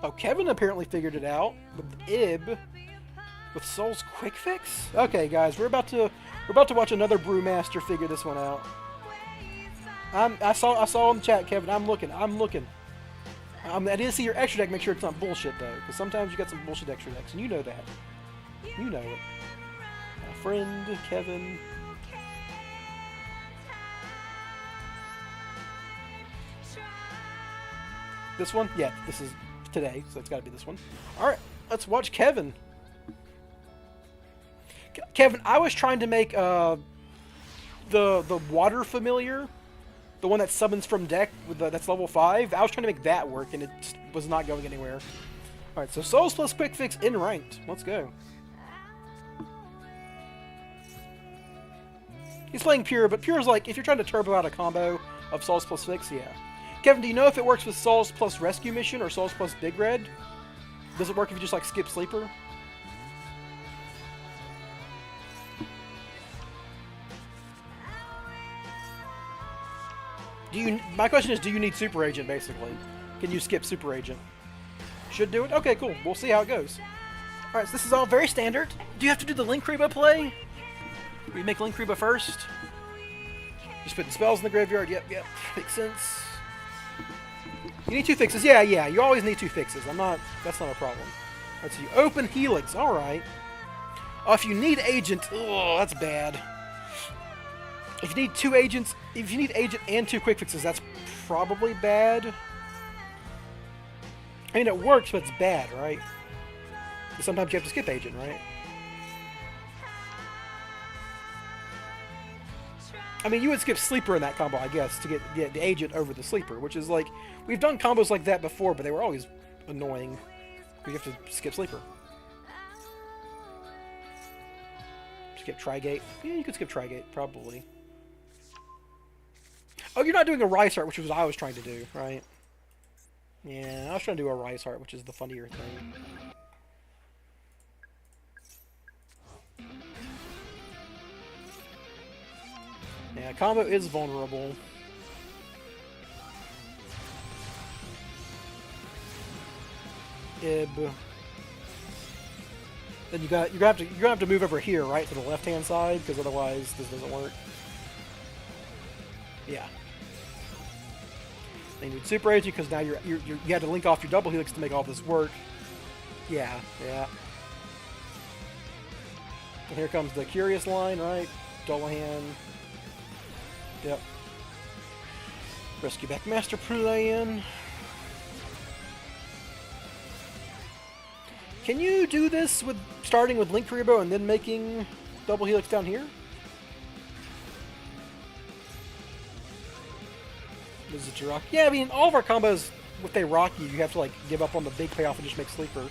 Oh, Kevin apparently figured it out with Ib with Soul's Quick Fix. Okay, guys, we're about to watch another Brewmaster figure this one out. I saw in the chat, Kevin. I'm looking. I didn't see your extra deck. Make sure it's not bullshit though, because sometimes you got some bullshit extra decks, and you know that. You know it. My friend Kevin. This one? Yeah, this is today, so it's got to be this one. All right, let's watch Kevin. Kevin, I was trying to make the water familiar, the one that summons from deck with that's level 5. I was trying to make that work, and it just was not going anywhere. All right, so Souls plus Quick Fix in ranked. Let's go. He's playing Pure, but Pure's like, if you're trying to turbo out a combo of Souls plus Fix, yeah. Kevin, do you know if it works with Souls plus Rescue Mission or Souls plus Big Red? Does it work if you just like skip sleeper? My question is, do you need Super Agent, basically? Can you skip Super Agent? Should do it? Okay, cool. We'll see how it goes. Alright, so this is all very standard. Do you have to do the Link Reba play? We make Link Reba first. Just put the spells in the graveyard. Yep. Makes sense. You need 2 fixes. Yeah. You always need 2 fixes. That's not a problem. Alright, so you open Helix. Alright. If you need Agent, that's bad. If you need 2 agents, if you need Agent and 2 quick fixes, that's probably bad. I mean, it works, but it's bad, right? Sometimes you have to skip Agent, right? I mean, you would skip Sleeper in that combo, I guess, to get the Agent over the Sleeper, which is like... We've done combos like that before, but they were always annoying. You have to skip Sleeper. Skip Trigate. Yeah, you could skip Trigate, probably. Oh, you're not doing a Rise Heart, which was what I was trying to do, right? Yeah, I was trying to do a Rise Heart, which is the funnier thing. Yeah, combo is vulnerable. Then you're gonna have to move over here, right, to the left hand side, because otherwise this doesn't work. Yeah. Then you need Super Agent because now you had to link off your double helix to make all this work. Yeah. And here comes the Curious line, right? Dullahan. Yep. Rescue back Master Prulayan. Can you do this with starting with Link Kuriboh and then making double helix down here? Is it your rock? Yeah, I mean, all of our combos, if they rock you, you have to like give up on the big payoff and just make sleeper.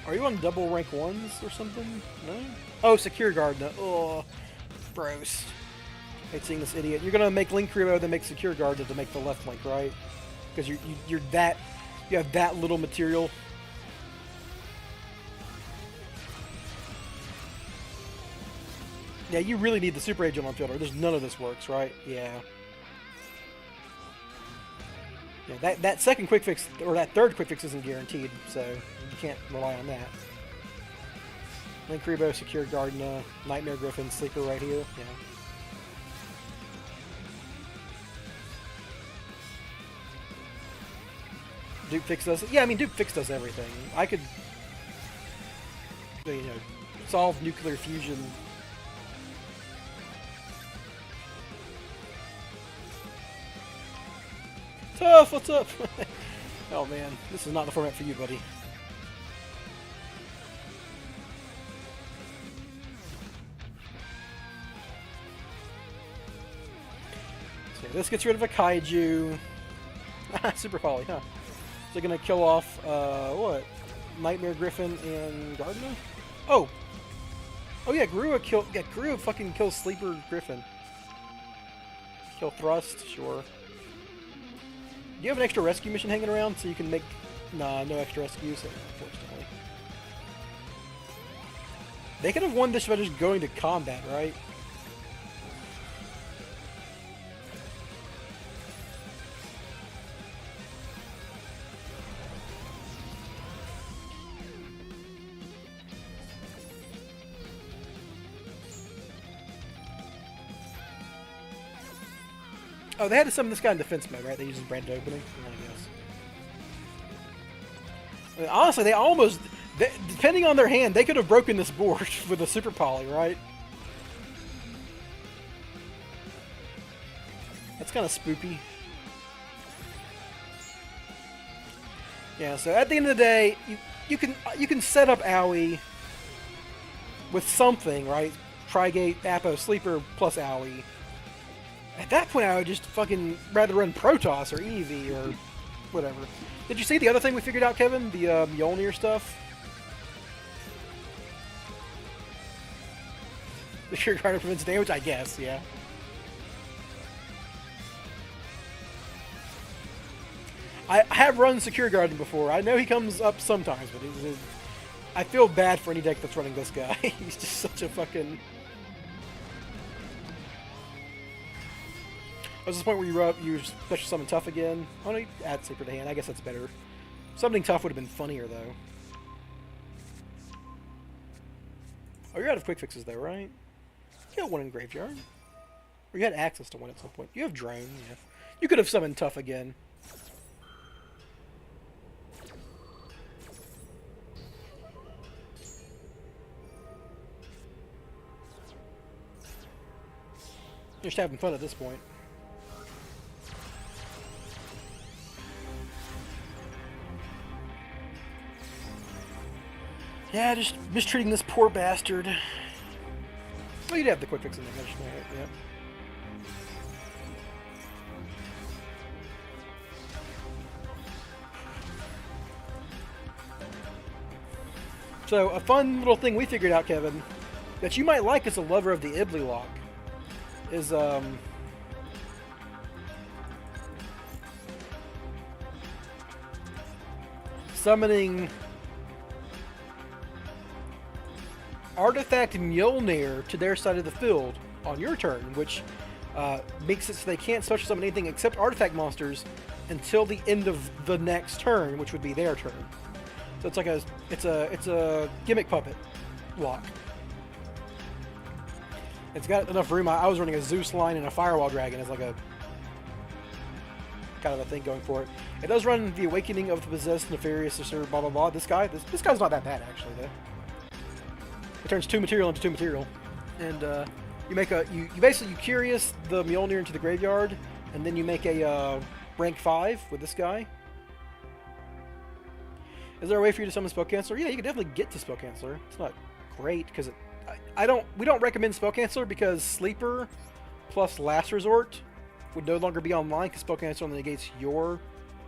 Are you on double rank 1s or something? No? Oh, Secure Guard. No. Oh, gross. Hate seeing this idiot. You're gonna make Link Kuriboh, then make Secure Guard to make the left link, right? Because you have that little material. Yeah, you really need the Super Agent on field, or there's none of this works, right? Yeah. Yeah, that second quick fix, or that third quick fix isn't guaranteed, so you can't rely on that. Link Kuriboh, Secure Garden, Nightmare Griffin, Sleeper right here. Yeah. Dupe Fix does it. Yeah, I mean, Dupe Fix does everything. I could, solve nuclear fusion. Tough, what's up? Oh man, this is not the format for you, buddy. So this gets rid of a kaiju. Super Poly, huh? So gonna kill off, what? Nightmare Griffin and Gardener? Oh! Oh yeah, Gru fucking kills Sleeper Griffin. Kill Thrust, sure. Do you have an extra rescue mission hanging around so you can make... Nah, no extra rescues, unfortunately. They could have won this by just going to combat, right? Oh, they had to summon this guy in defense mode, right? They used branded opening, I guess. Honestly, they almost... depending on their hand, they could have broken this board with a Super Poly, right? That's kind of spoopy. Yeah, so at the end of the day, you can set up Owie with something, right? Trigate, Apo, Sleeper, plus Owie. At that point, I would just fucking rather run Protoss or Eevee or whatever. Did you see the other thing we figured out, Kevin? The Mjolnir stuff? Secure Guard prevents damage, I guess, yeah. I have run Secure Guarding before. I know he comes up sometimes, but I feel bad for any deck that's running this guy. He's just such a fucking... There's this point where you special summon Tough again. Oh no, you add Sleeper to hand. I guess that's better. Summoning Tough would have been funnier, though. Oh, you're out of quick fixes, though, right? You got one in Graveyard. Or you had access to one at some point. You have Drone, yeah. You could have summoned Tough again. You're just having fun at this point. Yeah, just mistreating this poor bastard. Well, you'd have the quick fix in there. Yeah. So, a fun little thing we figured out, Kevin, that you might like as a lover of the Ibley lock, is, summoning Artifact Mjolnir to their side of the field on your turn, which makes it so they can't special summon anything except artifact monsters until the end of the next turn, which would be their turn. So it's like it's a gimmick puppet lock. It's got enough room. I was running a Zeus line and a Firewall Dragon as like a kind of a thing going for it. It does run the Awakening of the Possessed, Nefarious, or blah blah blah. This guy's not that bad actually though. It turns 2 material into 2 material, and you make you basically Curious the Mjolnir into the graveyard, and then you make a rank 5 with this guy. Is there a way for you to summon Spell Canceller? Yeah, you can definitely get to Spell Canceller. It's not great because we don't recommend Spell Canceller because Sleeper plus Last Resort would no longer be online because Spell Canceller only negates your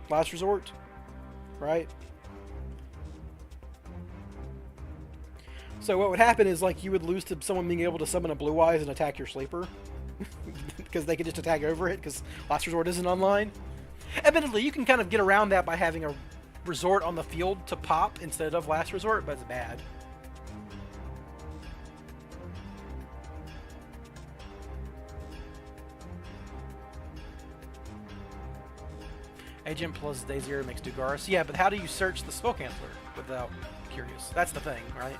Last Resort, right? So what would happen is like you would lose to someone being able to summon a Blue Eyes and attack your Sleeper because they could just attack over it because Last Resort isn't online. Admittedly, you can kind of get around that by having a Resort on the field to pop instead of Last Resort, but it's bad. Agent plus Day Zero makes Dugaris. Yeah, but how do you search the Spell Canceller without Curious? That's the thing, right?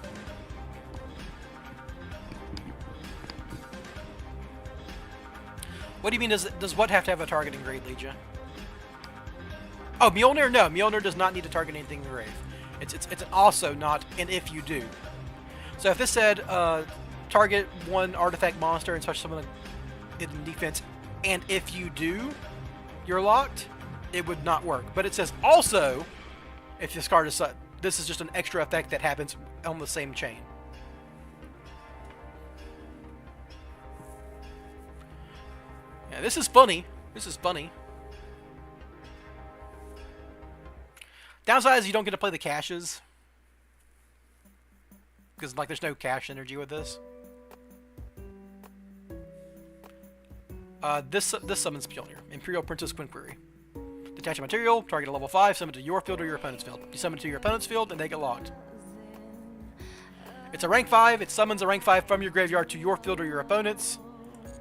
What do you mean, does what have to have a targeting grade, Legia? Oh, Mjolnir? No, Mjolnir does not need to target anything in the grave. It's also not an if you do. So if this said, target one artifact monster and special summon it in defense, and if you do, you're locked, it would not work. But it says also, if this card is this is just an extra effect that happens on the same chain. Yeah, this is funny. This is funny. Downside is you don't get to play the caches. Because, like, there's no cache energy with this. This summons Mjolnir. Imperial Princess Quinquery. Detach a material, target a level 5, summon to your field or your opponent's field. You summon to your opponent's field, and they get locked. It's a rank 5. It summons a rank 5 from your graveyard to your field or your opponent's.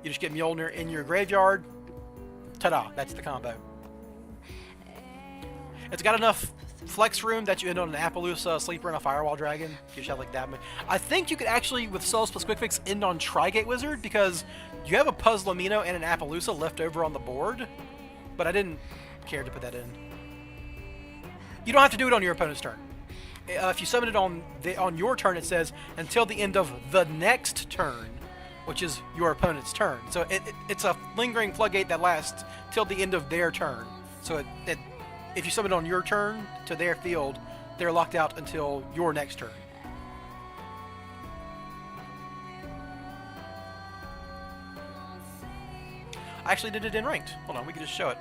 You just get Mjolnir in your graveyard. Ta-da! That's the combo. It's got enough flex room that you end on an Appaloosa, a Sleeper, and a Firewall Dragon. You should have like that. I think you could actually, with Souls plus Quick Fix, end on Trigate Wizard because you have a Puzzle Amino and an Appaloosa left over on the board. But I didn't care to put that in. You don't have to do it on your opponent's turn. If you summon it on your turn, it says until the end of the next turn, which is your opponent's turn. So it's a lingering floodgate that lasts till the end of their turn. So if you summon it on your turn to their field, they're locked out until your next turn. I actually did it in ranked. Hold on, we can just show it.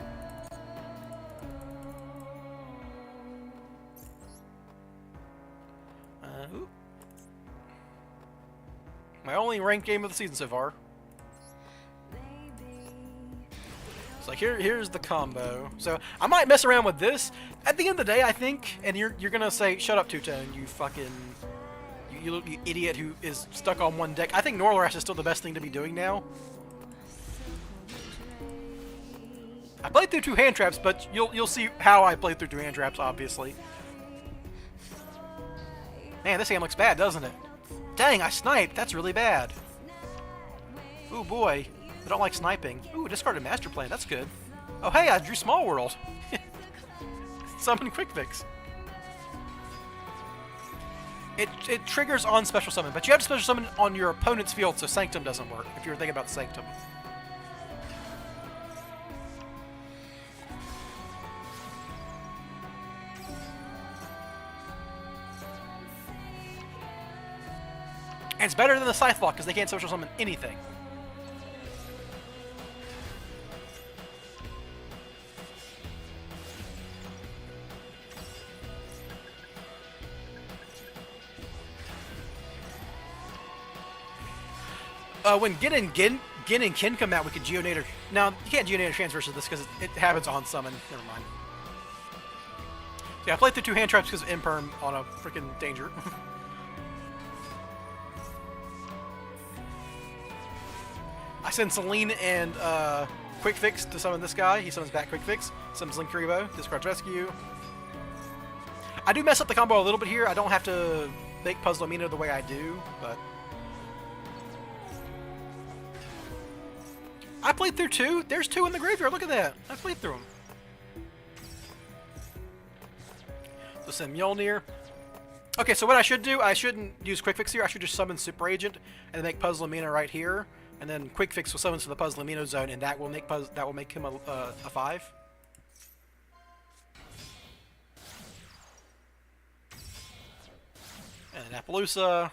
My only ranked game of the season so far. It's like here's the combo. So I might mess around with this. At the end of the day, I think, and you're gonna say, "Shut up, Two-Tone, you fucking you idiot who is stuck on one deck." I think Norlash is still the best thing to be doing now. I played through 2 hand traps, but you'll see how I played through 2 hand traps, obviously. Man, this hand looks bad, doesn't it? Dang, I sniped. That's really bad. Ooh, boy. I don't like sniping. Ooh, discarded Master Plan. That's good. Oh, hey, I drew Small World. Summon Quick Fix. It triggers on Special Summon, but you have to Special Summon on your opponent's field, so Sanctum doesn't work, if you were thinking about Sanctum. And it's better than the Scythe Block, because they can't Special Summon anything. When Gin and Kin come out, we could Geonator. Now, you can't Geonator Transverse this because it happens on summon. Never mind. So yeah, I played through 2 hand traps because of Imperm on a freaking danger. I send Celine and Quick Fix to summon this guy. He summons back Quick Fix. Summons Link Kuriboh. Discards Rescue. I do mess up the combo a little bit here. I don't have to make Puzzle Amino the way I do, but... I played through 2. There's 2 in the graveyard. Look at that. I played through them. So send Mjolnir. Okay, so what I should do, I shouldn't use Quick Fix here. I should just summon Super Agent and then make Puzzle Amino right here. And then Quick Fix will summon to the Puzzle Amino zone, and that will make him a 5. And then Appaloosa.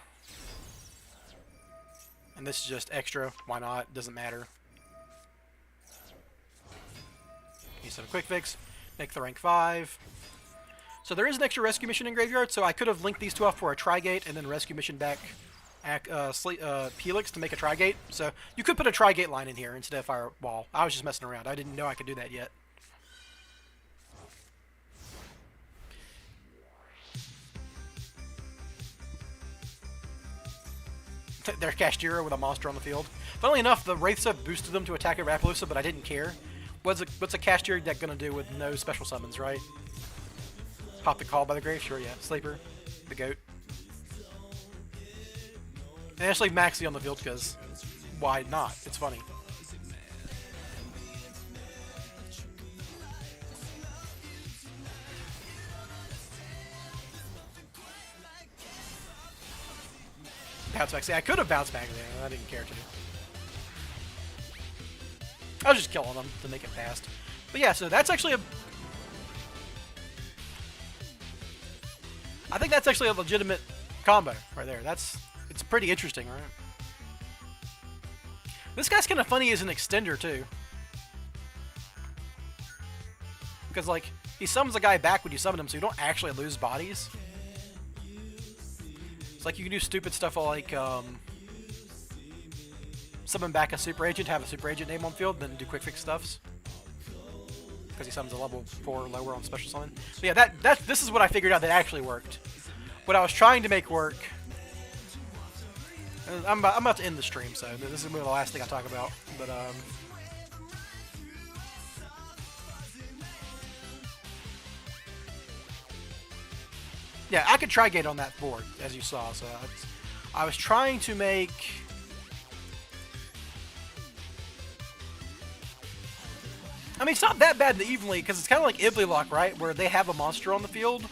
And this is just extra. Why not? Doesn't matter. Use some Quick Fix. Make the rank 5. So there is an extra rescue mission in Graveyard, so I could have linked these 2 off for a Tri-Gate and then rescue mission back Helix to make a Tri-Gate. So you could put a Tri-Gate line in here instead of Firewall. I was just messing around. I didn't know I could do that yet. They're Cashtira with a monster on the field. Funnily enough, the Wraith sub boosted them to attack over Appaloosa, but I didn't care. What's a Cashtira deck gonna do with no special summons, right? Pop the Call by the Grave? Sure, yeah. Sleeper. The Goat. And just leave Maxi on the field, because why not? It's funny. Bounce back. See, I could have bounced back there. I didn't care to. I was just killing them to make it fast. But yeah, so that's actually a... I think that's actually a legitimate combo right there. It's pretty interesting, right? This guy's kind of funny as an extender, too. Because, like, he summons a guy back when you summon him, so you don't actually lose bodies. It's like you can do stupid stuff like, summon back a Super Agent, have a Super Agent name on field, then do Quick Fix stuffs. Because he summons a level 4 lower on Special Summon. So yeah, this is what I figured out that actually worked. What I was trying to make work... I'm about to end the stream, so this is going to be the last thing I talk about. But, yeah, I could Tri-Gate on that board, as you saw. So I was trying to make... I mean, it's not that bad evenly, because it's kind of like Iblilock, right? Where they have a monster on the field.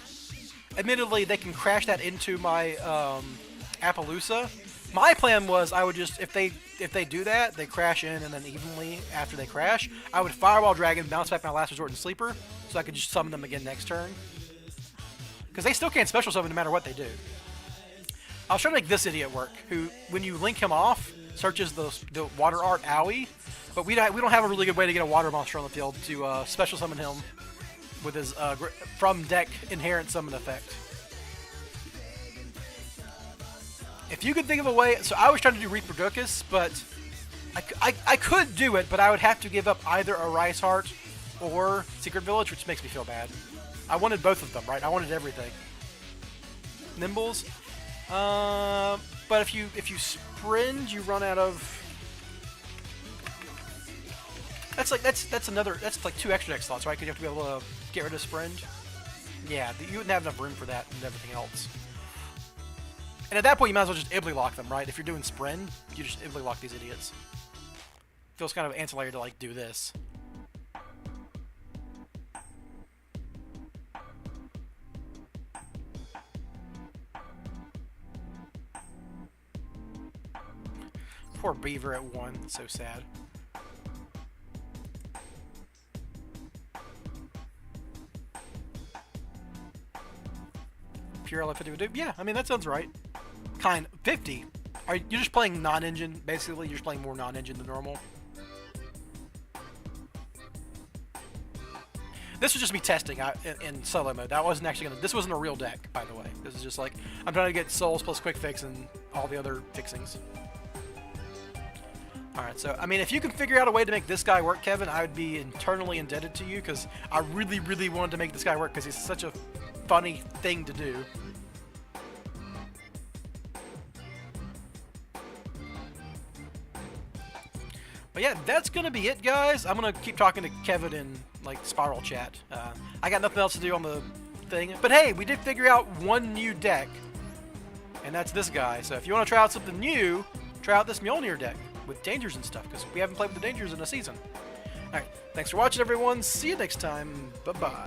Admittedly, they can crash that into my Appaloosa. My plan was I would just, if they do that, they crash in, and then evenly after they crash, I would Firewall Dragon, bounce back my Last Resort, and Sleeper, so I could just summon them again next turn. Because they still can't special summon no matter what they do. I was trying to make this idiot work, who, when you link him off, searches the Water Art Owie, but we don't have a really good way to get a water monster on the field to special summon him with his from deck inherent summon effect. If you could think of a way, so I was trying to do Reproducus, but I could do it, but I would have to give up either a Rice Heart or Secret Village, which makes me feel bad. I wanted both of them, right? I wanted everything. Nimbles, but if you sprint, you run out of. That's like that's like 2 extra deck slots, right? Because you have to be able to get rid of sprint. Yeah, you wouldn't have enough room for that and everything else. And at that point, you might as well just Ibly lock them, right? If you're doing sprint, you just Ibly lock these idiots. Feels kind of ancillary to like do this. Poor Beaver at 1, so sad. Pure LF50, yeah, I mean that sounds right. Kind 50. Are you just playing non-engine? Basically, you're just playing more non-engine than normal. This was just me testing in solo mode. That wasn't actually gonna. This wasn't a real deck, by the way. This is just like I'm trying to get souls plus quick fix and all the other fixings. Alright, so, I mean, if you can figure out a way to make this guy work, Kevin, I would be eternally indebted to you, because I really, really wanted to make this guy work, because he's such a funny thing to do. But yeah, that's going to be it, guys. I'm going to keep talking to Kevin in, like, Spiral Chat. I got nothing else to do on the thing. But hey, we did figure out one new deck, and that's this guy. So if you want to try out something new, try out this Mjolnir deck with dangers and stuff, because we haven't played with the dangers in a season. Alright, thanks for watching, everyone. See you next time. Bye-bye.